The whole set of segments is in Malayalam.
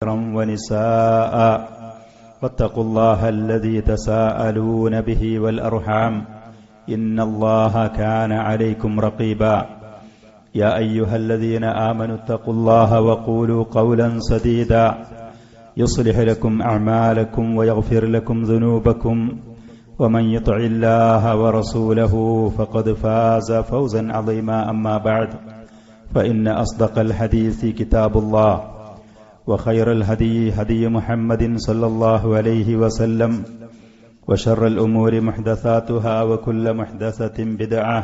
ونساء واتقوا الله الذي تساءلون به والأرحام إن الله كان عليكم رقيبا يا أيها الذين آمنوا اتقوا الله وقولوا قولا سديدا يصلح لكم أعمالكم ويغفر لكم ذنوبكم ومن يطع الله ورسوله فقد فاز فوزا عظيما أما بعد فإن أصدق الحديث كتاب الله وخير الهدي هدي محمد صلى الله عليه وسلم وشر الأمور محدثاتها وكل محدثة بدعة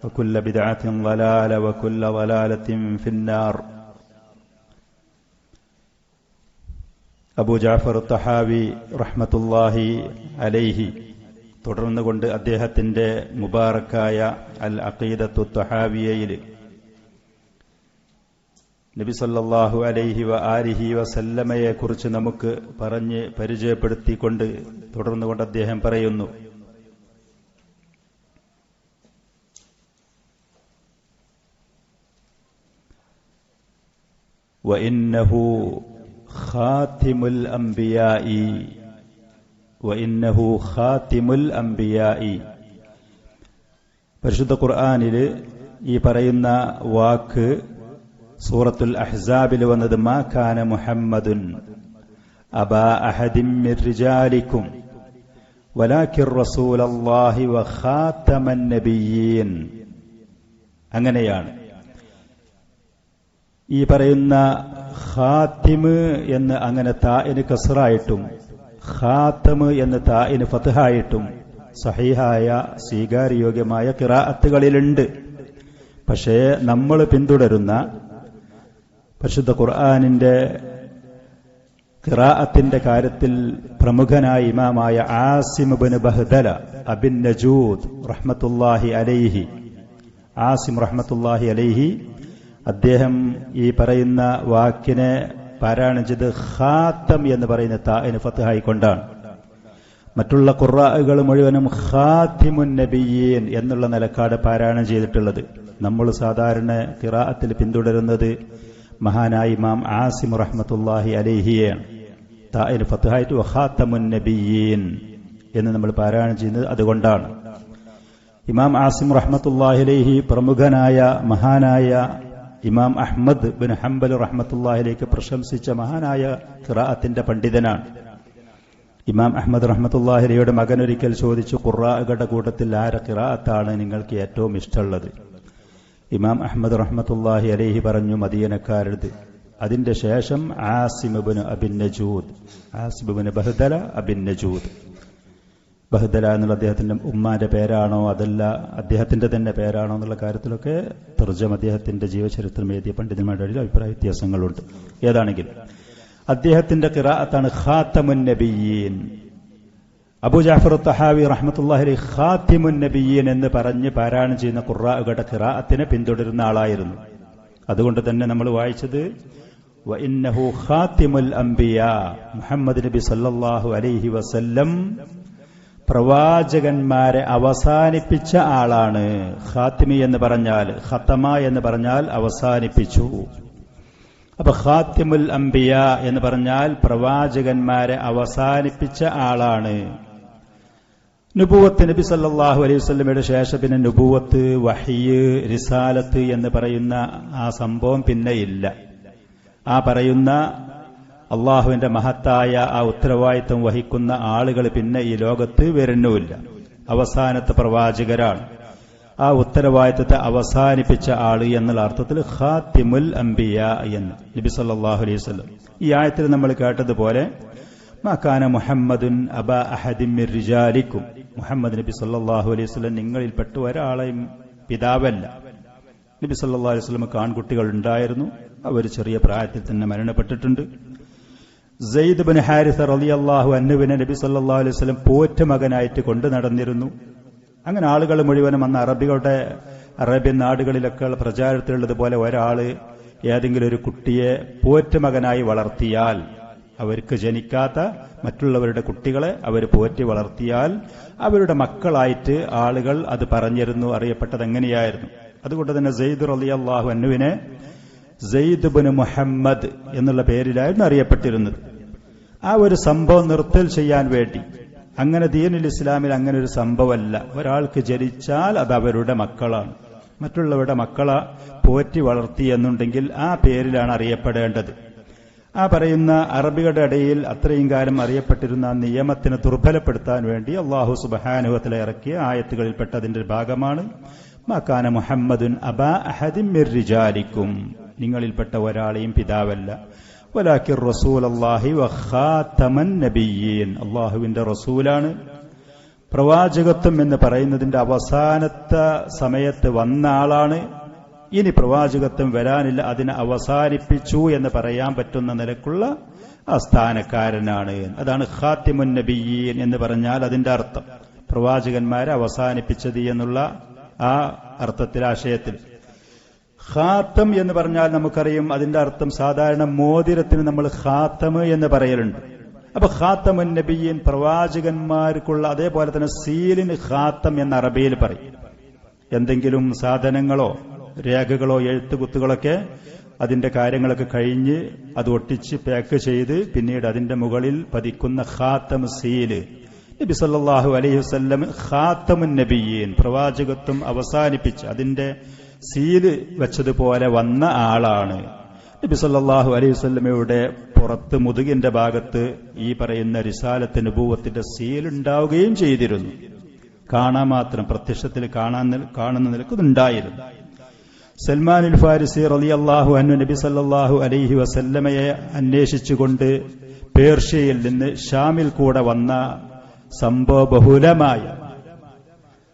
وكل بدعة ضلالة وكل ضلالة في النار. അബൂ ജഅഫർ തഹാവി റഹ്മത്തുള്ളാഹി അലൈഹി തുടർന്നുകൊണ്ട് അദ്ദേഹത്തിന്റെ മുബാറക്കായ അൽ അഖീദത്തു തഹാവിയയിൽ നബി സല്ലല്ലാഹു അലൈഹി വആലിഹി വസല്ലമയെ കുറിച്ച് നമുക്ക് പറഞ്ഞ് പരിചയപ്പെടുത്തിക്കൊണ്ട് തുടർന്നുകൊണ്ട് അദ്ദേഹം പറയുന്നു, വഇന്നഹു ഖാതിമുൽ അംബിയാഇ വഇന്നഹു ഖാതിമുൽ അംബിയാഇ. പരിശുദ്ധ ഖുർആനിൽ ഈ പറയുന്ന വാക്ക് സൂറത്തുൽ അഹ്സാബിൽ വന്നത് മാ കാന മുഹമ്മദുൻ അബാ അഹദിൻ മിർ റിജാലിക്കും വലാകിർ റസൂലല്ലാഹി വഖാതമൻ നബിയ്യീൻ. അങ്ങനെയാണ് ഈ പറയുന്ന ഖാതിമ് എന്ന് അങ്ങനെ താഇന് കസ്റായിട്ടും ഖാതമ് എന്ന് താഇന് ഫത്ഹായിട്ടും സഹീഹായ സ്വീകാര്യോഗ്യമായ ഖിറാഅത്തുകളിലുണ്ട്. പക്ഷേ നമ്മൾ പിന്തുടരുന്ന പരിശുദ്ധ ഖുർആനിന്റെ ഖിറാഅത്തിന്റെ കാര്യത്തിൽ പ്രമുഖനായ ഇമാമായ ആസിം ഇബ്നു ബഹ്ദല അബിൻ നജൂദ് റഹ്മത്തുള്ളാഹി അലൈഹി, ആസിം റഹ്മത്തുള്ളാഹി അലൈഹി, അദ്ദേഹം ഈ പറയുന്ന വാക്കിനെ പാരായണം ചെയ്ത് ഖാതം എന്ന് പറയുന്ന താഇന് ഫത്ഹായിക്കൊണ്ടാണ്. മറ്റുള്ള ഖുർആകൾ മുഴുവനും ഖാതിമുൻ നബിയ്യീൻ എന്നുള്ള നിലക്കാട് പാരായണം ചെയ്തിട്ടുള്ളത്. നമ്മൾ സാധാരണ ഖിറാഅത്തിൽ പിന്തുടരുന്നത് മഹാനായ ഇമാം ആസിം റഹ്മത്തുള്ളാഹി അലൈഹിയാണ്. താഇന് ഫത്ഹായിട്ട് വഖാതമുൻ നബിയ്യീൻ എന്ന് നമ്മൾ പാരായണം ചെയ്യുന്നത് അതുകൊണ്ടാണ്. ഇമാം ആസിം റഹ്മത്തുള്ളാഹി അലൈഹി പ്രമുഖനായ മഹാനായ ഇമാം അഹ്മദ് ബിൻ ഹംബൽ റഹ്മത്തുള്ളാഹി അലൈഹി പ്രശംസിച്ച മഹാനായ ഖിറാഅത്തിന്റെ പണ്ഡിതനാണ്. ഇമാം അഹ്മദ് റഹ്മത്തുള്ളാഹി അലൈഹിയുടെ മകൻ ഒരിക്കൽ ചോദിച്ചു, ഖുർആകളുടെ കൂട്ടത്തിൽ ആരെ ഖിറാഅത്താണ് നിങ്ങൾക്ക് ഏറ്റവും ഇഷ്ടമുള്ളത്? ഇമാം അഹ്മദ് റഹ്മത്തുള്ളാഹി അലൈഹി പറഞ്ഞു, മദീനക്കാരത്. അതിന്റെ ശേഷം ആസിം ഇബ്നു അബിൻ നജൂദ്, ആസിം ഇബ്നു ബഹ്ദല അബിൻ നജൂദ്. ബഹ്ദല എന്നുള്ള അദ്ദേഹത്തിന്റെ ഉമ്മാന്റെ പേരാണോ അതല്ല അദ്ദേഹത്തിന്റെ തന്നെ പേരാണോ എന്നുള്ള കാര്യത്തിലൊക്കെ തർജമ അദ്ദേഹത്തിന്റെ ജീവചരിത്രം എഴുതിയ പണ്ഡിതന്മാരുടെ ഇടയിൽ അഭിപ്രായ വ്യത്യാസങ്ങളുണ്ട്. ഏതാണെങ്കിലും അദ്ദേഹത്തിന്റെ ഖിറാഅത്താണ് ഖാതമുൻ നബിയ്യീൻ. അബൂ ജഅഫർ തഹാവി റഹ്മത്തുള്ളാഹി അലൈഹി ഖാതിമുൻ നബിയ്യീൻ എന്ന് പറഞ്ഞ് പാരായണം ചെയ്യുന്ന ഖുർആകളുടെ ഖിറാഅത്തിനെ പിന്തുടരുന്ന ആളായിരുന്നു. അതുകൊണ്ട് തന്നെ നമ്മൾ വായിച്ചത് വഇന്നഹു ഖാതിമുൽ അംബിയാ, മുഹമ്മദ് നബി സല്ലല്ലാഹു അലൈഹി വസല്ലം പ്രവാചകന്മാരെ അവസാനിപ്പിച്ച ആളാണ്. ഖാതിമി എന്ന് പറഞ്ഞാൽ, ഖതമ എന്ന് പറഞ്ഞാൽ അവസാനിപ്പിച്ചു. അപ്പൊ ഖാതിമുൽ അംബിയ എന്ന് പറഞ്ഞാൽ പ്രവാചകന്മാരെ അവസാനിപ്പിച്ച ആളാണ്. നുബുവത്ത്, നബി സല്ലല്ലാഹു അലൈഹി വസല്ലമയുടെ ശേഷം പിന്നെ നുബുവത്ത്, വഹ്യ്, റിസാലത്ത് എന്ന് പറയുന്ന ആ സംഭവം പിന്നെ ഇല്ല. ആ പറയുന്ന അള്ളാഹുവിന്റെ മഹത്തായ ആ ഉത്തരവാദിത്വം വഹിക്കുന്ന ആളുകൾ പിന്നെ ഈ ലോകത്ത് വരുന്നുമില്ല. അവസാനത്തെ പ്രവാചകരാണ്. ആ ഉത്തരവാദിത്വത്തെ അവസാനിപ്പിച്ച ആള് എന്നുള്ള അർത്ഥത്തിൽ ഖാതിമുൽ അംബിയ എന്ന് നബി സല്ലല്ലാഹു അലൈഹി വസല്ലം. ഈ ആയത്തിൽ നമ്മൾ കേട്ടതുപോലെ മാ കാന മുഹമ്മദുൻ അബാ അഹദിൻ മിർ റിജാലിക്കും, മുഹമ്മദ് നബി സല്ലല്ലാഹു അലൈഹി വസല്ലം നിങ്ങളിൽപ്പെട്ട ഒരാളെയും പിതാവല്ല. നബി സല്ലല്ലാഹു അലൈഹി വസല്ലം ആൺകുട്ടികൾ ഉണ്ടായിരുന്നു. അവർ ചെറിയ പ്രായത്തിൽ തന്നെ മരണപ്പെട്ടിട്ടുണ്ട്. സെയ്ദ് ബിൻ ഹാരിസ റളിയല്ലാഹു അൻഹുവിനെ നബി സല്ലല്ലാഹു അലൈഹി വസല്ലം പോറ്റ മകനായിട്ട് കൊണ്ടു നടന്നിരുന്നു. അങ്ങനെ ആളുകൾ മുഴുവനും അന്ന് അറേബ്യൻ നാടുകളിലൊക്കെ പ്രചാരത്തിലുള്ളതുപോലെ ഒരാള് ഏതെങ്കിലും ഒരു കുട്ടിയെ പോറ്റ മകനായി വളർത്തിയാൽ, അവർക്ക് ജനിക്കാത്ത മറ്റുള്ളവരുടെ കുട്ടികളെ അവർ പോറ്റി വളർത്തിയാൽ അവരുടെ മക്കളായിട്ട് ആളുകൾ അത് പറഞ്ഞിരുന്നു, അറിയപ്പെട്ടത് എങ്ങനെയായിരുന്നു. അതുകൊണ്ട് തന്നെ സെയ്ദ് റളിയല്ലാഹു അൻഹുവിനെ സെയ്ദ് ബിൻ മുഹമ്മദ് എന്നുള്ള പേരിലായിരുന്നു അറിയപ്പെട്ടിരുന്നത്. ആ ഒരു സംഭവം നിർത്തൽ ചെയ്യാൻ വേണ്ടി, അങ്ങനെ ദീനുൽ ഇസ്ലാമിൽ അങ്ങനെ ഒരു സംഭവമല്ല. ഒരാൾക്ക് ജനിച്ചാൽ അത് അവരുടെ മക്കളാണ്, മറ്റുള്ളവരുടെ മക്കളെ പോറ്റി വളർത്തി എന്നുണ്ടെങ്കിൽ ആ പേരിലാണ് അറിയപ്പെടേണ്ടത്. ആ പറയുന്ന അറബികളുടെ ഇടയിൽ അത്രയും കാലം അറിയപ്പെട്ടിരുന്ന ആ നിയമത്തിനെ ദുർബലപ്പെടുത്താൻ വേണ്ടി അല്ലാഹു സുബ്ഹാനഹു വ തആല ഇറക്കിയ ആയത്തുകളിൽപ്പെട്ടതിന്റെ ഭാഗമാണ് മകാന മുഹമ്മദുൻ അബാ അഹദിൻ മിർ റിജാലിക്കും, നിങ്ങളിൽപ്പെട്ട ഒരാളെയും പിതാവല്ല, വലാകിർ റസൂലുള്ളാഹി വ ഖാതമൻ നബിയ്യീൻ, അല്ലാഹുവിന്റെ റസൂലാണ്. പ്രവാചകത്വം എന്ന് പറയുന്നതിന്റെ അവസാനത്തെ സമയത്ത് വന്ന ആളാണ്. ഇനി പ്രവാചകത്വം വരാനില്ല, അതിനെ അവസാനിപ്പിച്ചു എന്ന് പറയാൻ പറ്റുന്ന നിലക്കുള്ള ആ സ്ഥാനക്കാരനാണ്. അതാണ് ഖാതിമുൻ നബിയ്യീൻ എന്ന് പറഞ്ഞാൽ അതിന്റെ അർത്ഥം പ്രവാചകന്മാരെ അവസാനിപ്പിച്ചത് എന്നുള്ള ആ അർത്ഥത്തിൽ, ആശയത്തിൽ. ഖാത്തം എന്ന് പറഞ്ഞാൽ നമുക്കറിയും അതിന്റെ അർത്ഥം സാധാരണ മോതിരത്തിന് നമ്മൾ ഖാത്തം എന്ന് പറയലുണ്ട്. അപ്പൊ ഖാത്തമുൻ നബിയ്യീൻ പ്രവാചകന്മാർക്കുള്ള, അതേപോലെ തന്നെ സീലിന് ഖാത്തം എന്ന അറബിയിൽ പറയും. എന്തെങ്കിലും സാധനങ്ങളോ രേഖകളോ എഴുത്തുകുത്തുകളൊക്കെ അതിന്റെ കാര്യങ്ങളൊക്കെ കഴിഞ്ഞ് അത് ഒട്ടിച്ച് പാക്ക് ചെയ്ത് പിന്നീട് അതിന്റെ മുകളിൽ പതിക്കുന്ന ഖാത്തം സീല്, നബി സല്ലല്ലാഹു അലൈഹി വസല്ലം ഖാത്തമുൻ നബിയ്യീൻ, പ്രവാചകത്വം അവസാനിപ്പിച്ച് അതിന്റെ സീല് വെച്ചതുപോലെ വന്ന ആളാണ്. നബി സല്ലല്ലാഹു അലൈഹി വസല്ലമയുടെ പുറത്ത് മുതുകിന്റെ ഭാഗത്ത് ഈ പറയുന്ന റിസാലത്ത് നബുവത്തിന്റെ സീൽ ഉണ്ടാവുകയും ചെയ്തിരുന്നു. കാണാൻ മാത്രം, പ്രത്യക്ഷത്തിൽ കാണുന്ന നിലക്കുണ്ടായിരുന്നു. സൽമാനുൽ ഫാരിസി റളിയല്ലാഹു അൻഹു നബി സല്ലല്ലാഹു അലൈഹി വസല്ലമയെ അന്വേഷിച്ചുകൊണ്ട് പേർഷ്യയിൽ നിന്ന് ഷാമിൽ കൂടെ വന്ന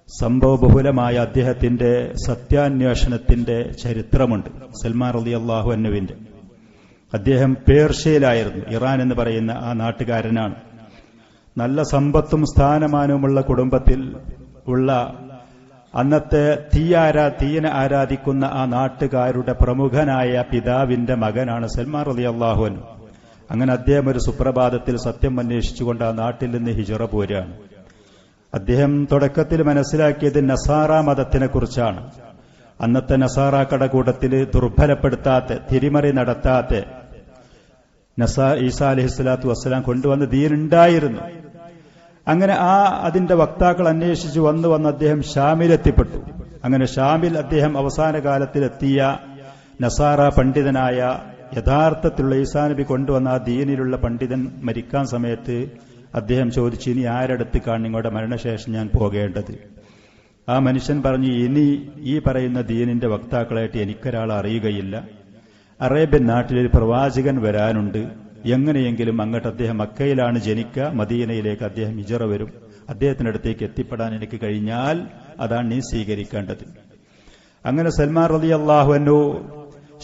സംഭവബഹുലമായ അദ്ദേഹത്തിന്റെ സത്യാന്വേഷണത്തിന്റെ ചരിത്രമുണ്ട് സൽമാൻ റളിയല്ലാഹു അൻഹുവിന്റെ. അദ്ദേഹം പേർഷ്യയിലായിരുന്നു, ഇറാൻ എന്ന് പറയുന്ന ആ നാട്ടുകാരനാണ്. നല്ല സമ്പത്തും സ്ഥാനമാനവുമുള്ള കുടുംബത്തിൽ ഉള്ള, അന്നത്തെ തീയനെ ആരാധിക്കുന്ന ആ നാട്ടുകാരുടെ പ്രമുഖനായ പിതാവിന്റെ മകനാണ് സൽമാൻ റളിയല്ലാഹു അൻഹു. അങ്ങനെ അദ്ദേഹം ഒരു സുപ്രഭാതത്തിൽ സത്യം അന്വേഷിച്ചുകൊണ്ട് ആ നാട്ടിൽ നിന്ന് ഹിജ്റ പോരുകയാണ്. അദ്ദേഹം തുടക്കത്തിൽ മനസ്സിലാക്കിയത് നസാറ മതത്തിനെ കുറിച്ചാണ്. അന്നത്തെ നസാറാക്കളുടെ കൂട്ടത്തിൽ ദുർബലപ്പെടുത്താത്ത, തിരിമറി നടത്താത്ത ഈസാ അലൈഹിസ്സലാത്തു വസ്സലാം കൊണ്ടുവന്ന ദീനുണ്ടായിരുന്നു. അങ്ങനെ അതിന്റെ വക്താക്കൾ അന്വേഷിച്ച് വന്ന് അദ്ദേഹം ഷാമിലെത്തിപ്പെട്ടു. അങ്ങനെ ഷാമിൽ അദ്ദേഹം അവസാന കാലത്തിലെത്തിയ നസാറ പണ്ഡിതനായ, യഥാർത്ഥത്തിലുള്ള ഈസാ നബി കൊണ്ടുവന്ന ആ ദീനിലുള്ള പണ്ഡിതൻ മരിക്കാൻ സമയത്ത് അദ്ദേഹം ചോദിച്ചു, ഇനി ആരടുത്തേക്കാണ് നിങ്ങളുടെ മരണശേഷം ഞാൻ പോകേണ്ടത്? ആ മനുഷ്യൻ പറഞ്ഞു, ഇനി ഈ പറയുന്ന ദീനിന്റെ വക്താക്കളായിട്ട് എനിക്കൊരാൾ അറിയുകയില്ല. അറേബ്യൻ നാട്ടിലൊരു പ്രവാചകൻ വരാനുണ്ട്, എങ്ങനെയെങ്കിലും അങ്ങോട്ട്, അദ്ദേഹം മക്കയിലാണ് ജനിക്കുക, മദീനയിലേക്ക് അദ്ദേഹം ഹിജ്റ വരും, അദ്ദേഹത്തിന്റെ അടുത്തേക്ക് എത്തിപ്പെടാൻ എനിക്ക് കഴിഞ്ഞാൽ അതാണ് നീ സ്വീകരിക്കേണ്ടത്. അങ്ങനെ സൽമാൻ റളിയല്ലാഹു അൻഹു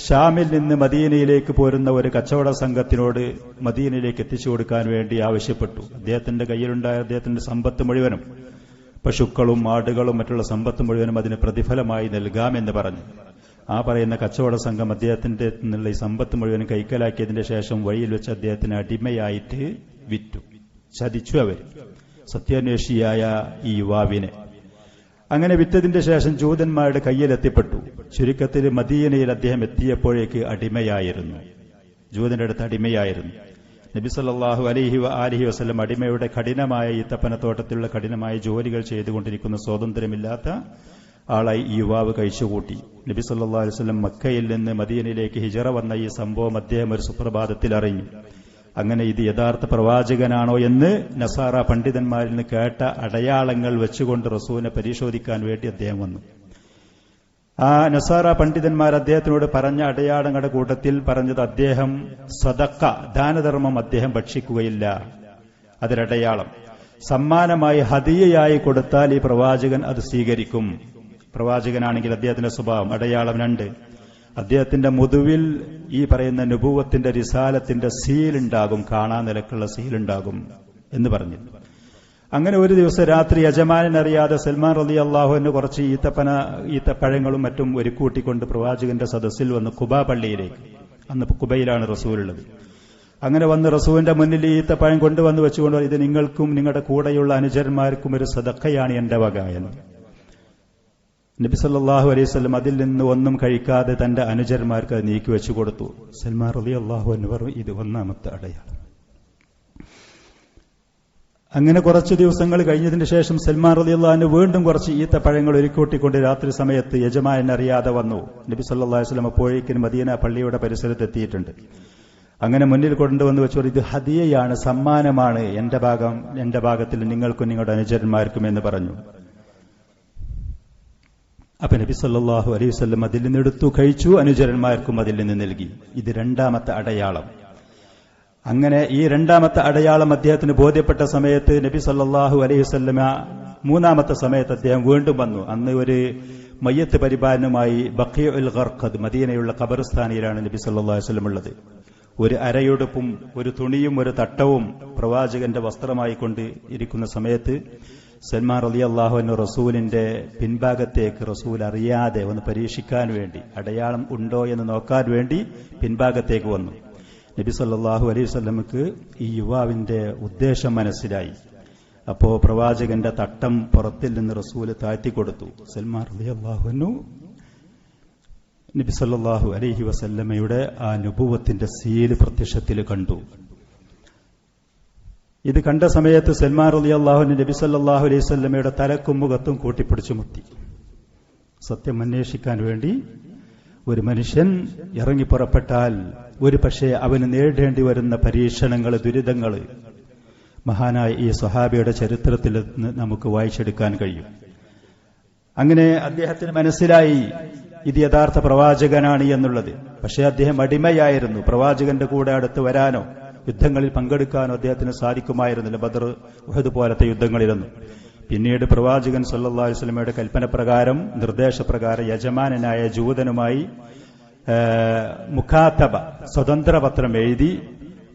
ഷാമിൽ നിന്ന് മദീനയിലേക്ക് പോരുന്ന ഒരു കച്ചവട സംഘത്തിനോട് മദീനയിലേക്ക് എത്തിച്ചു കൊടുക്കാൻ വേണ്ടി ആവശ്യപ്പെട്ടു. അദ്ദേഹത്തിന്റെ കയ്യിലുണ്ടായ അദ്ദേഹത്തിന്റെ സമ്പത്ത് മുഴുവനും, പശുക്കളും ആടുകളും മറ്റുള്ള സമ്പത്ത് മുഴുവനും അതിന് പ്രതിഫലമായി നൽകാമെന്ന് പറഞ്ഞു. ആ പറയുന്ന കച്ചവട സംഘം അദ്ദേഹത്തിന്റെ നിന്നുള്ള ഈ സമ്പത്ത് മുഴുവനും കൈക്കലാക്കിയതിന്റെ ശേഷം വഴിയിൽ വെച്ച് അദ്ദേഹത്തിന് അടിമയായിട്ട് വിറ്റു, ചതിച്ചു അവർ, സത്യാന്വേഷിയായ ഈ യുവാവിനെ. അങ്ങനെ വിറ്റതിന്റെ ശേഷം ജൂതന്മാരുടെ കയ്യിലെത്തിപ്പെട്ടു. ചുരുക്കത്തിൽ മദീനയിൽ അദ്ദേഹം എത്തിയപ്പോഴേക്ക് അടിമയായിരുന്നു, ജൂതന്റെ അടുത്ത് അടിമയായിരുന്നു. നബി സല്ലല്ലാഹു അലൈഹി വസല്ലം അടിമയുടെ കഠിനമായ ഈത്തപ്പനത്തോട്ടത്തിലുള്ള കഠിനമായ ജോലികൾ ചെയ്തുകൊണ്ടിരിക്കുന്ന സ്വാതന്ത്ര്യമില്ലാത്ത ആളായി ഈ യുവാവ് കഴിച്ചുകൂട്ടി. നബി സല്ലല്ലാഹു അലൈഹി വസല്ലം മക്കയിൽ നിന്ന് മദീനയിലേക്ക് ഹിജ്റ വന്ന ഈ സംഭവം അദ്ദേഹം ഒരു സുപ്രഭാതത്തിൽ അറിഞ്ഞു. അങ്ങനെ ഇത് യഥാർത്ഥ പ്രവാചകനാണോ എന്ന് നസാറ പണ്ഡിതന്മാരിൽ നിന്ന് കേട്ട അടയാളങ്ങൾ വെച്ചുകൊണ്ട് റസൂലിനെ പരിശോധിക്കാൻ വേണ്ടി അദ്ദേഹം വന്നു. ആ നസാറ പണ്ഡിതന്മാർ അദ്ദേഹത്തിനോട് പറഞ്ഞ അടയാളങ്ങളുടെ കൂട്ടത്തിൽ പറഞ്ഞത്, അദ്ദേഹം സദഖ, ദാനധർമ്മം അദ്ദേഹം ഭക്ഷിക്കുകയില്ല, അതൊരടയാളം. സമ്മാനമായി ഹദിയയായി കൊടുത്താൽ ഈ പ്രവാചകൻ അത് സ്വീകരിക്കും. പ്രവാചകനാണെങ്കിൽ അദ്ദേഹത്തിന്റെ സ്വഭാവം, അടയാളം 2, അദ്ദേഹത്തിന്റെ മുതുവിൽ ഈ പറയുന്ന നുബുവത്തിന്റെ റിസാലത്തിന്റെ സീലുണ്ടാകും, കാണാൻ നിലക്കുള്ള സീലുണ്ടാകും എന്ന് പറഞ്ഞു. അങ്ങനെ ഒരു ദിവസം രാത്രി യജമാനറിയാതെ സൽമാൻ റളിയല്ലാഹു അൻഹു കുറച്ച് ഈത്തപ്പഴങ്ങളും മറ്റും ഒരുക്കൂട്ടിക്കൊണ്ട് പ്രവാചകന്റെ സദസ്സിൽ വന്ന് ഖുബാ പള്ളിയിലേക്ക്, അന്ന് ഖുബയിലാണ് റസൂലുള്ളത്, അങ്ങനെ വന്ന് റസൂലിന്റെ മുന്നിൽ ഈത്തപ്പഴം കൊണ്ടുവന്ന് വെച്ചുകൊണ്ട്, ഇത് നിങ്ങൾക്കും നിങ്ങളുടെ കൂടെയുള്ള അനുചരന്മാർക്കും ഒരു സദഖയാണ് എന്റെ വക എന്ന്. നബി സല്ലല്ലാഹു അലൈഹി വസല്ലം അതിൽ നിന്ന് ഒന്നും കഴിക്കാതെ തന്റെ അനുചരന്മാർക്ക് അത് നീക്കി വെച്ചു കൊടുത്തു. സൽമാൻ റളിയല്ലാഹു അൻഹു പറഞ്ഞു, ഇത് ഒന്നാമത്തെ അടയാളം. അങ്ങനെ കുറച്ചു ദിവസങ്ങൾ കഴിഞ്ഞതിന് ശേഷം സൽമാൻ റളിയല്ലാഹു അൻഹു വീണ്ടും കുറച്ച് ഈത്തപ്പഴങ്ങൾ ഒരുക്കൂട്ടിക്കൊണ്ട് രാത്രി സമയത്ത് യജമാനൻ അറിയാതെ വന്നു. നബി സല്ലല്ലാഹു അലൈഹി വസല്ലം അപ്പോഴേക്കും മദീന പള്ളിയുടെ പരിസരത്ത് എത്തിയിട്ടുണ്ട്. അങ്ങനെ മുന്നിൽ കൊണ്ടുവന്ന് വെച്ചു, ഇത് ഹദിയയാണ്, സമ്മാനമാണ്, എന്റെ ഭാഗത്തിൽ നിങ്ങൾക്കും നിങ്ങളുടെ അനുചരന്മാർക്കും എന്ന് പറഞ്ഞു. അപ്പൊ നബി സല്ലല്ലാഹു അലൈഹി വസല്ലം അതിൽ നിന്ന് എടുത്തു കഴിച്ചു, അനുചരന്മാർക്കും അതിൽ നിന്ന് നൽകി. ഇത് രണ്ടാമത്തെ അടയാളം. അങ്ങനെ ഈ രണ്ടാമത്തെ അടയാളം അദ്ദേഹത്തിന് ബോധ്യപ്പെട്ട സമയത്ത് നബി സല്ലല്ലാഹു അലൈഹി വസല്ലം മൂന്നാമത്തെ സമയത്ത് അദ്ദേഹം വീണ്ടും വന്നു. അന്ന് ഒരു മയ്യത്ത് പരിപാലനവുമായി ബഖീഉൽ ഗർഖദ്, മദീനയുള്ള ഖബർസ്ഥാനിലാണ് നബി സല്ലല്ലാഹു അലൈഹി വസല്ലം ഉള്ളത്. ഒരു അരയുടുപ്പും ഒരു തുണിയും ഒരു തട്ടവും പ്രവാചകന്റെ വസ്ത്രമായി കൊണ്ട് ഇരിക്കുന്ന സമയത്ത് സൽമാൻ റളിയല്ലാഹു അൻഹു റസൂലിന്റെ പിൻഭാഗത്തേക്ക് റസൂൽ അറിയാതെ ഒന്ന് പരീക്ഷിക്കാൻ വേണ്ടി, അടയാളം ഉണ്ടോ എന്ന് നോക്കാൻ വേണ്ടി പിൻഭാഗത്തേക്ക് വന്നു. നബി സല്ലല്ലാഹു അലൈഹി വസല്ലമക്ക് ഈ യുവാവിന്റെ ഉദ്ദേശം മനസ്സിലായി. അപ്പോ പ്രവാചകന്റെ തട്ടം പുറത്തിൽ നിന്ന് റസൂല് താഴ്ത്തിക്കൊടുത്തു. സൽമാൻ റളിയല്ലാഹു അൻഹു നബി സല്ലല്ലാഹു അലൈഹി വസല്ലമയുടെ ആ നുബുവത്തിന്റെ സീല് പ്രത്യക്ഷത്തിൽ കണ്ടു. ഇത് കണ്ട സമയത്ത് സൽമാൻ റളിയല്ലാഹു അൻഹു നബി സല്ലല്ലാഹു അലൈഹി വസല്ലമയുടെ തലക്കും മുഖത്തും കൂട്ടിപ്പിടിച്ചു മുത്തി. സത്യം അന്വേഷിക്കാൻ വേണ്ടി ഒരു മനുഷ്യൻ ഇറങ്ങി പുറപ്പെട്ടാൽ ഒരു പക്ഷേ അവന് നേരിടേണ്ടി വരുന്ന പരീക്ഷണങ്ങൾ, ദുരിതങ്ങൾ മഹാനായ ഈ സ്വഹാബിയുടെ ചരിത്രത്തിൽ നിന്ന് നമുക്ക് വായിച്ചെടുക്കാൻ കഴിയും. അങ്ങനെ അദ്ദേഹത്തിന് മനസ്സിലായി ഇത് യഥാർത്ഥ പ്രവാചകനാണ് എന്നുള്ളത്. പക്ഷേ അദ്ദേഹം അടിമയായിരുന്നു. പ്രവാചകന്റെ കൂടെ അടുത്ത് വരാനോ യുദ്ധങ്ങളിൽ പങ്കെടുക്കാനോ അദ്ദേഹത്തിന് സാധിക്കുമായിരുന്നില്ല, ബദർ, ഉഹദ് പോലത്തെ യുദ്ധങ്ങളിലൊന്നും. പിന്നീട് പ്രവാചകൻ സല്ലല്ലാഹു അലൈഹി വസല്ലമയുടെ കൽപ്പനപ്രകാരം, നിർദ്ദേശപ്രകാരം യജമാനനായ ജൂതനുമായി മുഖാത്തബ, സ്വതന്ത്രപത്രം എഴുതി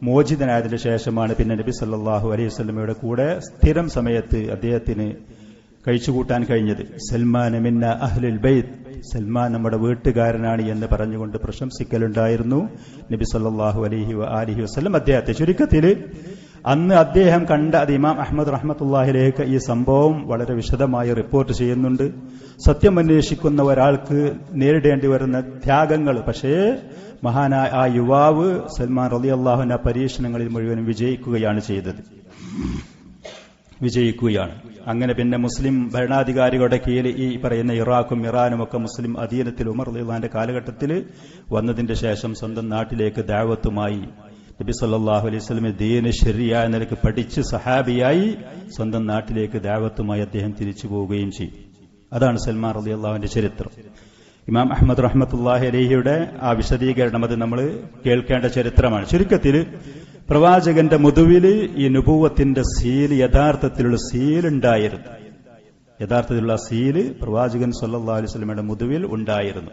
മോചിതനായതിനു ശേഷമാണ് പിന്നെ നബി സല്ലല്ലാഹു അലൈഹി വസല്ലമയുടെ കൂടെ സ്ഥിരം സമയത്ത് അദ്ദേഹത്തിന് കഴിച്ചുകൂട്ടാൻ കഴിഞ്ഞത്. സൽമാൻ മിന്ന അഹ്ലുൽ ബൈത്ത്, സൽമാൻ നമ്മുടെ വീട്ടുകാരനാണ് എന്ന് പറഞ്ഞുകൊണ്ട് പ്രശംസിക്കലുണ്ടായിരുന്നു നബി സല്ലല്ലാഹു അലൈഹി വസല്ലം അദ്ദേഹത്തെ. ചുരുക്കത്തിൽ അന്ന് അദ്ദേഹം കണ്ട, അത് ഇമാം അഹ്മദ് റഹ്മത്തുള്ളാഹിലേക്ക് ഈ സംഭവം വളരെ വിശദമായി റിപ്പോർട്ട് ചെയ്യുന്നുണ്ട്. സത്യം അന്വേഷിക്കുന്ന ഒരാൾക്ക് നേരിടേണ്ടി വരുന്ന ത്യാഗങ്ങൾ, പക്ഷേ മഹാനായ ആ യുവാവ് സൽമാൻ റളിയല്ലാഹു അൻഹു പരീക്ഷണങ്ങളിൽ മുഴുവനും വിജയിക്കുകയാണ് ചെയ്തത്. അങ്ങനെ പിന്നെ മുസ്ലിം ഭരണാധികാരികളുടെ കീഴിൽ ഈ പറയുന്ന ഇറാഖും ഇറാനും ഒക്കെ മുസ്ലിം അധീനത്തിൽ ഉമർ റളിയല്ലാഹുവിന്റെ കാലഘട്ടത്തിൽ വന്നതിന്റെ ശേഷം സ്വന്തം നാട്ടിലേക്ക് ദഅവത്തുമായി നബി സല്ലല്ലാഹു അലൈഹി വസല്ലം ദീന് ശരിയായ നിലയ്ക്ക് പഠിച്ച് സഹാബിയായി സ്വന്തം നാട്ടിലേക്ക് ദഅവത്തുമായി അദ്ദേഹം തിരിച്ചു പോവുകയും ചെയ്തു. അതാണ് സൽമാൻ റളിയല്ലാഹുവിന്റെ ചരിത്രം. ഇമാം അഹ്മദ് റഹ്മത്തുള്ളാഹി അലൈഹിയുടെ ആ വിശദീകരണം അത് നമ്മൾ കേൾക്കേണ്ട ചരിത്രമാണ്. ചുരുക്കത്തിൽ പ്രവാചകന്റെ മുതുവില് ഈ നുബുവത്തിന്റെ സീല്, യഥാർത്ഥത്തിലുള്ള സീലുണ്ടായിരുന്നു. യഥാർത്ഥത്തിലുള്ള സീല് പ്രവാചകൻ സല്ലല്ലാഹു അലൈഹി വസല്ലമയുടെ മുതുവിൽ ഉണ്ടായിരുന്നു.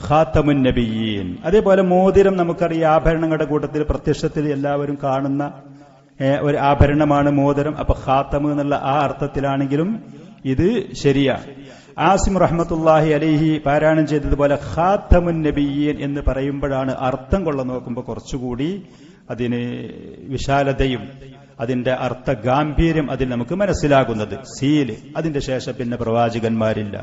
ഖാതമുൻ നബിയീൻ. അതേപോലെ മോതിരം, നമുക്കറിയാം ആഭരണങ്ങളുടെ കൂട്ടത്തിൽ പ്രത്യക്ഷത്തിൽ എല്ലാവരും കാണുന്ന ഒരു ആഭരണമാണ് മോതിരം. അപ്പൊ ഖാതം എന്നുള്ള ആ അർത്ഥത്തിലാണെങ്കിലും ഇത് ശരിയാണ്. ആസിം റഹ്മത്തുള്ളാഹി അലൈഹി പാരായണം ചെയ്തതുപോലെ ഖാതമുൻ നബിയീൻ എന്ന് പറയുമ്പോഴാണ് അർത്ഥം കൊള്ള നോക്കുമ്പോൾ കുറച്ചുകൂടി അതിന് വിശാലതയും അതിന്റെ അർത്ഥ ഗാംഭീര്യം അതിൽ നമുക്ക് മനസ്സിലാകുന്നത്. സീല്, അതിന്റെ ശേഷം പിന്നെ പ്രവാചകന്മാരില്ല.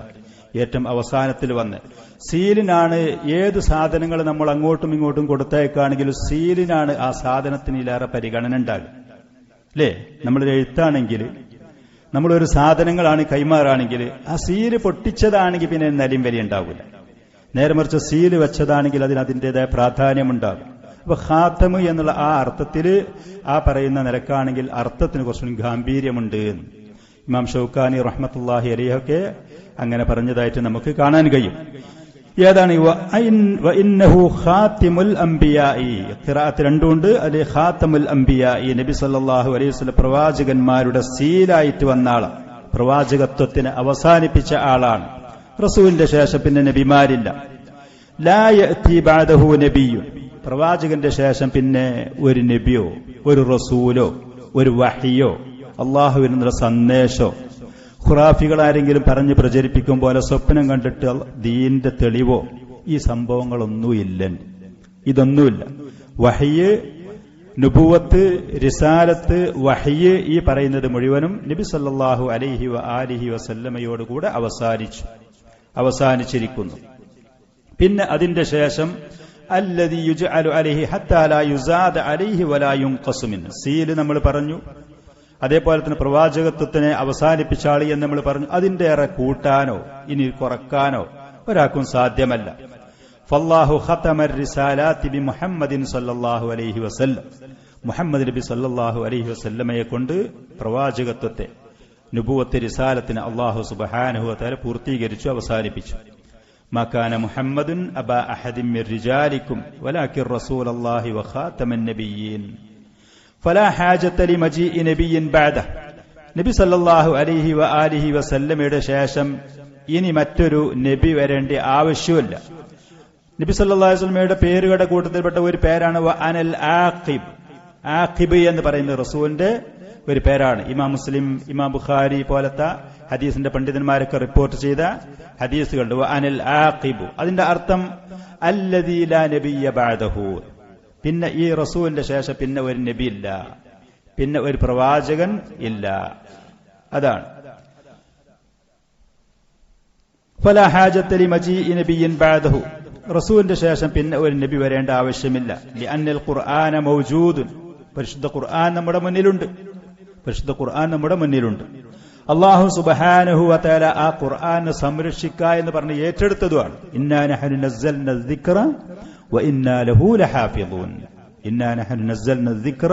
ഏറ്റവും അവസാനത്തിൽ വന്ന് സീലിനാണ് ഏത് സാധനങ്ങൾ നമ്മൾ അങ്ങോട്ടും ഇങ്ങോട്ടും കൊടുത്തേക്കാണെങ്കിലും സീലിനാണ് ആ സാധനത്തിനിലേറെ പരിഗണന ഉണ്ടാകും. അല്ലേ? നമ്മളൊരു എഴുത്താണെങ്കിൽ, നമ്മളൊരു സാധനങ്ങളാണ് കൈമാറാണെങ്കിൽ ആ സീല് പൊട്ടിച്ചതാണെങ്കിൽ പിന്നെ നിലയും വില ഉണ്ടാവില്ല. നേരെ മറിച്ച് സീല് വെച്ചതാണെങ്കിൽ അതിൻ്റെതായ പ്രാധാന്യമുണ്ടാകും. അപ്പൊ ഖാതമ് എന്നുള്ള ആ അർത്ഥത്തിൽ ആ പറയുന്ന നിലക്കാണെങ്കിൽ അർത്ഥത്തിന് കുറച്ചുകൂടി ഗാംഭീര്യമുണ്ട്. ഇമാം ഷൗക്കാനി റഹ്മത്തുള്ളാഹി അലൈഹിയൊക്കെ അങ്ങനെ പറഞ്ഞതായിട്ട് നമുക്ക് കാണാൻ കഴിയും. ഏതാണ് വഇന്നഹു ഖാതിമുൽ അംബിയാഇ, ഖിറാഅത്ത് രണ്ടുണ്ട്. അല്ലെ ഖാതമുൽ അംബിയാഇ, നബി സല്ലല്ലാഹു അലൈഹി വസല്ലം പ്രവാചകന്മാരുടെ സീലായിട്ട് വന്ന ആളാണ്. പ്രവാചകത്വത്തിന് അവസാനിപ്പിച്ച ആളാണ്. റസൂലിന്റെ ശേഷം പിന്നെ നബിമാരില്ല. ലാ യഅതി ബഅദഹു നബിയ്യുൻ, പ്രവാചകന്റെ ശേഷം പിന്നെ ഒരു നബിയോ ഒരു റസൂലോ ഒരു വഹിയോ അള്ളാഹുവിൽ നിന്നുള്ള സന്ദേശോ ഖുറാഫികൾ ആരെങ്കിലും പറഞ്ഞ് പ്രചരിപ്പിക്കും പോലെ സ്വപ്നം കണ്ടിട്ട് ദീന്റെ തെളിവോ ഈ സംഭവങ്ങളൊന്നുമില്ല. ഇതൊന്നുമില്ല. വഹിയ്, നുബുവത്ത്, റിസാലത്ത്, വഹിയ് ഈ പറയുന്നത് മുഴുവനും നബി സല്ലല്ലാഹു അലൈഹി വസല്ലമയോടുകൂടെ അവസാനിച്ചു. അവസാനിച്ചിരിക്കുന്നു. പിന്നെ അതിന്റെ ശേഷം അല്ലദീ യുജ്അലു അലൈഹി ഹത്താ ലാ യുസാദ അലൈഹി വലാ യുൻഖസു മിൻ, സീല് നമ്മൾ പറഞ്ഞു. അതേപോലെ തന്നെ പ്രവാചകത്വത്തിനെ അവസാനിപ്പിച്ചാളി എന്ന് നമ്മൾ പറഞ്ഞു. അതിന്റെ ഏറെ കൂട്ടാനോ ഇനി കുറക്കാനോ ഒരാൾക്കും സാധ്യമല്ല. ഫല്ലാഹു ഖതമർ റിസാലാത്തി ബി മുഹമ്മദിൻ സല്ലല്ലാഹു അലൈഹി വസല്ലം, മുഹമ്മദ് നബി സല്ലല്ലാഹു അലൈഹി വസല്ലമയെ കൊണ്ട് പ്രവാചകത്വത്തെ, നുബുവത്ത്, റിസാലത്തിനെ അല്ലാഹു സുബ്ഹാനഹു വ തആല പൂർത്തീകരിച്ചു, അവസാനിപ്പിച്ചു. മകാന മുഹമ്മദുൻ അബാ അഹദിൻ മിർ റിജാലിക്കും വലാകിൻ റസൂലല്ലാഹി വ ഖാതമൻ നബിയ്യീൻ ഫലാ ഹാജത ലിമജീഇ നബിയ്യിൻ ബഅദഹു. നബി സല്ലല്ലാഹു അലൈഹി വ ആലിഹി വസല്ലമയുടെ ശേഷം ഇനി മറ്റൊരു നബി വരേണ്ട ആവശ്യമില്ല. നബി സല്ലല്ലാഹു അലൈഹി വസല്ലമയുടെ പേരുകളുടെ കൂട്ടത്തിൽപ്പെട്ട ഒരു പേരാണ് വ അനൽ ആഖിബ്. ആഖിബ് എന്ന് പറയുന്നത് റസൂലിന്റെ ഒരു പേരാണ്. ഇമാം മുസ്ലിം, ഇമാം ബുഖാരി പോലത്തെ ഹദീസിന്റെ പണ്ഡിതന്മാരൊക്കെ റിപ്പോർട്ട് ചെയ്ത ഹദീസുകളുണ്ട്. വ അനൽ ആഖിബു, അതിന്റെ അർത്ഥം അല്ലദീ ലാ നബിയ്യ ബഅദഹു, പിന്നെ ഈ റസൂലിന്റെ ശേഷം പിന്നെ ഒരു നബി ഇല്ല, പിന്നെ ഒരു പ്രവാചകൻ ഇല്ല. അതാണ് ഫലാ ഹാജത ലിമജീഇ നബിയ്യിൻ ബഅദഹു, റസൂലിന്റെ ശേഷം പിന്നെ ഒരു നബി വരേണ്ട ആവശ്യമില്ല. ലിഅന്നൽ ഖുർആന മൗജൂദുൻ, പരിശുദ്ധ ഖുർആൻ നമ്മുടെ മുന്നിലുണ്ട്. പരിശുദ്ധ ഖുർആൻ നമ്മുടെ മുന്നിലുണ്ട്. അല്ലാഹു സുബ്ഹാനഹു വ തആല ആ ഖുർആനെ സംരക്ഷിക്കുക എന്ന് പറഞ്ഞ് ഏറ്റെടുത്തതുമാണ്. ഇന്നാ നഹ്നു നസ്സൽന ദിക്റ വ ഇന്നാ ലഹു ലഹാഫിളൂൻ. ഇന്നാ നഹ്നു നസ്സൽന ദിക്റ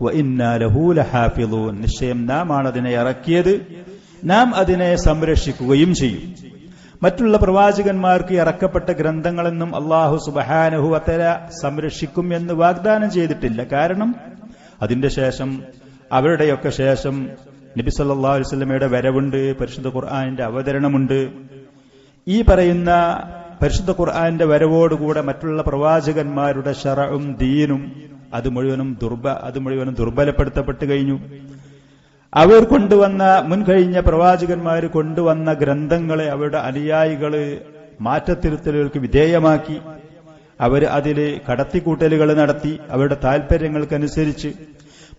വ ഇന്നാ ലഹു ലഹാഫിളൂൻ. നിശ്ചയം നാം ആണ് അതിനെ ഇറക്കിയത്, നാം അതിനെ സംരക്ഷിക്കുകയും ചെയ്യും. മറ്റുള്ള പ്രവാചകന്മാർക്ക് ഇറക്കപ്പെട്ട ഗ്രന്ഥങ്ങളെന്നും അല്ലാഹു സുബ്ഹാനഹു വ തആല സംരക്ഷിക്കും എന്ന് വാഗ്ദാനം ചെയ്തിട്ടില്ല. കാരണം അതിന്റെ ശേഷം, അവരുടെയൊക്കെ ശേഷം നബി സല്ലല്ലാഹു അലൈഹി വസല്ലമയുടെ വരവുണ്ട്, പരിശുദ്ധ ഖുർആനിന്റെ അവതരണമുണ്ട്. ഈ പറയുന്ന പരിശുദ്ധ ഖുർആനിന്റെ വരവോടുകൂടെ മറ്റുള്ള പ്രവാചകന്മാരുടെ ശറഉം ദീനും അത് മുഴുവനും ദുർബലപ്പെടുത്തപ്പെട്ടു കഴിഞ്ഞു. അവർ കൊണ്ടുവന്ന, മുൻകഴിഞ്ഞ പ്രവാചകന്മാർ കൊണ്ടുവന്ന ഗ്രന്ഥങ്ങളെ അവരുടെ അനുയായികള് മാറ്റത്തിരുത്തലുകൾക്ക് വിധേയമാക്കി. അവർ അതിൽ കടത്തിക്കൂട്ടലുകൾ നടത്തി അവരുടെ താൽപര്യങ്ങൾക്കനുസരിച്ച്.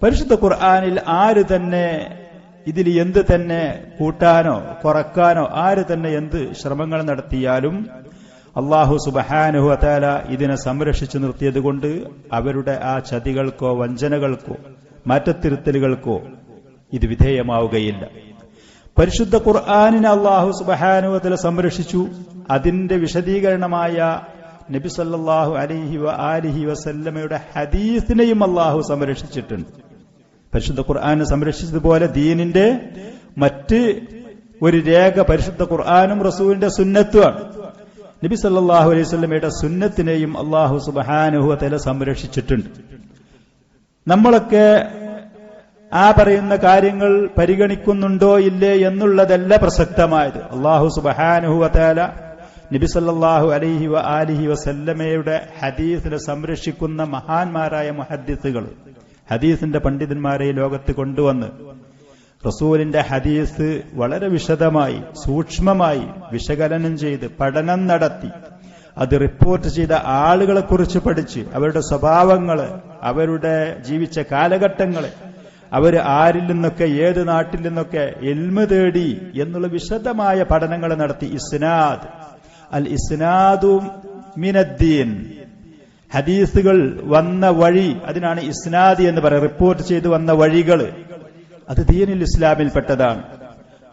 പരിശുദ്ധ ഖുർആനിൽ ആര് തന്നെ ഇതിൽ എന്ത് തന്നെ കൂട്ടാനോ കുറക്കാനോ ആര് തന്നെ എന്ത് ശ്രമങ്ങൾ നടത്തിയാലും അല്ലാഹു സുബ്ഹാനഹു വ തആല ഇതിനെ സംരക്ഷിച്ചു നിർത്തിയതുകൊണ്ട് അവരുടെ ആ ചതികൾക്കോ വഞ്ചനകൾക്കോ മാറ്റത്തിരുത്തലുകൾക്കോ ഇത് വിധേയമാവുകയില്ല. പരിശുദ്ധ ഖുർആനിനെ അല്ലാഹു സുബ്ഹാനഹു വ തആല സംരക്ഷിച്ചു. അതിന്റെ വിശദീകരണമായ നബി സല്ലല്ലാഹു അലൈഹി വ ആലിഹി വസല്ലമയുടെ ഹദീസിനെയും അല്ലാഹു സംരക്ഷിച്ചിട്ടുണ്ട്. പരിശുദ്ധ ഖുർആനെ സംരക്ഷിച്ചതുപോലെ ദീനിന്റെ മറ്റ് ഒരു രേഖ പരിശുദ്ധ ഖുർആനും റസൂലിന്റെ സുന്നത്തുമാണ്. നബി സല്ലല്ലാഹു അലൈഹി വസല്ലമയുടെ സുന്നത്തിനെയും അല്ലാഹു സുബ്ഹാനഹു വ തആല സംരക്ഷിച്ചിട്ടുണ്ട്. നമ്മളൊക്കെ ആ പറയുന്ന കാര്യങ്ങൾ പരിഗണിക്കുന്നുണ്ടോ ഇല്ലേ എന്നുള്ളതല്ല പ്രസക്തമായത്. അല്ലാഹു സുബ്ഹാനഹു വ തആല നബി സല്ലല്ലാഹു അലൈഹി വ ആലിഹി വസല്ലമയുടെ ഹദീസിനെ സംരക്ഷിക്കുന്ന മഹാന്മാരായ മുഹദ്ദിസുകൾ, ഹദീസിന്റെ പണ്ഡിതന്മാരെ ലോകത്ത് കൊണ്ടുവന്ന് റസൂലിന്റെ ഹദീസ് വളരെ വിശദമായി സൂക്ഷ്മമായി വിശകലനം ചെയ്ത് പഠനം നടത്തി അത് റിപ്പോർട്ട് ചെയ്ത ആളുകളെക്കുറിച്ച് പഠിച്ച് അവരുടെ സ്വഭാവങ്ങള്, അവരുടെ ജീവിച്ച കാലഘട്ടങ്ങള്, അവർ ആരിൽ നിന്നൊക്കെ ഏത് നാട്ടിൽ നിന്നൊക്കെ ഇൽമ് തേടി എന്നുള്ള വിശദമായ പഠനങ്ങൾ നടത്തി. ഇസ്നാദ്, അൽ ഇസ്നാദു മിനദ്ദീൻ, ഹദീസുകൾ വന്ന വഴി, അതിനാണ് ഇസ്നാദി എന്ന് പറയുന്നത്. റിപ്പോർട്ട് ചെയ്ത് വന്ന വഴികൾ അത് ദീനുൽ ഇസ്ലാമിൽപ്പെട്ടതാണ്.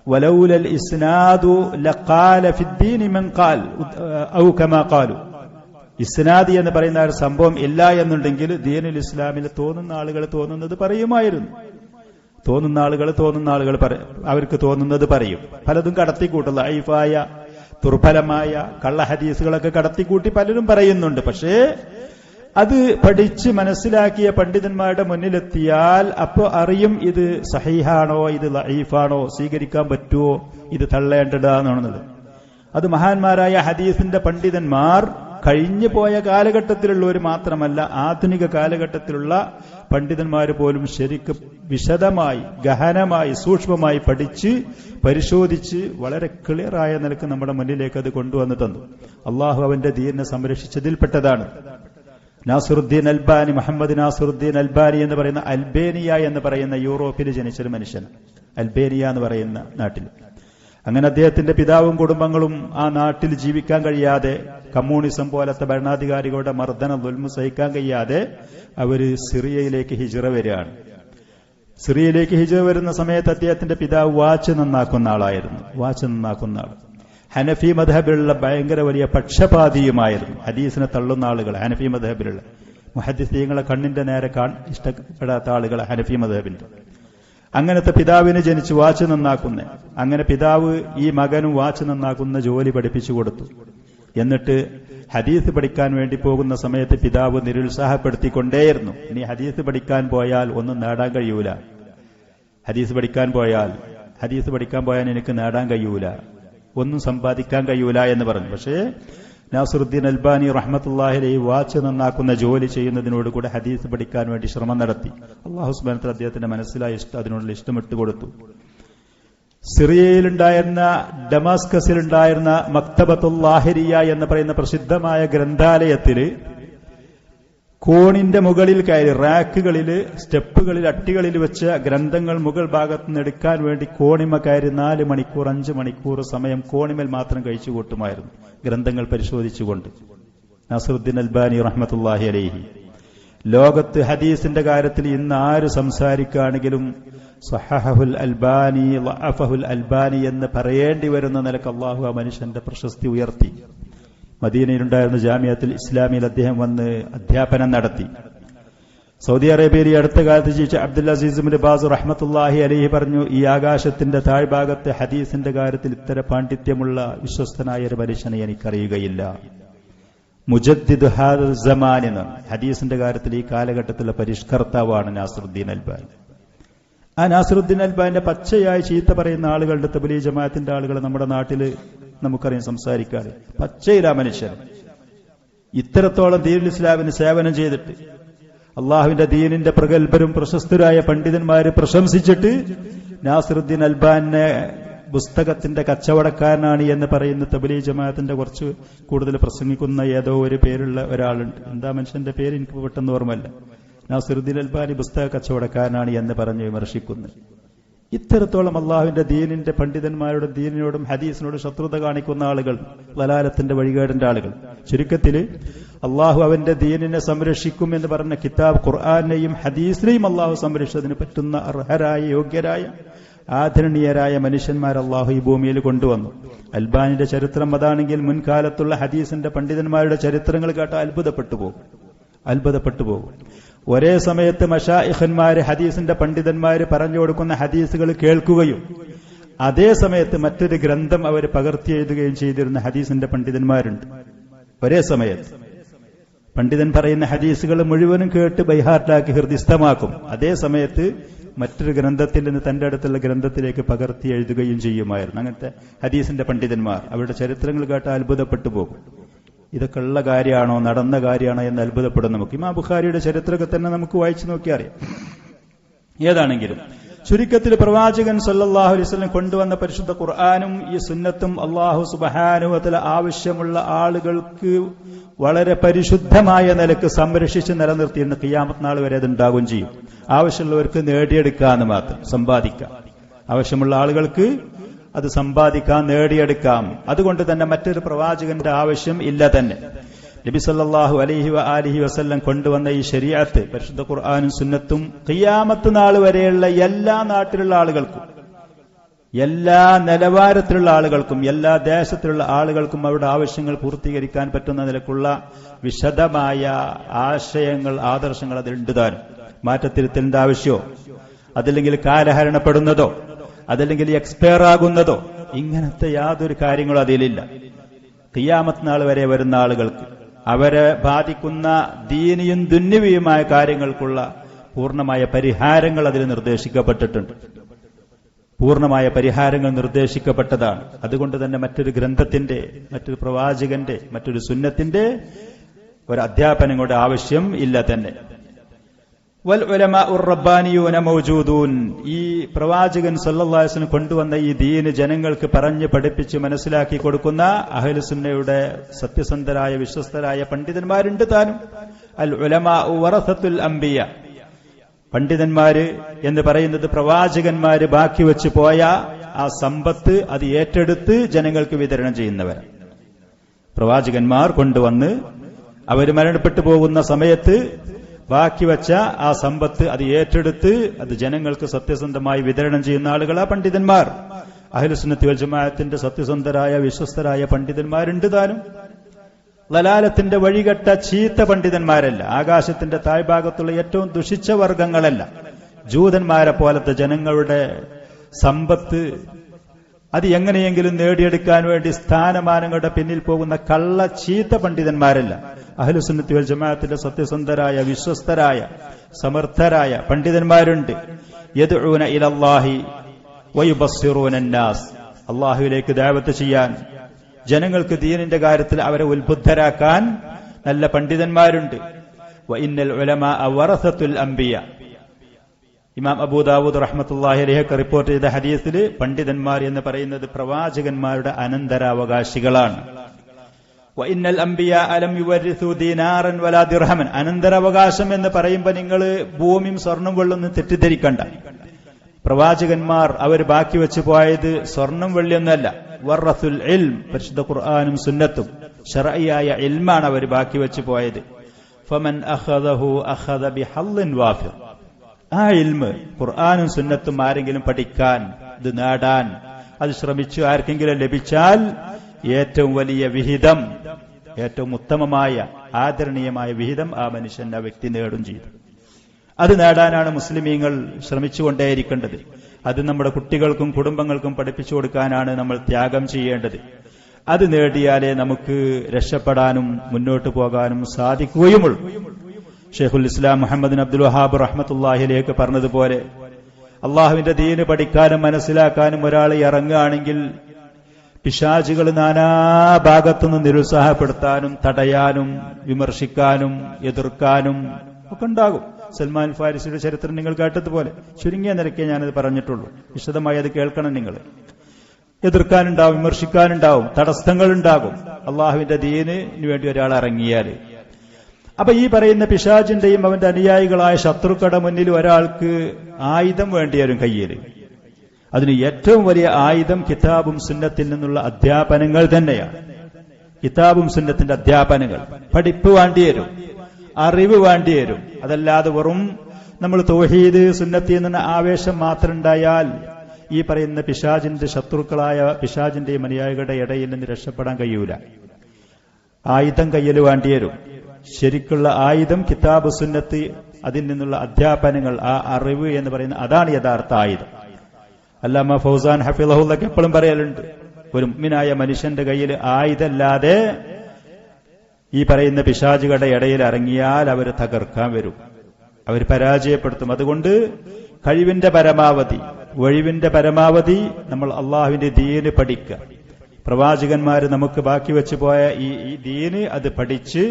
വലൗലൽ ഇസ്നാദു ലഖാല ഫിദ്ദീനി മൻ ഖാൽ ഔ കമാ ഖാലു. ഇസ്നാദി എന്ന് പറയുന്ന ഒരു സംഭവം ഇല്ല എന്നുണ്ടെങ്കിൽ ദീനുൽ ഇസ്ലാമിൽ തോന്നുന്ന ആളുകൾ തോന്നുന്നത് പറയുമായിരുന്നു. തോന്നുന്ന ആളുകൾ അവർക്ക് തോന്നുന്നത് പറയും. പലതും കടത്തിക്കൂട്ടുള്ള ഐഫായ ദുർബലമായ കള്ള ഹദീസുകളൊക്കെ കടത്തിക്കൂട്ടി പലരും പറയുന്നുണ്ട്. പക്ഷേ അത് പഠിച്ച് മനസ്സിലാക്കിയ പണ്ഡിതന്മാരുടെ മുന്നിലെത്തിയാൽ അപ്പോൾ അറിയും ഇത് സഹീഹാണോ, ഇത് ലഈഫാണോ, സ്വീകരിക്കാൻ പറ്റുമോ, ഇത് തള്ളേണ്ടതാണെന്നുള്ളത്. അത് മഹാന്മാരായ ഹദീസിന്റെ പണ്ഡിതന്മാർ കഴിഞ്ഞു പോയ കാലഘട്ടത്തിലുള്ളവർ മാത്രമല്ല, ആധുനിക കാലഘട്ടത്തിലുള്ള പണ്ഡിതന്മാർ പോലും ശരിക്കും വിശദമായി ഗഹനമായി സൂക്ഷ്മമായി പഠിച്ച് പരിശോധിച്ച് വളരെ ക്ലിയറായ നിലക്ക് നമ്മുടെ മുന്നിലേക്ക് അത് കൊണ്ടുവന്ന് തന്നു. അള്ളാഹു അവന്റെ ദീനിനെ സംരക്ഷിച്ചതിൽപ്പെട്ടതാണ്. നാസിറുദ്ദീൻ അൽബാനി, മുഹമ്മദ് നാസിറുദ്ദീൻ അൽബാനി എന്ന് പറയുന്ന അൽബേനിയ എന്ന് പറയുന്ന യൂറോപ്പിൽ ജനിച്ചൊരു മനുഷ്യൻ, അൽബേനിയ എന്ന് പറയുന്ന നാട്ടിൽ. അങ്ങനെ അദ്ദേഹത്തിന്റെ പിതാവും കുടുംബങ്ങളും ആ നാട്ടിൽ ജീവിക്കാൻ കഴിയാതെ, കമ്മ്യൂണിസം പോലത്തെ ഭരണാധികാരികളുടെ മർദ്ദന ദുൽമ് സഹിക്കാൻ കഴിയാതെ അവര് സിറിയയിലേക്ക് ഹിജ്റ വരികയാണ്. സിറിയയിലേക്ക് ഹിജ്റ വരുന്ന സമയത്ത് അദ്ദേഹത്തിന്റെ പിതാവ് വാച്ച് നന്നാക്കുന്ന ആൾ. ഹനഫി മദ്ഹബിലുള്ള ഭയങ്കര വലിയ പക്ഷപാതിയുമായിരുന്നു. ഹദീസിനെ തള്ളുന്ന ആളുകൾ ഹനഫി മദ്ഹബിലുള്ള മുഹദ്ദിസീങ്ങളെ കണ്ണിന്റെ നേരെ ഇഷ്ടപ്പെടാത്ത ആളുകൾ ഹനഫി മദ്ഹബിന്റെ. അങ്ങനത്തെ പിതാവിന് ജനിച്ച് വാച്ച് നന്നാക്കുന്ന, അങ്ങനെ പിതാവ് ഈ മകനും വാച്ച് നന്നാക്കുന്ന ജോലി പഠിപ്പിച്ചു കൊടുത്തു. എന്നിട്ട് ഹദീസ് പഠിക്കാൻ വേണ്ടി പോകുന്ന സമയത്ത് പിതാവ് നിരുത്സാഹപ്പെടുത്തിക്കൊണ്ടേയിരുന്നു. ഇനി ഹദീസ് പഠിക്കാൻ പോയാൽ ഒന്നും നേടാൻ കഴിയൂല, ഹദീസ് പഠിക്കാൻ പോയാൽ എനിക്ക് നേടാൻ കഴിയൂല, ഒന്നും സമ്പാദിക്കാൻ കഴിയൂല എന്ന് പറഞ്ഞു. പക്ഷേ നാസിറുദ്ദീൻ അൽബാനി റഹ്മത്തുള്ളാഹി അലൈഹി വാച്ച് നന്നാക്കുന്ന ജോലി ചെയ്യുന്നതിനോട് കൂടെ ഹദീസ് പഠിക്കാൻ വേണ്ടി ശ്രമം നടത്തി. അല്ലാഹു സുബ്ഹാനഹു വ തആല അദ്ദേഹത്തിന്റെ മനസ്സിലായ അതിനോടുള്ള ഇഷ്ടം ഇട്ടുകൊടുത്തു. സിറിയയിലുണ്ടായിരുന്ന, ഡമാസ്കസിലുണ്ടായിരുന്ന മക്തബത്തുൽ ലാഹിരിയ എന്ന് പറയുന്ന പ്രസിദ്ധമായ ഗ്രന്ഥാലയത്തിൽ കോണിന്റെ മുകളിൽ കയറി റാക്കുകളിൽ, സ്റ്റെപ്പുകളിൽ, അട്ടികളിൽ വെച്ച ഗ്രന്ഥങ്ങൾ മുകൾ ഭാഗത്ത് നിന്ന് എടുക്കാൻ വേണ്ടി കോണിമ കയറി 4 മണിക്കൂർ 5 മണിക്കൂർ സമയം കോണിമേൽ മാത്രം കഴിച്ചു കൂട്ടുമായിരുന്നു, ഗ്രന്ഥങ്ങൾ പരിശോധിച്ചുകൊണ്ട്. നാസിറുദ്ദീൻ അൽബാനി റഹ്മത്തുള്ളാഹി അലൈഹി ലോകത്ത് ഹദീസിന്റെ കാര്യത്തിൽ ഇന്ന് ആര് സംസാരിക്കുകയാണെങ്കിലും സഹഹുൽ അൽബാനി, ലഅഫഹുൽ അൽബാനി എന്ന് പറയേണ്ടി വരുന്ന നിലക്ക് അള്ളാഹു ആ മനുഷ്യന്റെ പ്രശസ്തി ഉയർത്തി. മദീനയിലുണ്ടായിരുന്ന ജാമിഅത്തുൽ ഇസ്ലാമിയിൽ അദ്ദേഹം വന്ന് അധ്യാപനം നടത്തി. സൗദി അറേബ്യയിൽ അടുത്ത കാലത്ത് ജീവിച്ച അബ്ദുൽ അസീസ് ഇബ്നു ബാസ് റഹ്മത്തുള്ളാഹി അലൈഹി പറഞ്ഞു, ഈ ആകാശത്തിന്റെ താഴ്ഭാഗത്ത് ഹദീസിന്റെ കാര്യത്തിൽ ഇത്തരം പാണ്ഡിത്യമുള്ള വിശ്വസ്തനായ ഒരു മനുഷ്യനെ എനിക്കറിയുകയില്ല. മുജദ്ദിദ് ഹാദൽ സമാൻ എന്ന്, ഹദീസിന്റെ കാര്യത്തിൽ ഈ കാലഘട്ടത്തിലെ പരിഷ്കർത്താവാണ് നാസിറുദ്ദീൻ അൽബാനി. ആ നാസിറുദ്ദീൻ അൽബാനിന്റെ പച്ചയായി ചീത്ത പറയുന്ന ആളുകളുടെ തബ്ലീഗ് ജമാഅത്തിന്റെ ആളുകൾ നമ്മുടെ നാട്ടിൽ നമുക്കറിയാം, സംസാരിക്കാറ് പച്ചയിലാ മനുഷ്യൻ. ഇത്രത്തോളം ദീനുൽ ഇസ്ലാമിന് സേവനം ചെയ്തിട്ട് അള്ളാഹുവിന്റെ ദീനിന്റെ പ്രഗത്ഭരും പ്രശസ്തരായ പണ്ഡിതന്മാര് പ്രശംസിച്ചിട്ട് നാസിറുദ്ദീൻ അൽബാനെ പുസ്തകത്തിന്റെ കച്ചവടക്കാരനാണ് എന്ന് പറയുന്ന തബ്ലീഗ് ജമാഅത്തിന്റെ കുറച്ച് കൂടുതൽ പ്രസംഗിക്കുന്ന ഏതോ ഒരു പേരുള്ള ഒരാളുണ്ട്. എന്താ മനുഷ്യന്റെ പേര് എനിക്ക് പെട്ടെന്ന് ഓർമ്മയില്ല. നാസിറുദ്ദീൻ അൽബാനി പുസ്തക കച്ചവടക്കാരനാണ് എന്ന് പറഞ്ഞ് വിമർശിക്കുന്നു. ഇത്തരത്തോളം അള്ളാഹുവിന്റെ ദീനിന്റെ പണ്ഡിതന്മാരോടും ദീനിനോടും ഹദീസിനോടും ശത്രുത കാണിക്കുന്ന ആളുകൾ, ലലാലത്തിന്റെ വഴികേടിന്റെ ആളുകൾ. ചുരുക്കത്തിൽ അള്ളാഹു അവന്റെ ദീനിനെ സംരക്ഷിക്കും എന്ന് പറഞ്ഞ കിതാബ് ഖുർആനെയും ഹദീസിനെയും അള്ളാഹു സംരക്ഷിച്ചതിന് പറ്റുന്ന അർഹരായ, യോഗ്യരായ, ആദരണീയരായ മനുഷ്യന്മാർ അള്ളാഹു ഈ ഭൂമിയിൽ കൊണ്ടുവന്നു. അൽബാനിന്റെ ചരിത്രം അതാണെങ്കിൽ മുൻകാലത്തുള്ള ഹദീസിന്റെ പണ്ഡിതന്മാരുടെ ചരിത്രങ്ങൾ കേട്ടാൽ അത്ഭുതപ്പെട്ടു പോകും. ഒരേ സമയത്ത് മശായിഖന്മാര്, ഹദീസിന്റെ പണ്ഡിതന്മാര് പറഞ്ഞു കൊടുക്കുന്ന ഹദീസുകൾ കേൾക്കുകയും അതേ സമയത്ത് മറ്റൊരു ഗ്രന്ഥം അവർ പകർത്തി എഴുതുകയും ചെയ്തിരുന്ന ഹദീസിന്റെ പണ്ഡിതന്മാരുണ്ട്. ഒരേ സമയത്ത് പണ്ഡിതൻ പറയുന്ന ഹദീസുകൾ മുഴുവനും കേട്ട് ബൈഹാർട്ടാക്കി ഹൃദിസ്ഥമാക്കും. അതേ സമയത്ത് മറ്റൊരു ഗ്രന്ഥത്തിൽ നിന്ന് തന്റെ അടുത്തുള്ള ഗ്രന്ഥത്തിലേക്ക് പകർത്തി എഴുതുകയും ചെയ്യുമായിരുന്നു. അങ്ങനത്തെ ഹദീസിന്റെ പണ്ഡിതന്മാർ, അവരുടെ ചരിത്രങ്ങൾ കേട്ടാൽ അത്ഭുതപ്പെട്ടു പോകും. ഇതൊക്കെ ഉള്ള കാര്യമാണോ, നടന്ന കാര്യമാണോ എന്ന് അത്ഭുതപ്പെടും നമുക്ക്. ഇമാം ബുഖാരിയുടെ ചരിത്രമൊക്കെ തന്നെ നമുക്ക് വായിച്ചു നോക്കി അറിയാം. ഏതാണെങ്കിലും ചുരുക്കത്തിൽ പ്രവാചകൻ സല്ലല്ലാഹു അലൈഹി വസല്ലം കൊണ്ടുവന്ന പരിശുദ്ധ ഖുർആനും ഈ സുന്നത്തും അല്ലാഹു സുബ്ഹാനഹു വ തആല ആവശ്യമുള്ള ആളുകൾക്ക് വളരെ പരിശുദ്ധമായ നിലക്ക് സംരക്ഷിച്ച് നിലനിർത്തിയിരുന്ന ഖിയാമത്ത് നാൾ വരെ അതുണ്ടാകുകയും ചെയ്യും. ആവശ്യമുള്ളവർക്ക് നേടിയെടുക്കാന്ന് മാത്രം, സമ്പാദിക്കാം. ആവശ്യമുള്ള ആളുകൾക്ക് അത് സമ്പാദിക്കാം, നേടിയെടുക്കാം. അതുകൊണ്ട് തന്നെ മറ്റൊരു പ്രവാചകന്റെ ആവശ്യം ഇല്ല തന്നെ. നബി സല്ലല്ലാഹു അലൈഹി വആലിഹി വസല്ലം കൊണ്ടുവന്ന ഈ ശരീഅത്ത്, പരിശുദ്ധ ഖുർആനും സുന്നത്തും ഖിയാമത്ത് നാൾ വരെയുള്ള എല്ലാ നാട്ടിലുള്ള ആളുകൾക്കും, എല്ലാ നിലവാരത്തിലുള്ള ആളുകൾക്കും, എല്ലാ ദേശത്തിലുള്ള ആളുകൾക്കും അവരുടെ ആവശ്യങ്ങൾ പൂർത്തീകരിക്കാൻ പറ്റുന്ന നിലക്കുള്ള വിശദമായ ആശയങ്ങൾ, ആദർശങ്ങൾ അതിലുണ്ട് താനും. മാറ്റത്തിരുത്തലിന്റെ ആവശ്യമോ അതല്ലെങ്കിൽ കാലഹരണപ്പെടുന്നതോ അതല്ലെങ്കിൽ എക്സ്പയർ ആകുന്നതോ ഇങ്ങനത്തെ യാതൊരു കാര്യങ്ങളും അതിലില്ല. ഖിയാമത്ത് നാൾ വരെ വരുന്ന ആളുകൾക്ക് അവരെ ബാധിക്കുന്ന ദീനിയും ദുന്യവിയുമായ കാര്യങ്ങൾക്കുള്ള പൂർണ്ണമായ പരിഹാരങ്ങൾ അതിൽ നിർദ്ദേശിക്കപ്പെട്ടിട്ടുണ്ട്. പൂർണ്ണമായ പരിഹാരങ്ങൾ നിർദ്ദേശിക്കപ്പെട്ടതാണ്. അതുകൊണ്ട് തന്നെ മറ്റൊരു ഗ്രന്ഥത്തിന്റെ, മറ്റൊരു പ്രവാചകന്റെ, മറ്റൊരു സുന്നത്തിന്റെ ഒരു അധ്യാപനങ്ങളുടെ ആവശ്യം ഇല്ല തന്നെ. വൽ ഉലമാഉർ റബ്ബാനിയൂന മൗജൂദൂൻ, ഈ പ്രവാചകൻ സല്ലല്ലാഹു അലൈഹി വസല്ലം കൊണ്ടുവന്ന ഈ ദീന് ജനങ്ങൾക്ക് പറഞ്ഞ് പഠിപ്പിച്ച് മനസ്സിലാക്കി കൊടുക്കുന്ന അഹ്ലുസുന്നയുടെ സത്യസന്ധരായ വിശ്വസ്തരായ പണ്ഡിതന്മാരുണ്ട് താനും. അൽ ഉലമാഉ വറസത്തുൽ അംബിയ, പണ്ഡിതന്മാര് എന്ന് പറയുന്നത് പ്രവാചകന്മാര് ബാക്കി വെച്ച് പോയ ആ സമ്പത്ത് അത് ഏറ്റെടുത്ത് ജനങ്ങൾക്ക് വിതരണം ചെയ്യുന്നവരാണ്. പ്രവാചകന്മാർ കൊണ്ടുവന്ന് അവർ മരണപ്പെട്ടു പോകുന്ന സമയത്ത് ബാക്കി വച്ച ആ സമ്പത്ത് അത് ഏറ്റെടുത്ത് അത് ജനങ്ങൾക്ക് സത്യസന്ധമായി വിതരണം ചെയ്യുന്ന ആളുകളാ പണ്ഡിതന്മാർ. അഹ്ലുസുന്നത്തി വൽ ജമാഅത്തിന്റെ സത്യസന്ധരായ വിശ്വസ്തരായ പണ്ഡിതന്മാരുണ്ട് താനും. ലലാലത്തിന്റെ വഴികെട്ട ചീത്ത പണ്ഡിതന്മാരല്ല, ആകാശത്തിന്റെ താഴ്ഭാഗത്തുള്ള ഏറ്റവും ദുഷിച്ച വർഗങ്ങളല്ല, ജൂതന്മാരെ പോലത്തെ ജനങ്ങളുടെ സമ്പത്ത് അത് എങ്ങനെയെങ്കിലും നേടിയെടുക്കാൻ വേണ്ടി സ്ഥാനമാനങ്ങളുടെ പിന്നിൽ പോകുന്ന കള്ള ചീത്ത പണ്ഡിതന്മാരല്ല. അഹ്ലുസുന്നത്തി വൽ ജമാഅത്തിന്റെ സത്യസന്ധരായ വിശ്വസ്തരായ സമർത്ഥരായ പണ്ഡിതന്മാരുണ്ട്. യദ്ഊന ഇലല്ലാഹി വയുബസ്സിറൂന അന്നാസ്, അല്ലാഹുവിലേക്ക് ദഅവത്ത് ചെയ്യാൻ, ജനങ്ങൾക്ക് ദീനിന്റെ കാര്യത്തിൽ അവരെ ഉത്ബുദ്ധരാക്കാൻ നല്ല പണ്ഡിതന്മാരുണ്ട്. വഇന്നൽ ഉലമാഅ വറസത്തുൽ അംബിയ, ഇമാം അബൂ ദാവൂദ് റഹ്മത്തുള്ളാഹി അലൈഹി റിപ്പോർട്ട് ചെയ്ത ഹദീസിൽ പണ്ഡിതന്മാർ എന്ന് പറയുന്നത് പ്രവാചകന്മാരുടെ അനന്തരാവകാശികളാണ്. വഇന്നൽ അംബിയാ ലം യുവരിസു ദീനാറൻ വലാ ദിർഹമൻ, അനന്തരാവകാശം എന്ന് പറയുമ്പോൾ നിങ്ങൾ ഭൂമിയും സ്വർണം വെള്ളൊന്നും തെറ്റിദ്ധരിക്കണ്ട. പ്രവാചകന്മാർ അവർ ബാക്കി വെച്ചു പോയത് സ്വർണം വെള്ളിയൊന്നുമല്ല, വറസുൽ ഇൽം, പരിശുദ്ധ ഖുർആനും സുന്നത്തും ശർഈയായ ഇൽമാണ് അവർ ബാക്കി വെച്ചു പോയത്. ഫമൻ അഖദഹു അഖദ ബിഹള്ളിൻ വാഫിർ, ആ ഇൽമ് ഖുർആനും സുന്നത്തും ആരെങ്കിലും പഠിക്കാൻ, ഇത് നേടാൻ അത് ശ്രമിച്ചു ആർക്കെങ്കിലും ലഭിച്ചാൽ ഏറ്റവും വലിയ വിഹിതം, ഏറ്റവും ഉത്തമമായ ആദരണീയമായ വിഹിതം ആ മനുഷ്യൻ ആ വ്യക്തി നേടും ചെയ്തു. അത് നേടാനാണ് മുസ്ലിമീങ്ങൾ ശ്രമിച്ചുകൊണ്ടേയിരിക്കേണ്ടത്. അത് നമ്മുടെ കുട്ടികൾക്കും കുടുംബങ്ങൾക്കും പഠിപ്പിച്ചു കൊടുക്കാനാണ് നമ്മൾ ത്യാഗം ചെയ്യേണ്ടത്. അത് നേടിയാലേ നമുക്ക് രക്ഷപ്പെടാനും മുന്നോട്ട് പോകാനും സാധിക്കുകയുമുള്ളൂ. ഷെയ്ഖുൽ ഇസ്ലാം മുഹമ്മദ് ബിൻ അബ്ദുൽ വഹാബ് റഹ്മത്തുള്ളാഹി അലൈഹി പറഞ്ഞതുപോലെ അള്ളാഹുവിന്റെ ദീന് പഠിക്കാനും മനസ്സിലാക്കാനും ഒരാൾ ഇറങ്ങുകയാണെങ്കിൽ പിശാചുകൾ നാനാഭാഗത്തുനിന്ന് നിരുത്സാഹപ്പെടുത്താനും തടയാനും വിമർശിക്കാനും എതിർക്കാനും ഒക്കെ ഉണ്ടാകും. സൽമാൻ ഫാരിസിയുടെ ചരിത്രം നിങ്ങൾ കേട്ടതുപോലെ ചുരുങ്ങിയ നിരക്കേ ഞാനത് പറഞ്ഞിട്ടുള്ളൂ. വിശദമായി അത് കേൾക്കണം. നിങ്ങൾ എതിർക്കാനുണ്ടാവും, വിമർശിക്കാനുണ്ടാവും, തടസ്സങ്ങളുണ്ടാകും അള്ളാഹുവിന്റെ ദീനിന് വേണ്ടി ഒരാൾ ഇറങ്ങിയാൽ. അപ്പൊ ഈ പറയുന്ന പിശാചിന്റെയും അവന്റെ അനുയായികളായ ശത്രുക്കളുടെ മുന്നിൽ ഒരാൾക്ക് ആയുധം വേണ്ടിവരും കയ്യിൽ. അതിന് ഏറ്റവും വലിയ ആയുധം കിതാബും സുന്നത്തിൽ നിന്നുള്ള അധ്യാപനങ്ങൾ തന്നെയാണ്. കിതാബും സുന്നത്തിന്റെ അധ്യാപനങ്ങൾ, പഠിപ്പ് വേണ്ടിവരും, അറിവ് വേണ്ടിവരും. അതല്ലാതെ വെറും നമ്മൾ തൗഹീദ് സുന്നത്തി എന്ന ആവേശം മാത്രം ഉണ്ടായാൽ ഈ പറയുന്ന പിശാചിന്റെ ശത്രുക്കളായ പിശാചിന്റെയും അനുയായികളുടെ ഇടയിൽ നിന്ന് രക്ഷപ്പെടാൻ കഴിയൂല. ആയുധം കയ്യിൽ വേണ്ടിവരും. ശരിക്കുള്ള ആയുധം കിതാബ് സുന്നത്ത്, അതിൽ നിന്നുള്ള അധ്യാപനങ്ങൾ, ആ അറിവ് എന്ന് പറയുന്ന അതാണ് യഥാർത്ഥ ആയുധം. അല്ലാമ ഫൗസാൻ ഹഫിളഹുല്ലക്ക് എപ്പോഴും പറയലുണ്ട്, ഒരു മുഅ്മിനായ മനുഷ്യന്റെ കയ്യിൽ ആയുധമല്ലാതെ ഈ പറയുന്ന പിശാചുകളുടെ ഇടയിൽ ഇറങ്ങിയാൽ അവർ തകർക്കാൻ വരും, അവർ പരാജയപ്പെടുത്തും. അതുകൊണ്ട് കഴിവിന്റെ പരമാവധി, ഒഴിവിന്റെ പരമാവധി നമ്മൾ അള്ളാഹുവിന്റെ ദീന് പഠിക്കുക. പ്രവാചകന്മാര് നമുക്ക് ബാക്കി വെച്ചു പോയ ഈ ദീന് അത് പഠിച്ച്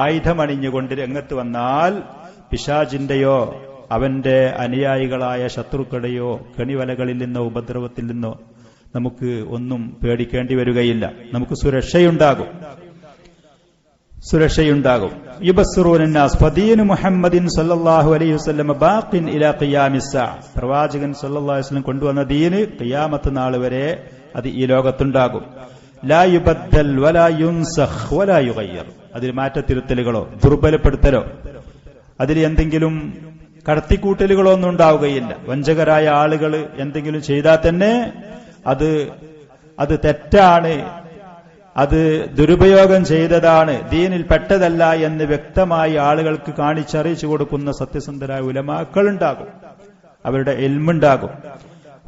ആയുധമണിഞ്ഞുകൊണ്ട് രംഗത്ത് വന്നാൽ പിശാചിന്റെയോ അവന്റെ അനുയായികളായ ശത്രുക്കളുടെയോ കെണിവലകളിൽ നിന്നോ ഉപദ്രവത്തിൽ നിന്നോ നമുക്ക് ഒന്നും പേടിക്കേണ്ടി വരികയില്ല. നമുക്ക് സുരക്ഷയുണ്ടാകും. യുബസ്സിറൂനന്നാസ് ഫദീനു മുഹമ്മദിൻ സല്ലല്ലാഹു അലൈഹി വസല്ലം ബാഖിൻ ഇലാ ഖിയാമിസ്സാ, പ്രവാചകൻ സല്ലല്ലാഹു അലൈഹി വസല്ലം കൊണ്ടുവന്ന ദീന് ഖിയാമത്ത് നാൾ വരെ അത് ഈ ലോകത്തുണ്ടാകും. ലാ യുബദ്ദൽ വലാ യുൻസഖ് വലാ യുഗയ്യർ, അതിൽ മാറ്റത്തിരുത്തലുകളോ ദുർബലപ്പെടുത്തലോ അതിൽ എന്തെങ്കിലും കടത്തിക്കൂട്ടലുകളോ ഒന്നും ഉണ്ടാവുകയില്ല. വഞ്ചകരായ ആളുകൾ എന്തെങ്കിലും ചെയ്താൽ തന്നെ അത് തെറ്റാണ്, അത് ദുരുപയോഗം ചെയ്തതാണ്, ദീനിൽ പെട്ടതല്ല എന്ന് വ്യക്തമായി ആളുകൾക്ക് കാണിച്ചറിയിച്ചു കൊടുക്കുന്ന സത്യസന്ധരായ ഉലമാക്കൾ ഉണ്ടാകും, അവരുടെ ഇൽമുണ്ടാകും.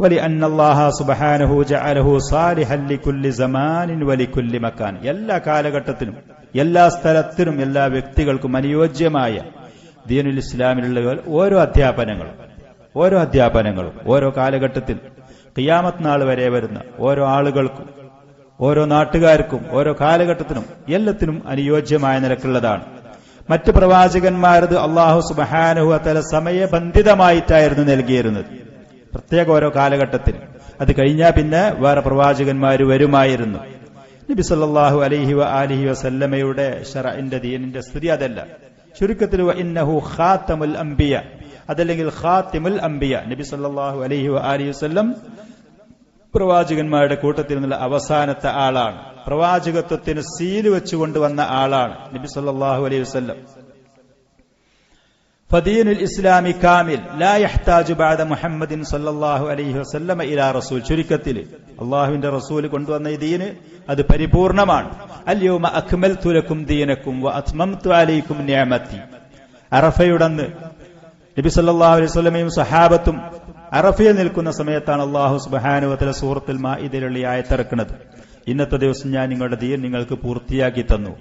വലിഅന്ന അല്ലാഹ സുബ്ഹാനഹു ജഅലഹു സാലിഹൻ ലികുല്ലി സമാനിൻ വലികുല്ലി മകാൻ, എല്ലാ കാലഘട്ടത്തിലും എല്ലാ സ്ഥലത്തിലും എല്ലാ വ്യക്തികൾക്കും അനുയോജ്യമായ ദീനുൽ ഇസ്ലാമിലുള്ള ഓരോ അധ്യാപനങ്ങളും ഓരോ കാലഘട്ടത്തിൽ ഖിയാമത്ത് നാൾ വരെ വരുന്ന ഓരോ ആളുകൾക്കും ഓരോ നാട്ടുകാർക്കും ഓരോ കാലഘട്ടത്തിനും എല്ലാത്തിനും അനുയോജ്യമായ നിലക്കുള്ളതാണ്. മറ്റ് പ്രവാചകന്മാരത് അല്ലാഹു സുബ്ഹാനഹു വ തആല സമയബന്ധിതമായിട്ടായിരുന്നു നൽകിയിരുന്നത്, പ്രത്യേക ഓരോ കാലഘട്ടത്തിന്. അത് കഴിഞ്ഞാൽ പിന്നെ വേറെ പ്രവാചകന്മാർ വരുമായിരുന്നു. നബി സല്ലല്ലാഹു അലൈഹി വ ആലിഹി വസല്ലമയുടെ ശറഇന്റെ ദീനിന്റെ സ്ഥിതി അതല്ല. ചുരുക്കത്തിൽ ഇന്നഹു ഖാതമുൽ അംബിയ, അതല്ലെങ്കിൽ ഖാതിമുൽ അംബിയ, നബി സല്ലല്ലാഹു അലൈഹി വ ആലിഹി വസല്ലം പ്രവാചകന്മാരുടെ കൂട്ടത്തിൽ നിന്നുള്ള അവസാനത്തെ ആളാണ്. പ്രവാചകത്വത്തിന് സീല് വെച്ചുകൊണ്ടുവന്ന ആളാണ് നബി സല്ലല്ലാഹു അലൈഹി വസല്ലം. ഫദീനുൽ ഇസ്ലാമി കാമിൽ ലാ യഹ്താജു ബഅദ മുഹമ്മദിൻ സല്ലല്ലാഹു അലൈഹി വസല്ലം ഇലാ റസൂൽ. ചുരുക്കത്തിൽ അല്ലാഹുവിന്റെ റസൂൽ കൊണ്ടുവന്ന ഈ ദീന് അത് പരിപൂർണമാണ്. അൽയൗമ അക്മൽതു ലക്കും ദീനക്കും വഅത്മംതു അലൈക്കും നിഅമതി. അറഫയുടന്ന് നബി സല്ലല്ലാഹു അലൈഹി വസല്ലമയും സഹാബത്തും അറഫയിൽ നിൽക്കുന്ന സമയത്താണ് അല്ലാഹു സുബ്ഹാനഹു വ തആല സൂറത്തുൽ മാഇദയിലുള്ള ആയത്ത് ഇറക്കുന്നത്. ഇന്നത്തെ ദിവസം ഞാൻ നിങ്ങളുടെ ദീൻ നിങ്ങൾക്ക് പൂർത്തിയാക്കി തന്നു.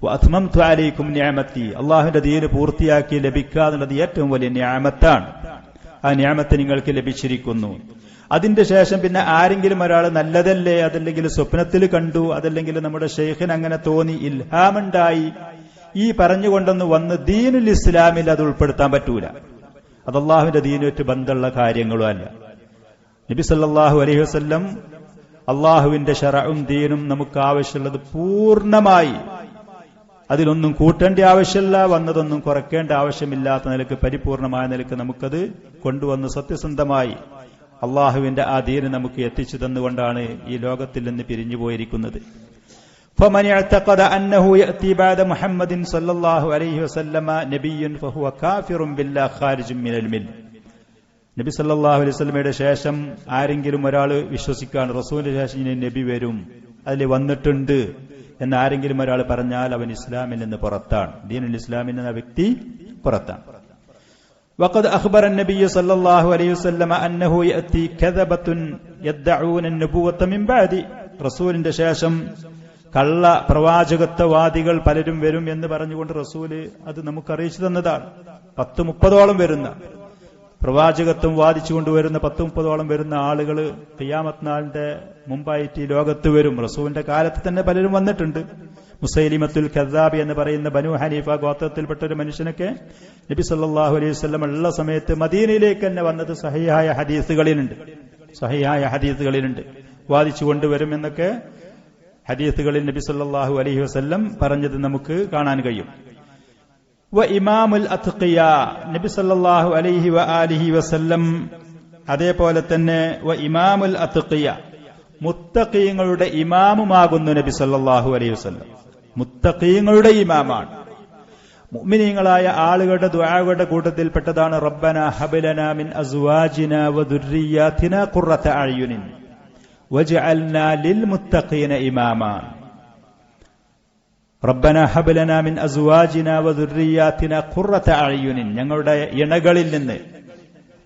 വഅത്മംതു അലൈക്കും നിഅമതി. അല്ലാഹുവിന്റെ ദീൻ പൂർത്തിയാക്കി ലഭിക്കുക എന്നുള്ളത് ഏറ്റവും വലിയ നിഅമത്താണ്. ആ നിഅമത്ത് നിങ്ങൾക്ക് ലഭിച്ചിരിക്കുന്നു. അതിന്റെ ശേഷം പിന്നെ ആരെങ്കിലും ഒരാൾ നല്ലതല്ലേ, അതല്ലെങ്കിൽ സ്വപ്നത്തിൽ കണ്ടു, അതല്ലെങ്കിൽ നമ്മുടെ ശൈഖിന് അങ്ങനെ തോന്നി, ഇൽഹാമുണ്ടായി, ഈ പറഞ്ഞുകൊണ്ടൊന്ന് വന്ന് ദീനുൽ ഇസ്ലാമിൽ അത് ഉൾപ്പെടുത്താൻ പറ്റൂല. അത് അല്ലാഹുവിന്റെ ദീനുമായിട്ട് ബന്ധമുള്ള കാര്യങ്ങളും അല്ല. നബി സല്ലല്ലാഹു അലൈഹി വസല്ലം അല്ലാഹുവിന്റെ ശറഉം ദീനും നമുക്ക് ആവശ്യമുള്ളത് പൂർണ്ണമായി, അതിലൊന്നും കൂട്ടേണ്ട ആവശ്യമില്ല, വന്നതൊന്നും കുറയ്ക്കേണ്ട ആവശ്യമില്ലാത്ത നിലക്ക് പരിപൂർണമായ നിലക്ക് നമുക്കത് കൊണ്ടുവന്ന് സത്യസന്ധമായി അള്ളാഹുവിന്റെ ആ ദീന് നമുക്ക് എത്തിച്ചു തന്നുകൊണ്ടാണ് ഈ ലോകത്തിൽ നിന്ന് പിരിഞ്ഞു പോയിരിക്കുന്നത്. فمن اعتقد أنه يأتي بعد محمد صلى الله عليه وسلم نبي فهو كافر بالله خارج من الملة. നബി സല്ലല്ലാഹു അലൈഹി വസല്ലമയുടെ ശേഷം ആരെങ്കിലും ഒരാൾ വിശ്വസിക്കാണ് റസൂലിന്റെ ശേഷം ഇനി നബി വരും, അതിൽ വന്നിട്ടുണ്ട് എന്ന് ആരെങ്കിലും ഒരാൾ പറഞ്ഞാൽ അവൻ ഇസ്ലാമിൽ നിന്ന് പുറത്താണ്, ദീനുൽ ഇസ്ലാമിൽ നിന്ന് ആ വ്യക്തി പുറത്താണ്. وقد أخبر النبي صلى الله عليه وسلم أنه يأتي كذبة يدعون النبوة من بعد. റസൂലിന്റെ ശേഷം കള്ള പ്രവാചകത്വവാദികൾ പലരും വരും എന്ന് പറഞ്ഞുകൊണ്ട് റസൂല് അത് നമുക്ക് അറിയിച്ചു തന്നതാണ്. 10-30ഓളം വരുന്ന പ്രവാചകത്വം വാദിച്ചുകൊണ്ടുവരുന്ന 10-30ഓളം വരുന്ന ആളുകൾ ഖിയാമത്ത് നാളിന്റെ മുമ്പായിട്ട് ഈ ലോകത്ത് വരും. റസൂലിന്റെ കാലത്ത് തന്നെ പലരും വന്നിട്ടുണ്ട്. മുസൈലിമത്തുൽ കദ്ദാബി എന്ന് പറയുന്ന ബനു ഹനീഫ ഗോത്രത്തിൽപ്പെട്ട ഒരു മനുഷ്യനൊക്കെ നബി സല്ലല്ലാഹു അലൈഹി വസല്ലം ഉള്ള സമയത്ത് മദീനയിലേക്ക് തന്നെ വന്നത് സഹീഹായ ഹദീസുകളിലുണ്ട്. വാദിച്ചു കൊണ്ടുവരും എന്നൊക്കെ ഹദീസുകളിൽ നബി സല്ലല്ലാഹു അലൈഹി വസല്ലം പറഞ്ഞത് നമുക്ക് കാണാൻ കഴിയും. വ ഇമാമുൽ അത്ഖിയ, നബി സല്ലല്ലാഹു അലൈഹി വ ആലിഹി വസല്ലം അതേപോലെ തന്നെ വ ഇമാമുൽ അത്ഖിയ, മുത്തഖീങ്ങളുടെ ഇമാമുമാകുന്നു നബി സല്ലല്ലാഹു അലൈഹി വസല്ലം. മുത്തഖീങ്ങളുടെ ഇമാമാണ്. മുഅ്മിനീങ്ങളായ ആളുകളുടെ ദുആകളുടെ കൂട്ടത്തിൽപ്പെട്ടതാണ് റബ്ബനാ ഹബ് ലനാ മിൻ അസ്വാജിനാ വ ദുർരിയ്യാതിനാ ഖുർറത അഅ്യുനിൻ വജ്അൽനാ ലിൽ മുത്തഖീന ഇമാമാ. റബ്ബനാ ഹബ് ലനാ മിൻ അസ്വാജിനാ വ ദുർരിയ്യാതിനാ ഖുർറത അഅ്യുനിൻ, ഞങ്ങളുടെ ഇണകളിൽ നിന്ന്,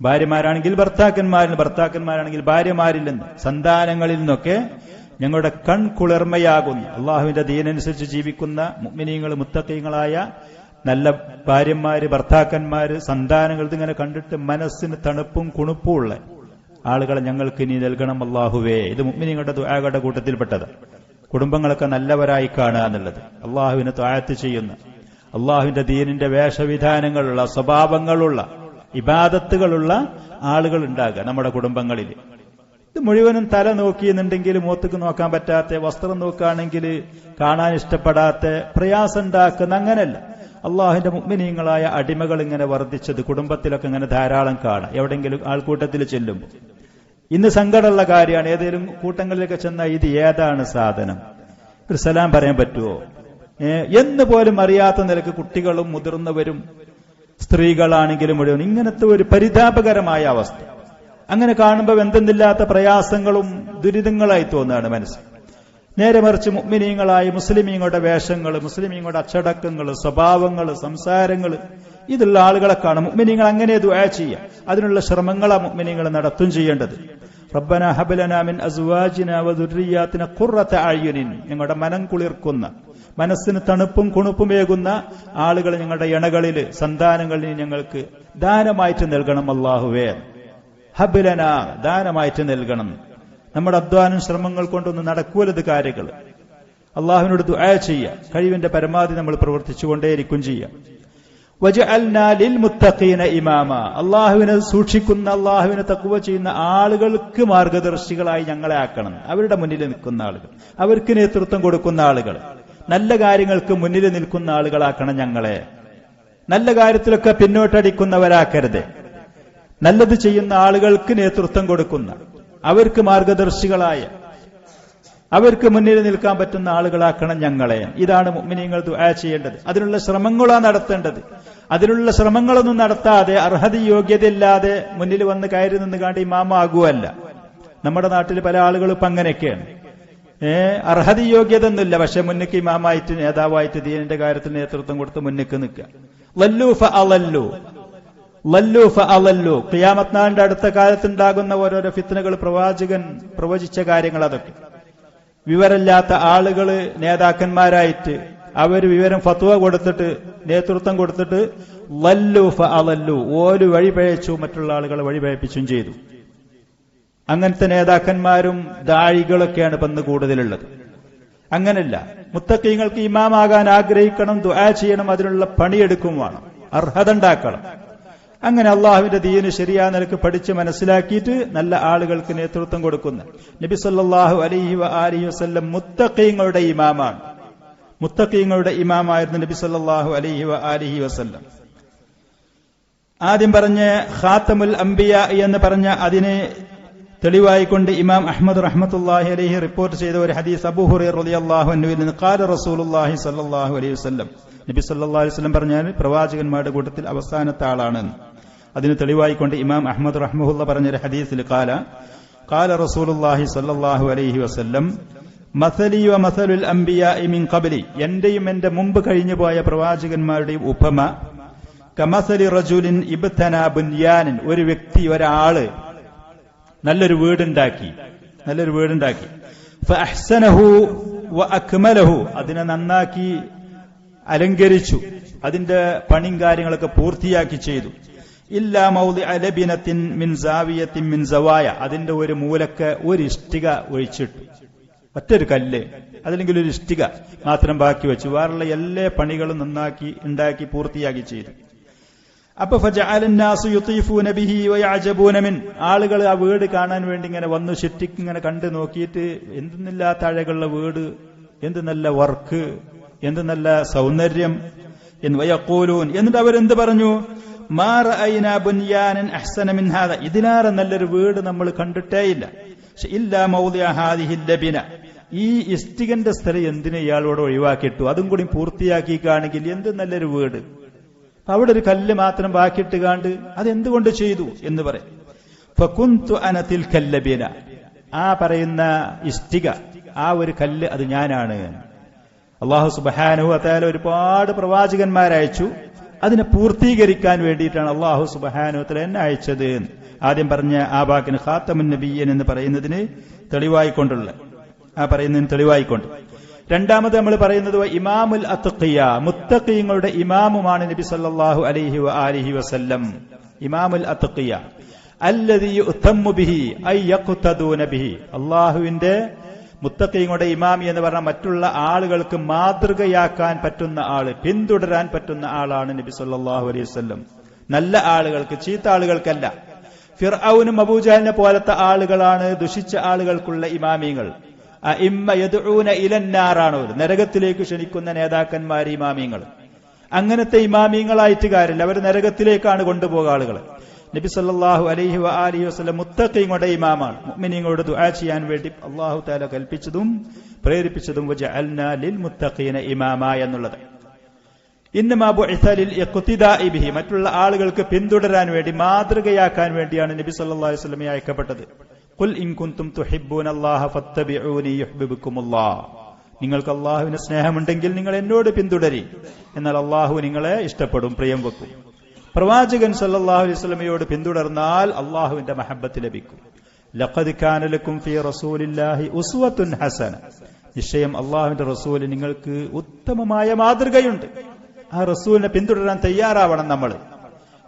ഭാര്യമാരാണെങ്കിൽ ഭർത്താക്കന്മാരാണെങ്കിൽ ഭാര്യമാരിൽ നിന്ന്, സന്താനങ്ങളിൽ നിന്നൊക്കെ ഞങ്ങളുടെ കൺകുളിർമയാകുന്നു. അള്ളാഹുവിന്റെ ദീനനുസരിച്ച് ജീവിക്കുന്ന മുഅ്മിനീങ്ങൾ മുത്തഖീങ്ങളായ നല്ല ഭാര്യമാര്, ഭർത്താക്കന്മാര്, സന്താനങ്ങൾ, ഇതിങ്ങനെ കണ്ടിട്ട് മനസ്സിന് തണുപ്പും കുണുപ്പും ഉള്ള ആളുകളെ ഞങ്ങൾക്ക് നീ നൽകണം അള്ളാഹുവേ. ഇത് മുഅ്മിനീങ്ങളുടെ ദുആകളുടെ കൂട്ടത്തിൽപ്പെട്ടത്. കുടുംബങ്ങളൊക്കെ നല്ലവരായി കാണുക എന്നുള്ളത്, അള്ളാഹുവിനെ ത്വാഅത്ത് ചെയ്യുന്ന, അള്ളാഹുവിന്റെ ദീനിന്റെ വേഷവിധാനങ്ങളുള്ള, സ്വഭാവങ്ങളുള്ള, ഇബാദത്തുകളുള്ള ആളുകൾ ഉണ്ടാകുക നമ്മുടെ കുടുംബങ്ങളിൽ. ഇത് മുഴുവനും തല നോക്കിയെന്നുണ്ടെങ്കിൽ മുഖത്തേക്ക് നോക്കാൻ പറ്റാത്ത, വസ്ത്രം നോക്കുകയാണെങ്കിൽ കാണാൻ ഇഷ്ടപ്പെടാത്ത, പ്രയാസം ഉണ്ടാക്കുന്ന, അങ്ങനല്ല. അള്ളാഹുവിന്റെ മുഅ്മിനീങ്ങളായ അടിമകൾ ഇങ്ങനെ വർദ്ധിച്ചത് കുടുംബത്തിലൊക്കെ ഇങ്ങനെ ധാരാളം കാണാം. എവിടെയെങ്കിലും ആൾക്കൂട്ടത്തിൽ ചെല്ലുമ്പോൾ ഇന്ന് സങ്കടമുള്ള കാര്യമാണ്. ഏതെങ്കിലും കൂട്ടങ്ങളിലൊക്കെ ചെന്നാൽ ഇത് ഏതാണ് സാധനം, ഒരു സലാം പറയാൻ പറ്റുമോ എന്ന് പോലും അറിയാത്ത നിലക്ക് കുട്ടികളും മുതിർന്നവരും സ്ത്രീകളാണെങ്കിലും മുഴുവൻ ഇങ്ങനത്തെ ഒരു പരിതാപകരമായ അവസ്ഥ. അങ്ങനെ കാണുമ്പോൾ എന്തെന്നില്ലാത്ത പ്രയാസങ്ങളും ദുരിതങ്ങളായി തോന്നുകയാണ് മനസ്സ്. നേരെ മറിച്ച് മുഅ്മിനീങ്ങളായ മുസ്ലിമീങ്ങളുടെ വേഷങ്ങൾ, മുസ്ലിമീങ്ങളുടെ അച്ചടക്കങ്ങൾ, സ്വഭാവങ്ങൾ, സംസാരങ്ങൾ, ഇതുള്ള ആളുകളെ കാണും. മുഅ്മിനീങ്ങൾ അങ്ങനെ ദുആ ചെയ്യുക. അതിനുള്ള ശ്രമങ്ങളാണ് മുഅ്മിനീങ്ങൾ നടത്തും ചെയ്യേണ്ടത്. റബ്ബനാ ഹബ് ലനാ മിൻ അസ്വാജിനാ വ ദുർരിയ്യാതിനാ ഖുർറത അഅ്യുനിൻ, ഞങ്ങളുടെ മനം കുളിർക്കുന്ന, മനസ്സിന് തണുപ്പും കുണുപ്പുമേകുന്ന ആളുകൾ ഞങ്ങളുടെ ഇണകളിൽ, സന്താനങ്ങളിൽ ഞങ്ങൾക്ക് ദാനമായിട്ട് നൽകണം അല്ലാഹുവേ. ഹബ് ലനാ, ദാനമായിട്ട് നൽകണം. നമ്മുടെ അധ്വാനം ശ്രമങ്ങൾ കൊണ്ടൊന്നും നടക്കൂലത് കാര്യങ്ങൾ. അള്ളാഹുവിനോട് ദുആ ചെയ്യുക. കഴിവിന്റെ പരമാവധി നമ്മൾ പ്രവർത്തിച്ചുകൊണ്ടേയിരിക്കും ചെയ്യുക. വജഅൽനാ ലിൽ മുത്തഖീന ഇമാമ, അള്ളാഹുവിനെ സൂക്ഷിക്കുന്ന, അള്ളാഹുവിനെ തഖ്വ ചെയ്യുന്ന ആളുകൾക്ക് മാർഗദർശികളായി ഞങ്ങളെ ആക്കണം. അവരുടെ മുന്നിൽ നിൽക്കുന്ന ആളുകൾ, അവർക്ക് നേതൃത്വം കൊടുക്കുന്ന ആളുകൾ, നല്ല കാര്യങ്ങൾക്ക് മുന്നിൽ നിൽക്കുന്ന ആളുകളാക്കണം ഞങ്ങളെ. നല്ല കാര്യത്തിലൊക്കെ പിന്നോട്ടടിക്കുന്നവരാക്കരുത്. നല്ലത് ചെയ്യുന്ന ആളുകൾക്ക് നേതൃത്വം കൊടുക്കുന്ന, അവർക്ക് മാർഗദർശികളായ, അവർക്ക് മുന്നിൽ നിൽക്കാൻ പറ്റുന്ന ആളുകളാക്കണം ഞങ്ങളെ. ഇതാണ് മുഅ്മിനീങ്ങൾ ദുആ ചെയ്യേണ്ടത്. അതിനുള്ള ശ്രമങ്ങളാണ് നടത്തേണ്ടത്. അതിനുള്ള ശ്രമങ്ങളൊന്നും നടത്താതെ അർഹത യോഗ്യതയില്ലാതെ മുന്നിൽ വന്ന് കയറി നിന്ന് കാണ്ട് ഇമാമാകുവല്ല. നമ്മുടെ നാട്ടിൽ പല ആളുകളും ഇപ്പൊ അങ്ങനെയൊക്കെയാണ്. അർഹത യോഗ്യത ഒന്നുമില്ല, പക്ഷെ മുന്നിക്ക് ഇമാമായിട്ട് നേതാവായിട്ട് ദീനിന്റെ കാര്യത്തിൽ നേതൃത്വം കൊടുത്ത് മുന്നിക്ക് നിൽക്കുക. ലല്ലു ഫഅളല്ലു. ഖിയാമത്ത് നാളിന്റെ അടുത്ത കാലത്തുണ്ടാകുന്ന ഓരോരോ ഫിത്നകൾ പ്രവാചകൻ പ്രവചിച്ച കാര്യങ്ങൾ അതൊക്കെ. വിവരമില്ലാത്ത ആളുകള് നേതാക്കന്മാരായിട്ട് അവര് വിവരം ഫത്വ കൊടുത്തിട്ട് നേതൃത്വം കൊടുത്തിട്ട് ലല്ലു ഫഅളല്ലു, ഓല് വഴിപഴച്ചു, മറ്റുള്ള ആളുകളെ വഴിപഴപ്പിച്ചും ചെയ്തു. അങ്ങനത്തെ നേതാക്കന്മാരും ദാഴികളൊക്കെയാണ് ഇന്ന് കൂടുതലുള്ളത്. അങ്ങനല്ല, മുത്തഖീങ്ങൾക്ക് ഇമാമാകാൻ ആഗ്രഹിക്കണം, ദുആ ചെയ്യണം, അതിനുള്ള പണിയെടുക്കും വേണം, അർഹത ഉണ്ടാക്കണം. അങ്ങനെ അള്ളാഹുവിന്റെ ദീന് ശരിയായ നിലക്ക് പഠിച്ച് മനസ്സിലാക്കിയിട്ട് നല്ല ആളുകൾക്ക് നേതൃത്വം കൊടുക്കുന്ന നബി സല്ലല്ലാഹു അലൈഹി വആലിഹി വസല്ലം മുത്തഖീങ്ങളുടെ ഇമാമാണ്. മുത്തഖീങ്ങളുടെ ഇമാമായിരുന്നു നബി സല്ലല്ലാഹു അലൈഹി വആലിഹി വസല്ലം. ആദ്യം പറഞ്ഞ ഖാതമുൽ അംബിയ എന്ന് പറഞ്ഞ അതിനെ തെളിവായിക്കൊണ്ട് ഇമാം അഹ്മദ് റഹ്മത്തുള്ളാഹി അലൈഹി റിപ്പോർട്ട് ചെയ്ത ഒരു ഹദീസ് അബൂ ഹുറൈറ റളിയല്ലാഹു അൻഹുവിൽ നിന്ന് ഖാല റസൂലുള്ളാഹി സ്വല്ലല്ലാഹു അലൈഹി വസല്ലം, നബി സല്ലല്ലാഹു അലൈഹി വസല്ലം പറഞ്ഞാൽ പ്രവാചകന്മാരുടെ കൂട്ടത്തിൽ അവസാനത്തെ ആളാണ്. അതിന് തെളിവായിക്കൊണ്ട് ഇമാം അഹ്മദ് റഹ്മഹുല്ല പറഞ്ഞൊരു ഹദീസിൽ ഖാല റസൂലുള്ളാഹി സ്വല്ലല്ലാഹു അലൈഹി വസല്ലം മസലി വ മസലുൽ അംബിയാഇ മിൻ ഖബ്ലി, എന്റെയും എന്റെ മുമ്പ് കഴിഞ്ഞു പോയ പ്രവാചകന്മാരുടെയും ഉപമ കമസലി റജുലിൻ ഇബ്തനാ ബുൻയാനൻ, ഒരു വ്യക്തി, ഒരാള് നല്ലൊരു വീടുണ്ടാക്കി ഫഅഹ്സനഹു വ അക്മലഹു, അതിനെ നന്നാക്കി അലങ്കരിച്ചു, അതിന്റെ പണിയും കാര്യങ്ങളൊക്കെ പൂർത്തിയാക്കി ചെയ്തു. ഇല്ലാ മൗദിഅ ലബിനത്തിൻ മിൻ സാവിയത്തിൻ മിൻ സവായ, അതിന്റെ ഒരു മൂലക്ക് ഒരു ഇഷ്ടിക ഒഴിച്ചിട്ടു, ഒറ്റൊരു കല്ല് അതല്ലെങ്കിൽ ഒരു ഇഷ്ടിക മാത്രം ബാക്കി വെച്ചു. വേറുള്ള എല്ലാ പണികളും നന്നാക്കി ഉണ്ടാക്കി പൂർത്തിയാക്കി ചെയ്തു. അപ്പൊ ഫജഅലന്നാസു യുതീഫൂന ബിഹി വയഅജബൂന മിൻ, ആളുകൾ ആ വീട് കാണാൻ വേണ്ടി ഇങ്ങനെ വന്നു ചുറ്റിക്ക് ഇങ്ങനെ കണ്ടു നോക്കിയിട്ട് എന്തെന്നില്ലാത്ത അഴകുള്ള വീട്, എന്ത് നല്ല വർക്ക്, എന്ത് നല്ല സൗന്ദര്യം എന്ന് വയഖൂലൂൻ, എന്നിട്ട് അവരെന്ത് പറഞ്ഞു, മാ റഅയ്നാ ബുൻയാനൻ അഹ്സന മിൻ ഹാദാ, ഇതിലാറെ നല്ലൊരു വീട് നമ്മൾ കണ്ടിട്ടേയില്ല. ഇല്ലാ മൗദിഅ ഹാദിഹിൽ ലബിന, ഈ ഇഷ്ടികന്റെ സ്ഥലം എന്തിനെ ഇയാളോട് ഒഴിവാക്കിയിട്ടു, അതും കൂടി പൂർത്തിയാക്കിക്കാണെങ്കിൽ എന്ത് നല്ലൊരു വീട്. അവിടെ ഒരു കല്ല് മാത്രം ബാക്കിയിട്ട് കാണ്ട് അതെന്തുകൊണ്ട് ചെയ്തു എന്ന് പറയും. ഫകുന്തു അന തിൽകൽ ലബിന, ആ പറയുന്ന ഇഷ്ടിക, ആ ഒരു കല്ല് അത് ഞാനാണ്. അല്ലാഹു സുബ്ഹാനഹു വ തആല ഒരുപാട് പ്രവാചകന്മാരയച്ചു, അതിനെ പൂർത്തീകരിക്കാൻ വേണ്ടിയിട്ടാണ് അല്ലാഹു സുബ്ഹാനഹു വ തആല എന്നെ അയച്ചത്. ആദ്യം പറഞ്ഞ ആ വാക്കിന് ഖാതമുൻ നബിയ്യൻ എന്ന് പറയുന്നതിന് തെളിവായിക്കൊണ്ടുള്ള തെളിവായിക്കൊണ്ട്, രണ്ടാമത് നമ്മൾ പറയുന്നത് ഇമാമുൽ അത്ഖിയ, മുത്തഖീങ്ങളുടെ ഇമാമുമാണ് നബി സല്ലല്ലാഹു അലൈഹി വആലിഹി വസല്ലം. ഇമാമുൽ അത്ഖിയ അല്ലദീ യുതമ്മു ബിഹി അയ് യഖ്തദൂന ബിഹി, അല്ലാഹുവിന്റെ മുത്തഖീങ്ങളുടെ ഇമാം എന്ന് പറഞ്ഞാൽ മറ്റുള്ള ആളുകൾക്ക് മാതൃകയാക്കാൻ പറ്റുന്ന ആള്, പിന്തുടരാൻ പറ്റുന്ന ആളാണ് നബി സല്ലല്ലാഹു അലൈഹി വസല്ലം. നല്ല ആളുകൾക്ക്, ചീത്ത ആളുകൾക്കല്ല. ഫിർഔനും അബൂജഹലിനെ പോലത്തെ ആളുകളാണ് ദുഷിച്ച ആളുകൾക്കുള്ള ഇമാമിങ്ങൾ. അഇമ്മ യദ്ഊന ഇലന്നാറാണ്, നരകത്തിലേക്ക് ക്ഷണിക്കുന്ന നേതാക്കന്മാർ ഇമാമിങ്ങൾ. അങ്ങനത്തെ ഇമാമിങ്ങളായിട്ട് കാര്യമില്ല, അവർ നരകത്തിലേക്കാണ് കൊണ്ടുപോകുക ആളുകൾ. നബി സല്ലല്ലാഹു അലൈഹി വആലിഹി വസല്ലം മുത്തഖീങ്ങളുടെ ഇമാമാണ്. മുഅ്മിനീങ്ങളോട് ദുആ ചെയ്യാൻ വേണ്ടി അല്ലാഹു തആല കൽപ്പിച്ചതും പ്രേരിപ്പിച്ചതും വജഅൽനാ ലിൽ മുത്തഖീന ഇമാമ എന്നുള്ളത്. ഇന്നമാ ബുഇസ ലിൽ ഇഖ്തിദാഇ ബിഹി, മറ്റുള്ള ആളുകൾക്ക് പിന്തുടരാൻ വേണ്ടി, മാതൃകയാക്കാൻ വേണ്ടിയാണ് നബി സല്ലല്ലാഹു അലൈഹി വസല്ലം അയക്കപ്പെട്ടത്. ഖുൽ ഇൻ കുൻതും തുഹിബ്ബൂനല്ലാഹ ഫത്തബിഊനി യുഹ്ബിബുക്കുമുല്ലാഹ്, നിങ്ങൾക്ക് അല്ലാഹുവിനെ സ്നേഹമുണ്ടെങ്കിൽ നിങ്ങൾ എന്നോട് പിന്തുടരി, എന്നാൽ അല്ലാഹു നിങ്ങളെ ഇഷ്ടപ്പെടും, പ്രിയം വെക്കും. പ്രവാചകൻ സല്ലല്ലാഹു അലൈഹി വസല്ലമയോട് പിന്തുടർന്നാൽ അല്ലാഹുവിന്റെ മഹബ്ബത്ത് ലഭിക്കും. ലഖദ് കാന ലക്കും ഫീ റസൂലില്ലാഹി ഉസ്വത്തുൻ ഹസന, നിശ്ചയം അല്ലാഹുവിന്റെ റസൂലിന് നിങ്ങൾക്ക് ഉത്തമമായ മാതൃകയുണ്ട്. ആ റസൂലിനെ പിന്തുടരാൻ തയ്യാറാവണം നമ്മൾ.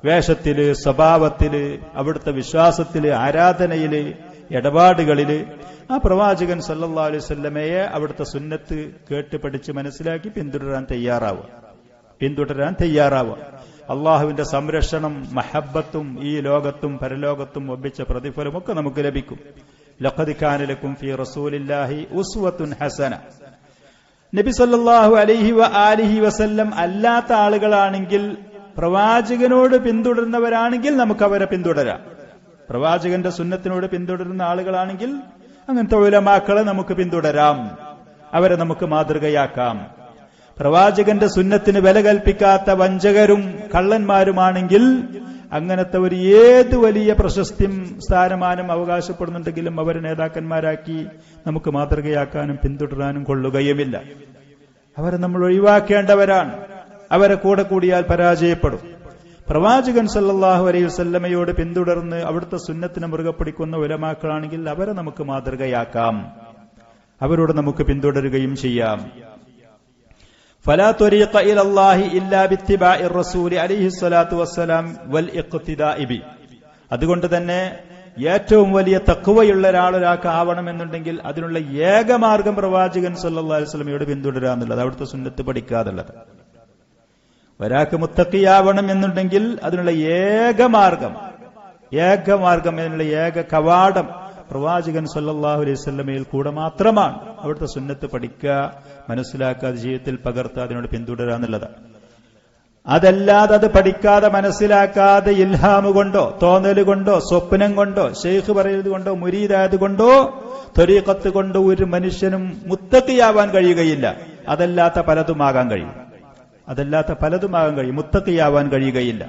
വേഷത്തില്, സ്വഭാവത്തില്, അവിടുത്തെ വിശ്വാസത്തില്, ആരാധനയില്, ഇടപാടുകളില് ആ പ്രവാചകൻ സല്ലല്ലാഹു അലൈഹി വസല്ലമയെ അവിടുത്തെ സുന്നത്ത് കേട്ട് പഠിച്ച് മനസ്സിലാക്കി പിന്തുടരാൻ തയ്യാറാവുക. അള്ളാഹുവിന്റെ സംരക്ഷണം, മഹബ്ബത്തും ഈ ലോകത്തും പരലോകത്തും ഒപ്പിച്ച പ്രതിഫലമൊക്കെ നമുക്ക് ലഭിക്കും. ലഖദ് കാന ലക്കും ഫീ റസൂലില്ലാഹി ഉസ്വത്തുൻ ഹസന. നബി സല്ലല്ലാഹു അലൈഹി വആലിഹി വസല്ലം അല്ലാത്ത ആളുകളാണെങ്കിൽ, പ്രവാചകനോട് പിന്തുടരുന്നവരാണെങ്കിൽ നമുക്ക് അവരെ പിന്തുടരാം. പ്രവാചകന്റെ സുന്നത്തിനോട് പിന്തുടരുന്ന ആളുകളാണെങ്കിൽ അങ്ങനത്തെ ഉലമാക്കളെ നമുക്ക് പിന്തുടരാം, അവരെ നമുക്ക് മാതൃകയാക്കാം. പ്രവാചകന്റെ സുന്നത്തിന് വില കൽപ്പിക്കാത്ത വഞ്ചകരും കള്ളന്മാരുമാണെങ്കിൽ അങ്ങനത്തെ ഒരു ഏത് വലിയ പ്രശസ്തിയും സ്ഥാനമാനം അവകാശപ്പെടുന്നുണ്ടെങ്കിലും അവരെ നേതാക്കന്മാരാക്കി നമുക്ക് മാതൃകയാക്കാനും പിന്തുടരാനും കൊള്ളുകയുമില്ല. അവരെ നമ്മൾ ഒഴിവാക്കേണ്ടവരാണ്. അവരെ കൂടെ കൂടിയാൽ പരാജയപ്പെടും. പ്രവാചകൻ സല്ലല്ലാഹു അലൈഹി വസല്ലമയോട് പിന്തുടർന്ന് അവിടുത്തെ സുന്നത്തിനെ മുറുകെ പിടിക്കുന്ന ഉലമാക്കളാണെങ്കിൽ അവരെ നമുക്ക് മാതൃകയാക്കാം, അവരോട് നമുക്ക് പിന്തുടരുകയും ചെയ്യാം. ഫലാ ത്വരീഖ ഇലല്ലാഹി ഇല്ലാ ബിത്തിബാഇർ റസൂലി അലൈഹി സ്വലാത്തു വസ്സലാം വൽ ഇഖ്തിദാഇ ബി. അതുകൊണ്ട് തന്നെ ഏറ്റവും വലിയ തഖ്വയുള്ള ഒരാൾക്ക് ആവണമെന്നുണ്ടെങ്കിൽ അതിനുള്ള ഏകമാർഗം പ്രവാചകൻ സല്ലല്ലാഹു അലൈഹി വസല്ലമയോട് പിന്തുടരുക എന്നുള്ളത്, അവിടുത്തെ സുന്നത്ത് പഠിക്കാതുള്ളത്. ഒരാൾക്ക് മുത്തഖിയാവണം എന്നുണ്ടെങ്കിൽ അതിനുള്ള ഏകമാർഗം അതിനുള്ള ഏക കവാടം പ്രവാചകൻ സല്ലല്ലാഹു അലൈഹി വസല്ലമയിൽ കൂടെ മാത്രമാണ്. അവിടുത്തെ സുന്നത്ത് പഠിക്കുക, മനസ്സിലാക്കാതെ ജീവിതത്തിൽ പകർത്തുക, അതിനോട് പിന്തുടരുക എന്നുള്ളത്. അതല്ലാതെ അത് പഠിക്കാതെ മനസ്സിലാക്കാതെ ഇൽഹാമ് കൊണ്ടോ തോന്നൽ കൊണ്ടോ സ്വപ്നം കൊണ്ടോ ശൈഖ് പറയുന്നത് കൊണ്ടോ മുരീദായത് കൊണ്ടോ ത്വരീഖത്ത് കൊണ്ടോ ഒരു മനുഷ്യനും മുത്തഖിയാവാൻ കഴിയുകയില്ല. അതല്ലാത്ത പലതുമാകാൻ കഴിയും, മുത്തഖിയാവാൻ കഴിയുകയില്ല.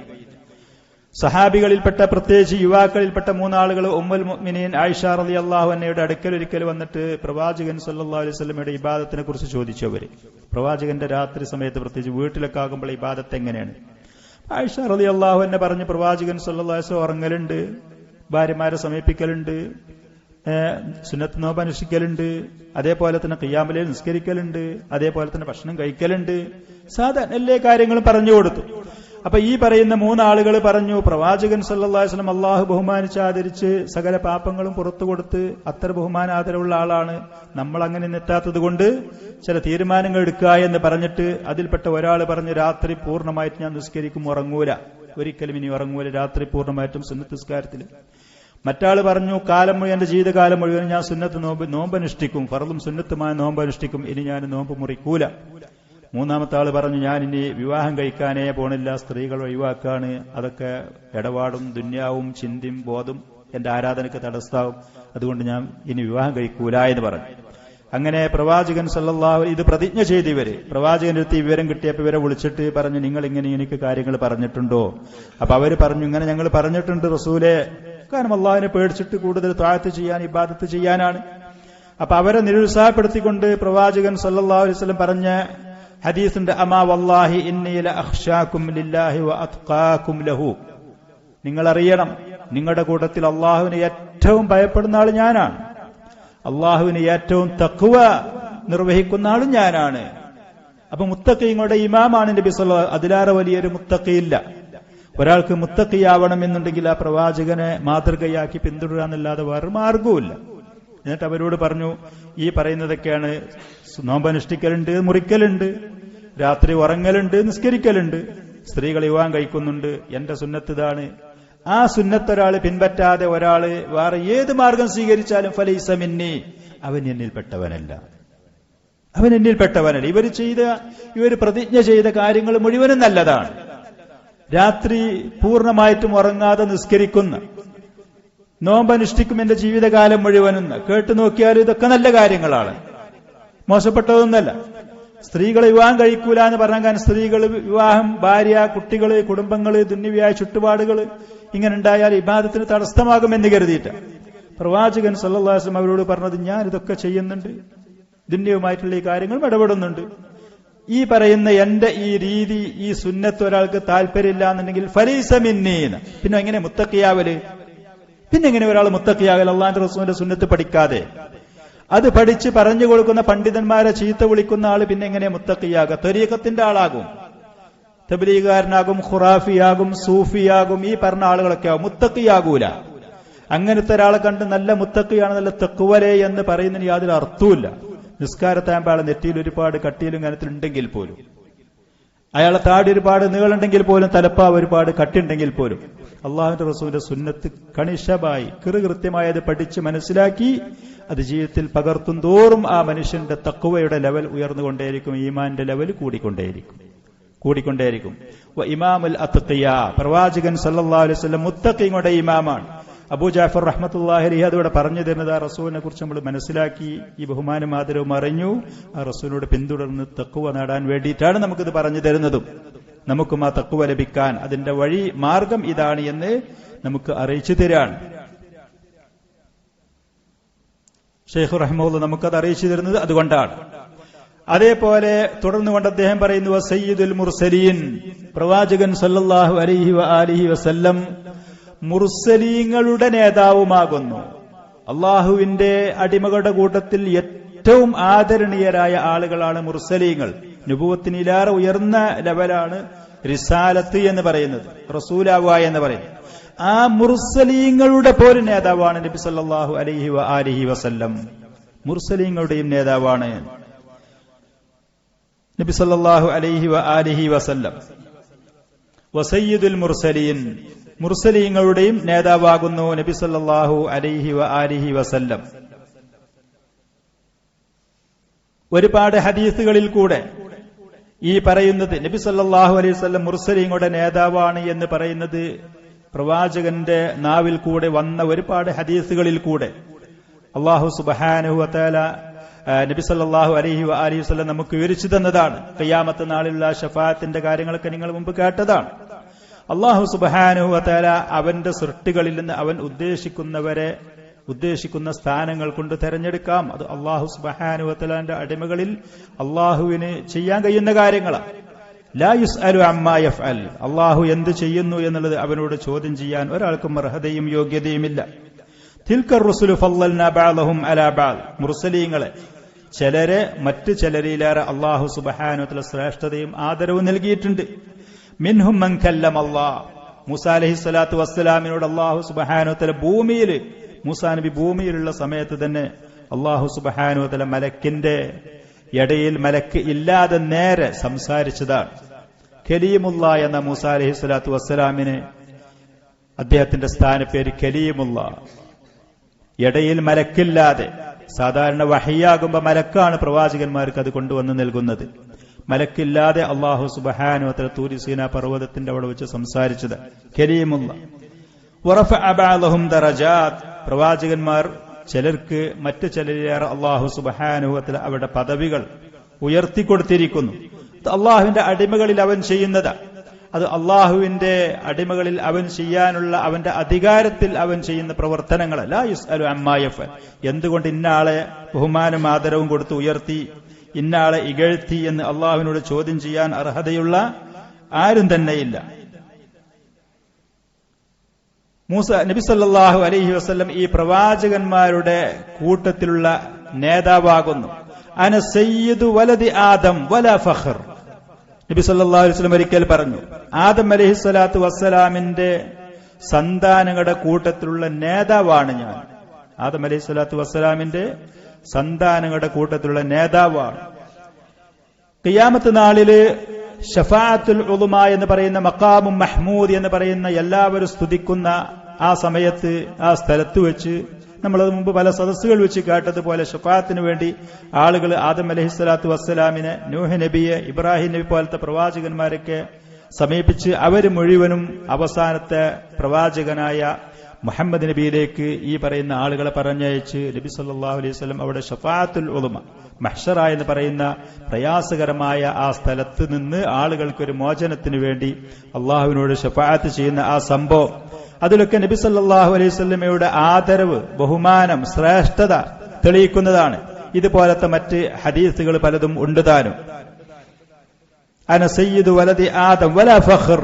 സഹാബികളിൽപ്പെട്ട പ്രത്യേകിച്ച് യുവാക്കളിൽപ്പെട്ട മൂന്നാളുകൾ ഉമ്മുൽ മുഅ്മിനീൻ ആയിഷ റളിയല്ലാഹു അൻഹയുടെ അടുക്കൽ ഒരിക്കൽ വന്നിട്ട് പ്രവാചകൻ സല്ലല്ലാഹു അലൈഹി വസല്ലമയുടെ ഇബാദത്തിനെ കുറിച്ച് ചോദിച്ചവര്. പ്രവാചകന്റെ രാത്രി സമയത്ത് പ്രത്യേകിച്ച് വീട്ടിലൊക്കെ ആകുമ്പോൾ ഇബാദത്ത് എങ്ങനെയാണ്? ആയിഷ റളിയല്ലാഹു അൻഹ പറഞ്ഞു, പ്രവാചകൻ സല്ലല്ലാഹു അലൈഹി വസല്ലം ഉറങ്ങലുണ്ട്, ഭാര്യമാരെ സമീപിക്കലുണ്ട്, സുന്നത്ത് നോമ്പ് അനുഷ്ഠിക്കലുണ്ട്, അതേപോലെ തന്നെ ഖിയാമുൽ ലൈൽ നിസ്കരിക്കലുണ്ട്, അതേപോലെ തന്നെ ഭക്ഷണം കഴിക്കലുണ്ട്, സാധാരണ എല്ലാ കാര്യങ്ങളും പറഞ്ഞു കൊടുത്തു. അപ്പൊ ഈ പറയുന്ന മൂന്നാളുകൾ പറഞ്ഞു, പ്രവാചകൻ സല്ലല്ലാഹു അലൈഹി വസല്ലം അള്ളാഹു ബഹുമാനിച്ച് ആദരിച്ച് സകല പാപങ്ങളും പുറത്തു കൊടുത്ത് അത്ര ബഹുമാന ആദരവുള്ള ആളാണ്. നമ്മൾ അങ്ങനെ എത്താത്തത് കൊണ്ട് ചില തീരുമാനങ്ങൾ എടുക്കുക എന്ന് പറഞ്ഞിട്ട് അതിൽപ്പെട്ട ഒരാൾ പറഞ്ഞു, രാത്രി പൂർണ്ണമായിട്ട് ഞാൻ നിസ്കരിക്കും, ഉറങ്ങൂല, ഒരിക്കലും ഇനി ഉറങ്ങൂല, രാത്രി പൂർണ്ണമായിട്ടും സുന്നത്ത് നിസ്കാരത്തിൽ. മറ്റാള് പറഞ്ഞു, എന്റെ ജീവിതകാലം മുഴുവൻ ഞാൻ സുന്നത്ത് നോമ്പ് അനുഷ്ഠിക്കും, ഫർളും സുന്നത്തുമായ നോമ്പ് അനുഷ്ഠിക്കും, ഇനി ഞാൻ നോമ്പ് മുറിക്കൂല. മൂന്നാമത്തെ ആള് പറഞ്ഞു, ഞാൻ ഇനി വിവാഹം കഴിക്കാനേ പോണില്ല, സ്ത്രീകൾ ഒഴിവാക്കാണ്, അതൊക്കെ ഇടപാടും ദുന്യാവും ചിന്തയും ബോധം എന്റെ ആരാധനക്ക് തടസ്സാവും, അതുകൊണ്ട് ഞാൻ ഇനി വിവാഹം കഴിക്കൂല എന്ന് പറഞ്ഞു. അങ്ങനെ പ്രവാചകൻ സല്ലല്ലാഹു ഇത് പ്രതിജ്ഞ ചെയ്ത് പ്രവാചകന്റെ അടുത്ത് വിവരം കിട്ടിയപ്പോൾ ഇവരെ വിളിച്ചിട്ട് പറഞ്ഞു, നിങ്ങൾ ഇങ്ങനെ എനിക്ക് കാര്യങ്ങൾ പറഞ്ഞിട്ടുണ്ടോ? അപ്പൊ അവര് പറഞ്ഞു, ഇങ്ങനെ ഞങ്ങൾ പറഞ്ഞിട്ടുണ്ട് റസൂലേ, കാരണം അള്ളാഹുവിനെ പേടിച്ചിട്ട് കൂടുതൽ ത്വാഅത്ത് ചെയ്യാൻ, ഇബാദത്ത് ചെയ്യാനാണ്. അപ്പൊ അവരെ നിരുത്സാഹപ്പെടുത്തിക്കൊണ്ട് പ്രവാചകൻ സല്ലല്ലാഹു അലൈഹി വസല്ലം പറഞ്ഞ ഹദീസുണ്ട്, അമാ വല്ലാഹി ഇന്നി ലഅഖ്ശാകും ലില്ലാഹി വഅത്ഖാകും ലഹു. നിങ്ങൾ അറിയണം, നിങ്ങളുടെ കൂട്ടത്തിൽ അള്ളാഹുവിനെ ഏറ്റവും ഭയപ്പെടുന്ന ആൾ ഞാനാണ്, അള്ളാഹുവിന് ഏറ്റവും തഖ്വ നിർവഹിക്കുന്ന ആളും ഞാനാണ്. അപ്പൊ മുത്തഖീങ്ങളുടെ ഇമാമാണ് നബി സല്ലല്ലാഹു അലൈഹി വസല്ലം. അതിലേറെ വലിയൊരു മുത്തഖിയില്ല. ഒരാൾക്ക് മുത്തഖിയാവണം എന്നുണ്ടെങ്കിൽ ആ പ്രവാചകനെ മാതൃകയാക്കി പിന്തുടരാന്നല്ലാതെ വേറെ മാർഗവുമില്ല. എന്നിട്ട് അവരോട് പറഞ്ഞു, ഈ പറയുന്നതൊക്കെയാണ്, നോമ്പനുഷ്ഠിക്കലുണ്ട്, മുറിക്കലുണ്ട്, രാത്രി ഉറങ്ങലുണ്ട്, നിസ്കരിക്കലുണ്ട്, സ്ത്രീകൾ വിവാഹം കഴിക്കുന്നുണ്ട്, എന്റെ സുന്നത്ത് ഇതാണ്. ആ സുന്നത്ത് ഒരാൾ പിൻപറ്റാതെ ഒരാള് വേറെ ഏത് മാർഗം സ്വീകരിച്ചാലും ഫലൈസ മിന്നി, അവൻ എന്നിൽപ്പെട്ടവനല്ല. ഇവർ പ്രതിജ്ഞ ചെയ്ത കാര്യങ്ങൾ മുഴുവനും നല്ലതാണ്. രാത്രി പൂർണ്ണമായിട്ടും ഉറങ്ങാതെ നിസ്കരിക്കുന്ന, നോമ്പനുഷ്ഠിക്കും എന്റെ ജീവിതകാലം മുഴുവനും, കേട്ടു നോക്കിയാൽ ഇതൊക്കെ നല്ല കാര്യങ്ങളാണ്, മോശപ്പെട്ടതൊന്നല്ല. സ്ത്രീകൾ വിവാഹം കഴിക്കൂല എന്ന് പറഞ്ഞാൽ കാരണം സ്ത്രീകൾ വിവാഹം, ഭാര്യ, കുട്ടികള്, കുടുംബങ്ങള്, ദുന്യവിയായ ചുറ്റുപാടുകൾ ഇങ്ങനെ ഉണ്ടായാൽ ഇബാദത്തിന് തടസ്സമാകുമെന്ന് കരുതിയിട്ട് പ്രവാചകൻ സല്ലല്ലാഹു അലൈഹി വസല്ലം അവരോട് പറഞ്ഞത്, ഞാൻ ഇതൊക്കെ ചെയ്യുന്നുണ്ട്, ദുന്യവുമായിട്ടുള്ള ഈ കാര്യങ്ങളും ഇടപെടുന്നുണ്ട്. ഈ പറയുന്ന എന്റെ ഈ രീതി, ഈ സുന്നത്ത് ഒരാൾക്ക് താല്പര്യമില്ല എന്നുണ്ടെങ്കിൽ ഫലൈസ മിന്നീന്ന്. പിന്നെ എങ്ങനെ മുത്തഖിയാവല്? പിന്നെ എങ്ങനെ ഒരാൾ മുത്തഖിയാവൽ? അള്ളാഹുവിന്റെ റസൂലിന്റെ സുന്നത്ത് പഠിക്കാതെ, അത് പഠിച്ച് പറഞ്ഞു കൊടുക്കുന്ന പണ്ഡിതന്മാരെ ചീത്ത വിളിക്കുന്ന ആള് പിന്നെ എങ്ങനെ മുത്തഖിയാകുക? ത്വരീഖത്തിന്റെ ആളാകും, തബ്ലീഗുകാരനാകും, ഖുറാഫിയാകും, സൂഫിയാകും, ഈ പറഞ്ഞ ആളുകളൊക്കെ ആകും, മുത്തഖിയാകൂല. അങ്ങനത്തെ ഒരാളെ കണ്ട് നല്ല മുത്തഖിയാണ്, നല്ല തഖ്വലേ എന്ന് പറയുന്നതിന് യാതൊരു അർത്ഥവുമില്ല. നിസ്കാരത്താകുമ്പോൾ ആളെ നെറ്റിയിൽ ഒരുപാട് കട്ടിയിലും കനത്തിലുണ്ടെങ്കിൽ പോലും, അയാളെ താടി ഒരുപാട് നീളുണ്ടെങ്കിൽ പോലും, തലപ്പാവ് ഒരുപാട് കട്ടിയുണ്ടെങ്കിൽ പോലും, അള്ളാഹുവിന്റെ റസൂലിന്റെ സുന്നത്ത് കണിശമായി കൃത്യമായി അത് പഠിച്ച് മനസ്സിലാക്കി അത് ജീവിതത്തിൽ പകർത്തും തോറും ആ മനുഷ്യന്റെ തഖ്വയുടെ ലെവൽ ഉയർന്നുകൊണ്ടേയിരിക്കും, ഈമാന്റെ ലെവൽ കൂടിക്കൊണ്ടേയിരിക്കും. ഇമാമുൽ അത്ഖിയ, പ്രവാചകൻ സല്ലല്ലാഹു അലൈഹി വസല്ലം മുത്തഖീങ്ങളുടെ ഇമാമാണ്. അബൂ ജാഫർ റഹ്മത്തുള്ളാഹി അലൈഹി അതോടെ പറഞ്ഞു തരുന്നത് ആ റസൂലിനെ കുറിച്ച് നമ്മൾ മനസ്സിലാക്കി ഈ ബഹുമാനം ആദരവും അറിഞ്ഞു ആ റസൂലിനോട് പിന്തുടർന്ന് തഖ്വ നേടാൻ വേണ്ടിയിട്ടാണ് നമുക്കിത് പറഞ്ഞു തരുന്നതും നമുക്കും ആ തഖ്വ ലഭിക്കാൻ അതിന്റെ വഴി മാർഗം ഇതാണ് എന്ന് നമുക്ക് അറിയിച്ചു തരാണ് ഷെയ്ഖ് റഹ്മത്തുള്ളാഹി നമുക്കത് അറിയിച്ചു തരുന്നത് അതുകൊണ്ടാണ്. അതേപോലെ തുടർന്നുകൊണ്ട് അദ്ദേഹം പറയുന്നു സയ്യിദുൽ മുർസലീൻ, പ്രവാചകൻ സല്ലല്ലാഹു അലൈഹി വആലിഹി വസല്ലം മുർസലീങ്ങളുടെ നേതാവുമാകുന്നു. അള്ളാഹുവിന്റെ അടിമകളുടെ കൂട്ടത്തിൽ ഏറ്റവും ആദരണീയരായ ആളുകളാണ് മുർസലീങ്ങൾ. നുബുവത്തിനിലേറെ ഉയർന്ന ലെവലാണ് റിസാലത്ത് എന്ന് പറയുന്നത്, റസൂലാവുക എന്ന് പറയുന്നത്. ആ മുർസലീങ്ങളുടെ പോലും നേതാവാണ് നബി സല്ലല്ലാഹു അലൈഹി വആലിഹി വസല്ലം. മുർസലീങ്ങളുടെയും നേതാവാണ് നബി സല്ലല്ലാഹു അലൈഹി വആലിഹി വസല്ലം. വസയ്യിദുൽ മുർസലീൻ, മുർസലീങ്ങളുടെയും നേതാവാകുന്നു നബി സല്ലല്ലാഹു അലൈഹി വആലിഹി വസല്ലം. ഒരുപാട് ഹദീസുകളിൽ കൂടെ ഈ പറയുന്നത് നബി സല്ലല്ലാഹു അലൈഹി വസല്ലം മുർസലീങ്ങളുടെ നേതാവാണ് എന്ന് പറയുന്നത് പ്രവാചകന്റെ നാവിൽ കൂടെ വന്ന ഒരുപാട് ഹദീസുകളിൽ കൂടെ അല്ലാഹു സുബ്ഹാനഹു വ തആല നബി സല്ലല്ലാഹു അലൈഹി വആലിഹി വസല്ലം നമുക്ക് വിവരിച്ചു തന്നതാണ്. ഖിയാമത്ത് നാളിലുള്ള ശഫാഅത്തിന്റെ കാര്യങ്ങളൊക്കെ നിങ്ങൾ മുമ്പ് കേട്ടതാണ്. അല്ലാഹു സുബ്ഹാനഹു വ തആല അവന്റെ സൃഷ്ടികളിൽ നിന്ന് അവൻ ഉദ്ദേശിക്കുന്നവരെ ഉദ്ദേശിക്കുന്ന സ്ഥാനങ്ങൾ കൊണ്ട് തെരഞ്ഞെടുക്കാം. അത് അല്ലാഹു സുബ്ഹാനഹു വ തആലയുടെ അടിമകളിൽ അല്ലാഹുവിന് ചെയ്യാൻ കഴിയുന്ന കാര്യങ്ങളാണ്. ലാ യുസ്അലു അമ്മാ യഫ്അൽ, അല്ലാഹു എന്ത് ചെയ്യുന്നു എന്നുള്ളത് അവനോട് ചോദ്യം ചെയ്യാൻ ഒരാൾക്കും അർഹതയും യോഗ്യതയുമില്ല. തിൽക്കർ റുസുലു ഫളൽനാ ബഅദഹും അലാ ബഅദ്, മുർസലീങ്ങളെ ചിലരെ മറ്റു ചിലരിലേറെ അല്ലാഹു സുബ്ഹാനഹു വ തആല ശ്രേഷ്ഠതയും ആദരവും നൽകിയിട്ടുണ്ട്. മിൻഹും മൻ കല്ലമല്ലാഹ്, മൂസാ അലൈഹിസ്സലാത്തു വസ്സലാമിനോട് അല്ലാഹു സുബ്ഹാനഹു വ തആല ഭൂമിയിൽ, മൂസാ നബി ഭൂമിയിലുള്ള സമയത്ത് തന്നെ അല്ലാഹു സുബ്ഹാനഹു വ തആല മലക്കിന്റെ ഇടയിൽ മലക്ക് ഇല്ലാതെ നേരെ സംസാരിച്ചതാണ്. കലീമുള്ള എന്ന മൂസാ അലൈഹിസ്സലാത്തു വസ്സലാമിന് അദ്ദേഹത്തിന്റെ സ്ഥാനപ്പേര് കലീമുള്ള. ഇടയിൽ മലക്കില്ലാതെ, സാധാരണ വഹയ്യാകുമ്പോ മലക്കാണ് പ്രവാചകന്മാർക്ക് അത് കൊണ്ടുവന്ന് നൽകുന്നത്. മലക്കില്ലാതെ അല്ലാഹു സുബ്ഹാനഹു വ തആല തൂരി സീനാ പർവ്വതത്തിന്റെ അവിടെ വെച്ച് സംസാരിച്ചത് കലീമുള്ള. വറഫഅ ബഅദഹും ദറജാത്ത്, പ്രവാചകന്മാർ ചിലർക്ക് മറ്റു ചിലരിലേറെ അല്ലാഹു സുബ്ഹാനഹു വ തആല അവരുടെ പദവികൾ ഉയർത്തിക്കൊടുത്തിരിക്കുന്നു. അള്ളാഹുവിന്റെ അടിമകളിൽ അവൻ ചെയ്യുന്നത്, അത് അള്ളാഹുവിന്റെ അടിമകളിൽ അവൻ ചെയ്യാനുള്ള അവന്റെ അധികാരത്തിൽ അവൻ ചെയ്യുന്ന പ്രവർത്തനങ്ങൾ. ലാ യുസ്അലു അമ്മാ യഫ്അൽ, എന്തുകൊണ്ട് ഇന്നയാളെ ബഹുമാനം ആദരവും കൊടുത്ത് ഉയർത്തി, ഇന്നയാളെ ഇകഴ്ത്തി എന്ന് അള്ളാഹുവിനോട് ചോദ്യം ചെയ്യാൻ അർഹതയുള്ള ആരും തന്നെയില്ല. മൂസ നബി സല്ലല്ലാഹു അലൈഹി വസല്ലം ഈ പ്രവാചകന്മാരുടെ കൂട്ടത്തിലുള്ള നേതാവാകുന്നു. അന സയ്യിദു വലദി ആദം വലാ ഫഖർ, നബി സല്ലല്ലാഹു അലൈഹി വസല്ലം ഒരിക്കൽ പറഞ്ഞു, ആദം അലൈഹിസ്സലാത്തു വസ്സലാമിന്റെ സന്താനങ്ങളുടെ കൂട്ടത്തിലുള്ള നേതാവാണ് ഞാൻ. ആദം അലൈഹിസ്സലാത്തു വസ്സലാമിന്റെ സന്താനങ്ങളുടെ കൂട്ടത്തിലുള്ള നേതാവാണ്. ഖിയാമത്ത് നാളില് ഷഫാഅത്തുൽ ഉളുമ എന്ന് പറയുന്ന മഖാമും മഹ്മൂദ് എന്ന് പറയുന്ന എല്ലാവരും സ്തുതിക്കുന്ന ആ സമയത്ത്, ആ സ്ഥലത്ത് വെച്ച്, നമ്മളത് മുമ്പ് പല സദസ്സുകൾ വെച്ച് കേട്ടതുപോലെ ഷഫാഅത്തിന് വേണ്ടി ആളുകൾ ആദം അലൈഹിസ്സലാത്തു വസ്സലാമിനെ, നൂഹ് നബിയെ, ഇബ്രാഹിം നബി പോലത്തെ പ്രവാചകന്മാരൊക്കെ സമീപിച്ച് അവർ മുഴുവനും അവസാനത്തെ പ്രവാചകനായ മുഹമ്മദ് നബിയിലേക്ക് ഈ പറയുന്ന ആളുകളെ പറഞ്ഞയച്ച് നബി സല്ലല്ലാഹു അലൈഹി വസല്ലം അവിടെ ഷഫാഅത്തുൽ ഉളുമ, മഹ്ശറ എന്ന് പറയുന്ന പ്രയാസകരമായ ആ സ്ഥലത്ത് നിന്ന് ആളുകൾക്കൊരു മോചനത്തിന് വേണ്ടി അള്ളാഹുവിനോട് ഷഫാഅത്ത് ചെയ്യുന്ന ആ സംഭവം, അതിലൊക്കെ നബി സല്ലല്ലാഹു അലൈഹി വസല്ലമയുടെ ആദരവ്, ബഹുമാനം, ശ്രേഷ്ഠത തെളിയിക്കുന്നതാണ്. ഇതുപോലത്തെ മറ്റ് ഹദീസുകൾ പലതും ഉണ്ട് താനും. അന സയ്യിദു വലദി ആദം വലാ ഫഖർ,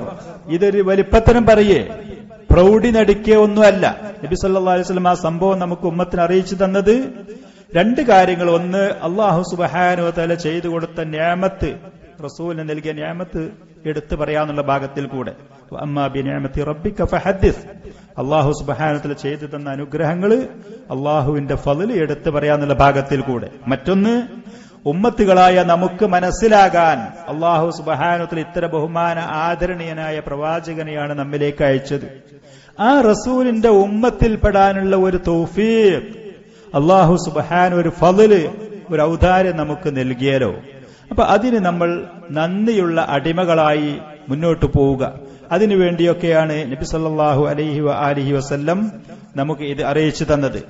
ഇതൊരു വലിപ്പത്തരം പറയേ, പ്രൗഢി നടിക്കുക ഒന്നുമല്ല. നബി സല്ലല്ലാഹു അലൈഹി വസല്ലം ആ സംഭവം നമുക്ക് ഉമ്മത്തിന് അറിയിച്ചു തന്നത് രണ്ട് കാര്യങ്ങൾ. ഒന്ന്, അല്ലാഹു സുബ്ഹാനഹു വ തആല ചെയ്തു കൊടുത്ത നിഅമത്ത്, റസൂലിന് നൽകിയ നിഅമത്ത് എടുത്തു പറയാനുള്ള ഭാഗത്തിൽ കൂടെ, അമ്മാ ബിനിഅമതി റബ്ബിക ഫഹദ്ദിസ്, അല്ലാഹു സുബ്ഹാനഹു വ തആല ചെയ്തു തന്ന അനുഗ്രഹങ്ങൾ, അല്ലാഹുവിന്റെ ഫള് എടുത്തു പറയാനുള്ള ഭാഗത്തിൽ കൂടെ. മറ്റൊന്ന്, ഉമ്മത്തുകളായ നമുക്ക് മനസ്സിലാകാൻ അല്ലാഹു സുബ്ഹാനഹു വ തആല ഇത്ര ബഹുമാന ആദരണീയനായ പ്രവാചകനെയാണ് നമ്മിലേക്ക് അയച്ചത്. ആ റസൂലിന്റെ ഉമ്മത്തിൽപ്പെടാനുള്ള ഒരു തൗഫീഖ് അല്ലാഹു സുബ്ഹാനഹു ഒരു ഫള്, ഒരു ഔദാര്യം നമുക്ക് നൽകിയാലോ. അപ്പൊ അതിന് നമ്മൾ നന്ദിയുള്ള അടിമകളായി മുന്നോട്ട് പോവുക. അതിനുവേണ്ടിയൊക്കെയാണ് നബി സല്ലല്ലാഹു അലൈഹി വആലിഹി വസല്ലം നമുക്ക് ഇത് അറിയിച്ചു തന്നത്.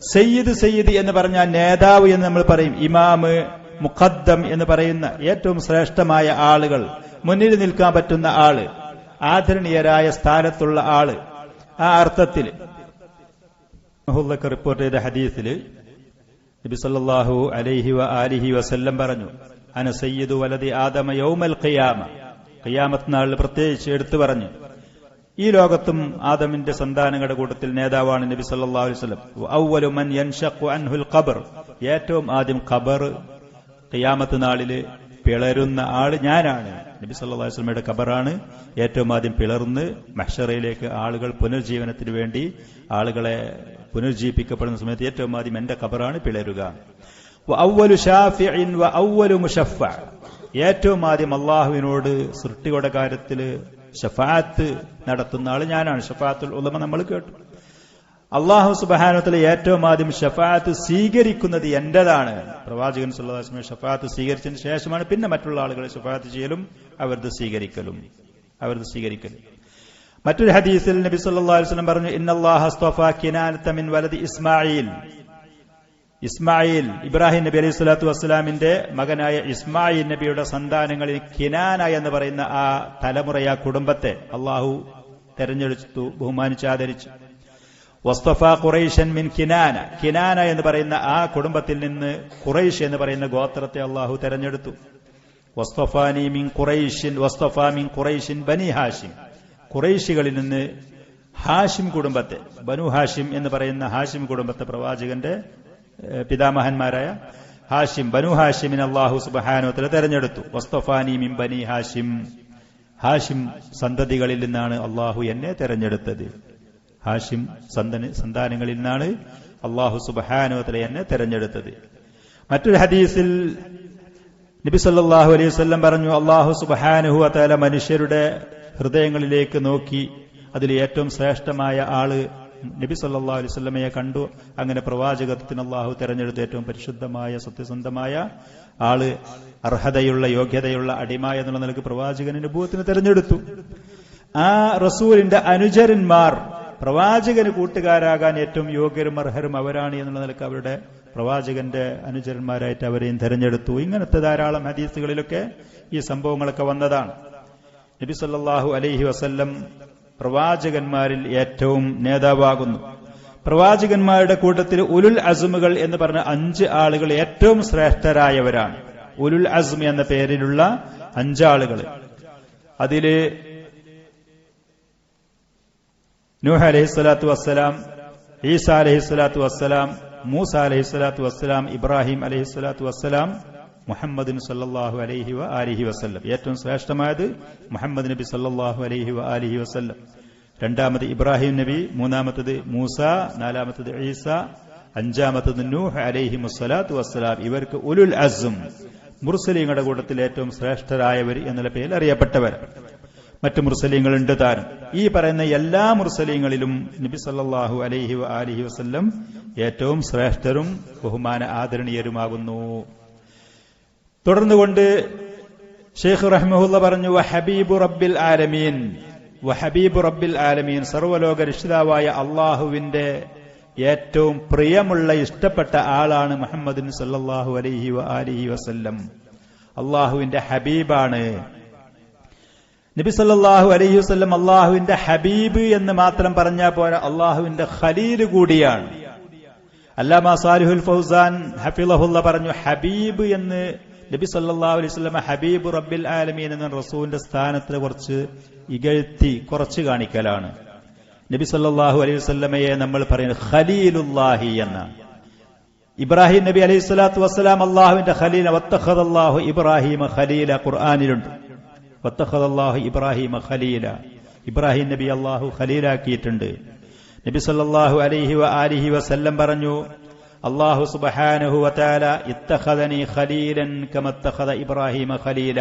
സയ്യിദ് എന്ന് പറഞ്ഞാൽ നേതാവ് എന്ന് നമ്മൾ പറയും. ഇമാമ്, മുഖദ്ദം എന്ന് പറയുന്ന ഏറ്റവും ശ്രേഷ്ഠമായ ആളുകൾ, മുന്നിൽ നിൽക്കാൻ പറ്റുന്ന ആള്, ആദരണീയരായ സ്ഥാനത്തുള്ള ആള്. ആ അർത്ഥത്തിൽ റിപ്പോർട്ട് ചെയ്ത ഹദീസില് നബി സല്ലല്ലാഹു അലൈഹി വആലിഹി വസല്ലം പറഞ്ഞു, അന സയ്യിദു വലദി ആദമ യൗമൽ ഖിയാമ. ഖിയാമത്ത് നാളിൽ പ്രത്യേകിച്ച് എടുത്തു പറഞ്ഞു. ഈ ലോകത്തും ആദമിന്റെ സന്താനങ്ങളുടെ കൂട്ടത്തിൽ നേതാവാണ് നബി സല്ലല്ലാഹു അലൈഹി വസല്ലം. അവ്വലു മൻ യൻഷഖു അൻഹുൽ ഖബർ. ഏറ്റവും ആദ്യം ഖബർ ഖിയാമത്ത് നാളിൽ പിളരുന്ന ആള് ഞാനാണ്. നബി സല്ലല്ലാഹു അലൈഹി വസല്ലമയുടെ ഖബറാണ് ഏറ്റവും ആദ്യം പിളർന്ന് മഹ്ശറയിലേക്ക് ആളുകൾ പുനർജീവനത്തിന് വേണ്ടി ആളുകളെ പുനർജീവിപ്പിക്കപ്പെടുന്ന സമയത്ത് ഏറ്റവും ആദ്യം എന്റെ ഖബറാണ് പിളരുക. വഅവ്വലു ശാഫിഇൻ വഅവ്വലു മുശഫ്ഫഅ. ഏറ്റവും ആദ്യം അള്ളാഹുവിനോട് സൃഷ്ടിയുടെ കാര്യത്തിൽ ഷഫാഅത്ത് നടത്തുന്ന ആള് ഞാനാണ്. ഷഫാഅത്തുൽ ഉലമ നമ്മൾ കേട്ടു. അള്ളാഹു സുബ്ഹാനഹു വ തആല ഏറ്റവും ആദ്യം ഷഫാഅത്ത് സ്വീകരിക്കുന്നത് എന്റേതാണ്. പ്രവാചകൻ സല്ലല്ലാഹു അലൈഹി വസല്ലം ഷഫാഅത്ത് സ്വീകരിച്ചതിന് ശേഷമാണ് പിന്നെ മറ്റുള്ള ആളുകളെ ഷഫാഅത്ത് ചെയ്യലും അവരത് സ്വീകരിക്കലും. മറ്റൊരു ഹദീസിൽ നബി സല്ലല്ലാഹു അലൈഹി വസല്ലം പറഞ്ഞു, ഇന്നല്ലാഹ അസ്തഫാ കിനാനത മിൻ വലദി ഇസ്മായിൽ ഇബ്രാഹിം നബി അലൈഹി സ്വലാത്തു വസ്സലാമിന്റെ മകനായ ഇസ്മായിൽ നബിയുടെ സന്താനങ്ങളിൽ കിനാന എന്ന് പറയുന്ന ആ തലമുറ, ആ കുടുംബത്തെ അള്ളാഹു തെരഞ്ഞെടുത്തു, ബഹുമാനിച്ച് ആദരിച്ചു. വസ്തഫ ഖുറൈശൻ മിൻ കിനാന എന്ന് പറയുന്ന ആ കുടുംബത്തിൽ നിന്ന് ഖുറൈശ് എന്ന് പറയുന്ന ഗോത്രത്തെ അള്ളാഹു തെരഞ്ഞെടുത്തു. വസ്തഫാനി മിൻ ഖുറൈശിൻ ബനി ഹാഷിം. ഖുറൈശികളിൽ നിന്ന് ഹാഷിം കുടുംബത്തെ, ബനു ഹാഷിം എന്ന് പറയുന്ന ഹാഷിം കുടുംബത്തെ, പ്രവാചകന്റെ പിതാമഹന്മാരായ ഹാഷിം, ബനു ഹാഷിമിന് അള്ളാഹു സുബ്ഹാനഹു വ തആല തെരഞ്ഞെടുത്തു. വസ്തഫാനി മിൻ ബനി ഹാഷിം. ഹാഷിം സന്തതികളിൽ നിന്നാണ് അള്ളാഹു എന്നെ തെരഞ്ഞെടുത്തത്. ഹാഷിം സന്താനങ്ങളിൽ നിന്നാണ് അള്ളാഹു സുബ്ഹാനഹു വ തആല എന്നെ തെരഞ്ഞെടുത്തത്. മറ്റൊരു ഹദീസിൽ നബി സല്ലല്ലാഹു അലൈഹി വസല്ലം പറഞ്ഞു, അള്ളാഹു സുബ്ഹാനഹു വ തആല മനുഷ്യരുടെ ഹൃദയങ്ങളിലേക്ക് നോക്കി അതിൽ ഏറ്റവും ശ്രേഷ്ഠമായ ആള് നബി സല്ലല്ലാഹു അലൈഹി വസല്ലമയെ കണ്ടു. അങ്ങനെ പ്രവാചകത്വത്തിന് അള്ളാഹു തെരഞ്ഞെടുത്ത ഏറ്റവും പരിശുദ്ധമായ സത്യസന്ധമായ ആള്, അർഹതയുള്ള യോഗ്യതയുള്ള അടിമ എന്നുള്ള നിലക്ക് പ്രവാചകന് നബുവത്തിന് തെരഞ്ഞെടുത്തു. ആ റസൂലിന്റെ അനുചരന്മാർ പ്രവാചകന് കൂട്ടുകാരാകാൻ ഏറ്റവും യോഗ്യരും അർഹരും അവരാണ് എന്നുള്ള നിലക്ക് അവരുടെ പ്രവാചകന്റെ അനുചരന്മാരായിട്ട് അവരെയും തെരഞ്ഞെടുത്തു. ഇങ്ങനത്തെ ധാരാളം ഹദീസുകളിലൊക്കെ ഈ സംഭവങ്ങളൊക്കെ വന്നതാണ്. നബി സല്ലല്ലാഹു അലൈഹി വസല്ലം പ്രവാചകന്മാരിൽ ഏറ്റവും നേതാവാകുന്നു. പ്രവാചകന്മാരുടെ കൂട്ടത്തിൽ ഉലുൽ അസ്മുകൾ എന്ന് പറഞ്ഞ 5 ആളുകൾ ഏറ്റവും ശ്രേഷ്ഠരായവരാണ്. ഉലുൽ അസ്മ എന്ന പേരിലുള്ള 5 ആളുകൾ. അതില് നൂഹ് അലൈഹിസ്സലാത്തു വസ്സലാം, ഈസാ അലൈഹിസ്സലാത്തു വസ്സലാം, മൂസ അലൈഹിസ്സലാത്തു വസ്സലാം, ഇബ്രാഹിം അലൈഹിസ്സലാത്തു വസ്സലാം, മുഹമ്മദ് സല്ലല്ലാഹു അലൈഹി വആലിഹി വസല്ലം. ഏറ്റവും ശ്രേഷ്ഠമായത് മുഹമ്മദ് നബി സല്ലല്ലാഹു അലൈഹി വആലിഹി വസല്ലം. രണ്ടാമത് ഇബ്രാഹിം നബി, മൂന്നാമത്തത് മൂസ, നാലാമത്തത് ഈസ, അഞ്ചാമത്തത് നൂഹ് അലൈഹിമുസ്സലാത്തു വസ്സലാം. ഇവർക്ക് ഉലുൽ അസ്ം, മുർസലീങ്ങളുടെ കൂട്ടത്തിൽ ഏറ്റവും ശ്രേഷ്ഠരായവർ എന്നുള്ള പേരിൽ അറിയപ്പെട്ടവർ. മറ്റു മുർസലീങ്ങളുണ്ട് താനും. ഈ പറയുന്ന എല്ലാ മുർസലീങ്ങളിലും നബി സല്ലല്ലാഹു അലൈഹി വആലിഹി വസല്ലം ഏറ്റവും ശ്രേഷ്ഠരും ബഹുമാന ആദരണീയരുമാകുന്നു. തുടർന്നുകൊണ്ട് ഷെയ്ഖ് റഹ്മഹുല്ല പറഞ്ഞു, വഹബീബു റബ്ബിൽ ആലമീൻ. വഹബീബു റബ്ബിൽ ആലമീൻ, സർവ്വലോക രക്ഷിതാവായ അള്ളാഹുവിന്റെ ഏറ്റവും പ്രിയമുള്ള ഇഷ്ടപ്പെട്ട ആളാണ് മുഹമ്മദ് സല്ലല്ലാഹു അലൈഹി വആലിഹി വസല്ലം. അള്ളാഹുവിന്റെ ഹബീബാണ് നബി സല്ലല്ലാഹു അലൈഹി വസല്ലം. അള്ളാഹുവിന്റെ ഹബീബ് എന്ന് മാത്രം പറഞ്ഞാൽ പോരാ, അള്ളാഹുവിന്റെ ഖലീൽ കൂടിയാണ്. അല്ലാമ സാലിഹുൽ ഫൗസാൻ ഹഫിളഹുല്ല പറഞ്ഞു, ഹബീബ് എന്ന് നബി സല്ലല്ലാഹു അലൈഹി വസല്ലം ഹബീബ് റബ്ബിൽ ആലമീൻ എന്ന റസൂലിന്റെ സ്ഥാനത്തിൽ കുറച്ച് ഇകഴ്ത്തി കുറച്ച് കാണിക്കലാണ്. നബി സല്ലല്ലാഹു അലൈഹി വസല്ലമയെ നമ്മൾ പറയുന്നത് ഖലീലുല്ലാഹി എന്നാണ്. ഇബ്രാഹിം നബി അലൈഹി സ്വലാത്തു വസ്സലാം അള്ളാഹുവിന്റെ ഖലീല. വത്തഖദല്ലാഹു ഇബ്രാഹിമ ഖലീല, ഖുർആനിലുണ്ട്. വത്തഖദല്ലാഹു ഇബ്രാഹിമ ഖലീല, ഇബ്രാഹിം നബി അള്ളാഹു ഖലീലാക്കിയിട്ടുണ്ട്. നബി സല്ലല്ലാഹു അലൈഹി വആലിഹി വസല്ലം പറഞ്ഞു, അല്ലാഹു സുബ്ഹാനഹു വ തആല ഇത്തഖദനി ഖലീലൻ കമാ ഇത്തഖദ ഇബ്രാഹിമ ഖലീല.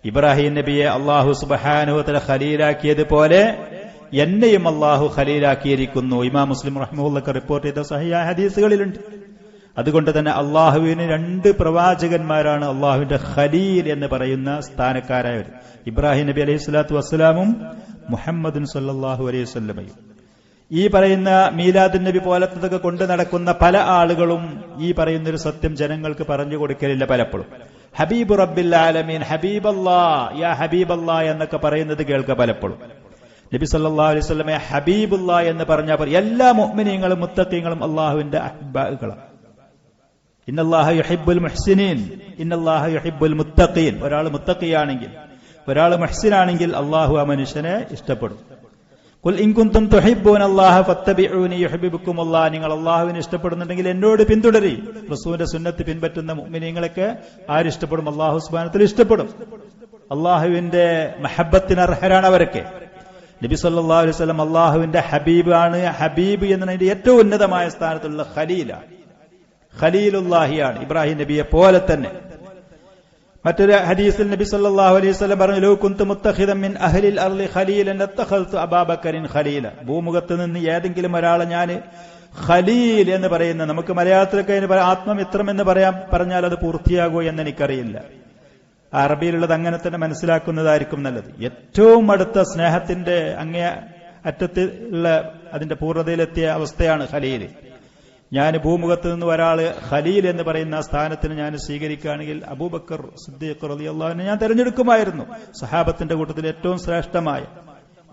ഇബ്രാഹിം നബിയെ അല്ലാഹു സുബ്ഹാനഹു വ തആല ഖലീലാക്കിയതുപോലെ എന്നെയും അല്ലാഹു ഖലീലാക്കിയിരിക്കുന്നു. ഇമാം മുസ്ലിം റഹ്മഹുല്ലാഹ് റിപ്പോർട്ട് ചെയ്ത സഹിഹ ഹദീസുകളിലുണ്ട്. അതുകൊണ്ട് തന്നെ അള്ളാഹുവിന് 2 പ്രവാചകന്മാരാണ് അള്ളാഹുവിന്റെ ഖലീൽ എന്ന് പറയുന്ന സ്ഥാനക്കാരായവർ. ഇബ്രാഹിം നബി അലൈഹി സ്വലാത്തു വസ്സലാമും മുഹമ്മദുൻ സല്ലല്ലാഹു അലൈഹി വസല്ലമയും. ഈ പറയുന്ന മീലാദുൻ നബി പോലത്തതൊക്കെ കൊണ്ട് നടക്കുന്ന പല ആളുകളും ഈ പറയുന്നൊരു സത്യം ജനങ്ങൾക്ക് പറഞ്ഞു കൊടുക്കലില്ല. പലപ്പോഴും ഹബീബ് റബ്ബിൽ ആലമീൻ, ഹബീബല്ലാ, യാ ഹബീബല്ലാ എന്നൊക്കെ പറയുന്നത് കേൾക്കുക പലപ്പോഴും. നബി സല്ലല്ലാഹു അലൈഹി വസല്ലമയെ ഹബീബുല്ലാ എന്ന് പറഞ്ഞാൽ എല്ലാ മുഅ്മിനീങ്ങളും മുത്തഖീങ്ങളും അള്ളാഹുവിന്റെ അഹ്ബാകളാണ്. ഇന്നല്ലാഹ യുഹിബ്ബുൽ മുഹ്സിനീൻ, ഇന്നല്ലാഹ യുഹിബ്ബുൽ മുത്തഖീൻ. ഒരാൾ മുത്തഖിയാണെങ്കിൽ, ഒരാൾ മുഹ്സിനാണെങ്കിൽ അള്ളാഹു ആ മനുഷ്യനെ ഇഷ്ടപ്പെടും. ഖുൽ ഇൻ കുൻതും തുഹിബ്ബൂനല്ലാഹ ഫത്തബിഊനി യുഹിബ്ബുക്കുമുല്ലാഹ്. നിങ്ങൾ അള്ളാഹുവിനെ ഇഷ്ടപ്പെടുന്നുണ്ടെങ്കിൽ എന്നോട് പിന്തുടരി. റസൂലിന്റെ സുന്നത്ത് പിൻപറ്റുന്ന മുഅ്മിനീങ്ങളൊക്കെ ആരിഷ്ടപ്പെടും? അള്ളാഹു സുബ്ഹാനഹു വ തആല ഇഷ്ടപ്പെടും. അള്ളാഹുവിന്റെ മഹബ്ബത്തിന് അർഹരാണ് അവരൊക്കെ. നബി സല്ലല്ലാഹു അലൈഹി വസല്ലം അള്ളാഹുവിന്റെ ഹബീബാണ്. ഹബീബ് എന്നതിന്റെ ഏറ്റവും ഉന്നതമായ സ്ഥാനത്തുള്ള ഖലീലാണ്, ഖലീലുല്ലാഹിയാണ്, ഇബ്രാഹിം നബിയെ പോലെ തന്നെ. മറ്റൊരു ഹദീസിൽ നബി സല്ലല്ലാഹു അലൈഹി വസല്ലം പറഞ്ഞു, ലൗ കുന്തു മുത്തഖിദൻ മിൻ അഹ്ലിൽ അർളി ഖലീലൻ ലത്തഖൽതു അബൂബക്കറിൻ ഖലീല. ഭൂമുഖത്ത് നിന്ന് ഏതെങ്കിലും ഒരാളെ ഞാൻ ഖലീൽ എന്ന് പറയുന്ന, നമുക്ക് മലയാളത്തിലൊക്കെ അതിന് ആത്മമിത്രം എന്ന് പറഞ്ഞാൽ അത് പൂർത്തിയാകുമോ എന്ന് എനിക്കറിയില്ല. അറബിയിലുള്ളത് അങ്ങനെ തന്നെ മനസ്സിലാക്കുന്നതായിരിക്കും നല്ലത്. ഏറ്റവും അടുത്ത സ്നേഹത്തിന്റെ അങ്ങേ അറ്റത്തുള്ള അതിന്റെ പൂർണ്ണതയിലെത്തിയ അവസ്ഥയാണ് ഖലീൽ. ഞാൻ ഭൂമുഖത്ത് നിന്ന് ഒരാള് ഖലീൽ എന്ന് പറയുന്ന സ്ഥാനത്തിന് ഞാൻ സ്വീകരിക്കുകയാണെങ്കിൽ അബൂബക്കർ സിദ്ദീഖ് റളിയല്ലാഹു അൻഹു ഞാൻ തെരഞ്ഞെടുക്കുമായിരുന്നു. സഹാബത്തിന്റെ കൂട്ടത്തിൽ ഏറ്റവും ശ്രേഷ്ഠമായ,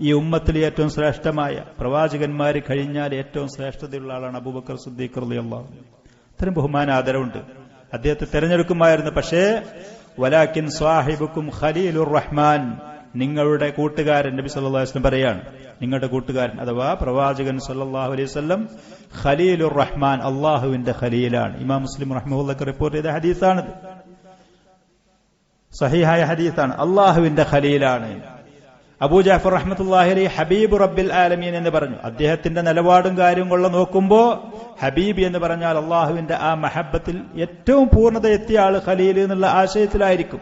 ഈ ഉമ്മത്തിൽ ഏറ്റവും ശ്രേഷ്ഠമായ പ്രവാചകന്മാര് കഴിഞ്ഞാൽ ഏറ്റവും ശ്രേഷ്ഠതയുള്ള ആളാണ് അബൂബക്കർ സിദ്ദീഖ് റളിയല്ലാഹു അൻഹു. അത്തരം ബഹുമാന ആദരവുണ്ട്. അദ്ദേഹത്തെ തെരഞ്ഞെടുക്കുമായിരുന്നു. പക്ഷേ വലാകിൻ സ്വാഹിബുക്കും ഖലീലുർ റഹ്മാൻ, നിങ്ങളുടെ കൂട്ടുകാരൻ, നബി സല്ലല്ലാഹു അലൈഹി വസല്ലം പറയാണ്, നിങ്ങളുടെ കൂട്ടുകാരൻ അഥവാ പ്രവാചകൻ സല്ലല്ലാഹു അലൈഹി വസല്ലം ഖലീലുർ റഹ്മാൻ, അള്ളാഹുവിന്റെ ഖലീലാണ്. ഇമാം മുസ്ലിം റഹ്മഹുള്ളാഹി റിപ്പോർട്ട് ചെയ്ത ഹദീസാണിത്, സഹീഹായ ഹദീസാണ്. അള്ളാഹുവിന്റെ ഖലീലാണ്. അബൂ ജഅഫർ റഹ്മത്തുള്ളാഹി അലൈഹി ഹബീബ് റബ്ബിൽ ആലമീൻ എന്ന് പറഞ്ഞു. അദ്ദേഹത്തിന്റെ നിലപാടും കാര്യവും കൊള്ള നോക്കുമ്പോ ഹബീബ് എന്ന് പറഞ്ഞാൽ അള്ളാഹുവിന്റെ ആ മഹബത്തിൽ ഏറ്റവും പൂർണ്ണത എത്തിയ ആള് ഖലീൽ എന്നുള്ള ആശയത്തിലായിരിക്കും.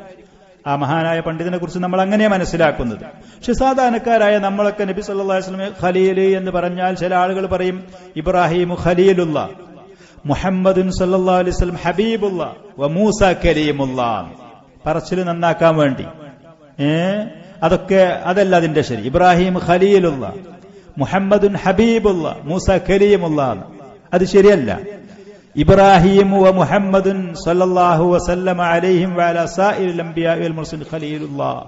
ആ മഹാനായ പണ്ഡിതനെ കുറിച്ച് നമ്മൾ അങ്ങനെ മനസ്സിലാക്കുന്നത്. പക്ഷെ സാധാരണക്കാരായ നമ്മളൊക്കെ നബി സല്ലല്ലാഹു അലൈഹി വസല്ലം ഖലീൽ എന്ന് പറഞ്ഞാൽ ചില ആളുകൾ പറയും ഇബ്രാഹിം ഖലീലുള്ള, മുഹമ്മദുൻ സല്ലല്ലാഹു അലൈഹി വസല്ലം ഹബീബുള്ള, വ മൂസ കലീമുള്ള. പറച്ചിൽ നന്നാക്കാൻ വേണ്ടി അതൊക്കെ അതല്ല അതിന്റെ ശരി. ഇബ്രാഹിം ഖലീലുള്ള, മുഹമ്മദുൻ ഹബീബുള്ള, മൂസ കലീമുള്ള, അത് ശരിയല്ല. ഇബ്രാഹിം വ മുഹമ്മദുൻ സല്ലല്ലാഹു വസല്ലമ അലൈഹിം വഅലാ സായിരിൽ അംബിയാഇ വൽ മുർസലിൻ ഖലീലുല്ലാഹ്.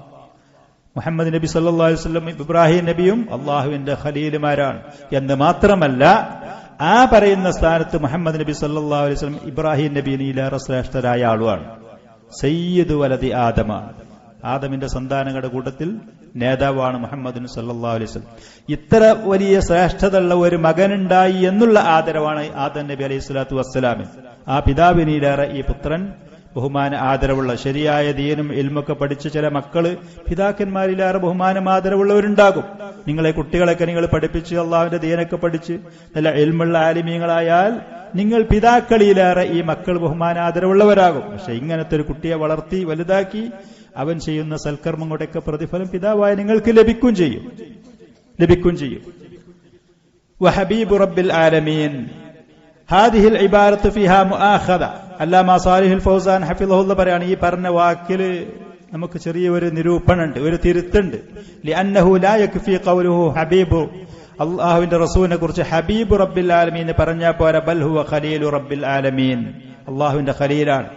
മുഹമ്മദ് നബി സല്ലല്ലാഹു അലൈഹി വസല്ലം ഇബ്രാഹിം നബിയും അള്ളാഹുവിന്റെ ഖലീലുമാരാണ് എന്ന് മാത്രമല്ല, ആ പറയുന്ന സ്ഥാനത്ത് മുഹമ്മദ് നബി സല്ലല്ലാഹു അലൈഹി വസല്ലം ഇബ്രാഹിം നബിയിലേറെ ശ്രേഷ്ഠരായ ആളുമാണ്. സയ്യിദു വലദി ആദമ, ആദമിന്റെ സന്താനങ്ങളുടെ കൂട്ടത്തിൽ നേതാവാണ് മുഹമ്മദ് സല്ലല്ലാഹു അലൈഹി വസല്ലം. ഇത്ര വലിയ ശ്രേഷ്ഠതയുള്ള ഒരു മകനുണ്ടായി എന്നുള്ള ആദരവാണ് ആദം നബി അലൈഹി സ്വലാത്തു വസ്സലാമിന്. ആ പിതാവിനിലേറെ ഈ പുത്രൻ ബഹുമാന ആദരവുള്ള, ശരിയായ ദീനും ഇൽമൊക്കെ പഠിച്ച ചില മക്കള് പിതാക്കന്മാരിലേറെ ബഹുമാനം ആദരവുള്ളവരുണ്ടാകും. നിങ്ങളെ കുട്ടികളൊക്കെ നിങ്ങൾ പഠിപ്പിച്ച് അള്ളാഹുവിന്റെ ദീനൊക്കെ പഠിച്ച് നല്ല ഇൽമുള്ള ആലിമീങ്ങളായാൽ നിങ്ങൾ പിതാക്കളിലേറെ ഈ മക്കൾ ബഹുമാന ആദരവുള്ളവരാകും. പക്ഷെ ഇങ്ങനത്തെ ഒരു കുട്ടിയെ വളർത്തി വലുതാക്കി അവൻ ചെയ്യുന്ന സൽക്കർമ്മങ്ങളുടെയൊക്കെ പ്രതിഫലം പിതാവായ നിങ്ങൾക്ക് ലഭിക്കും ചെയ്യും. വഹബീബു റബ്ബിൽ ആലമീൻ. ഹാദിഹിൽ ഇബാറത്തു ഫിഹാ മുആഖദ. അല്ലാമ സാലിഹുൽ ഫൗസാൻ ഹഫിളഹുല്ലാഹ് പറയാണ്, ഈ പറഞ്ഞ വാക്കിൽ നമുക്ക് ചെറിയൊരു നിരൂപണമുണ്ട്, ഒരു തിരുത്തുണ്ട്. ലിഅന്നഹു ലാ യക്ഫി ഖൗലുഹു ഹബീബു, അല്ലാഹുവിന്റെ റസൂലിനെ കുറിച്ച് ഹബീബു റബ്ബിൽ ആലമീൻ പറഞ്ഞാൽ പോരാ, ബൽ ഹുവ ഖലീലു റബ്ബിൽ ആലമീൻ, അല്ലാഹുവിന്റെ ഖലീലാണ്.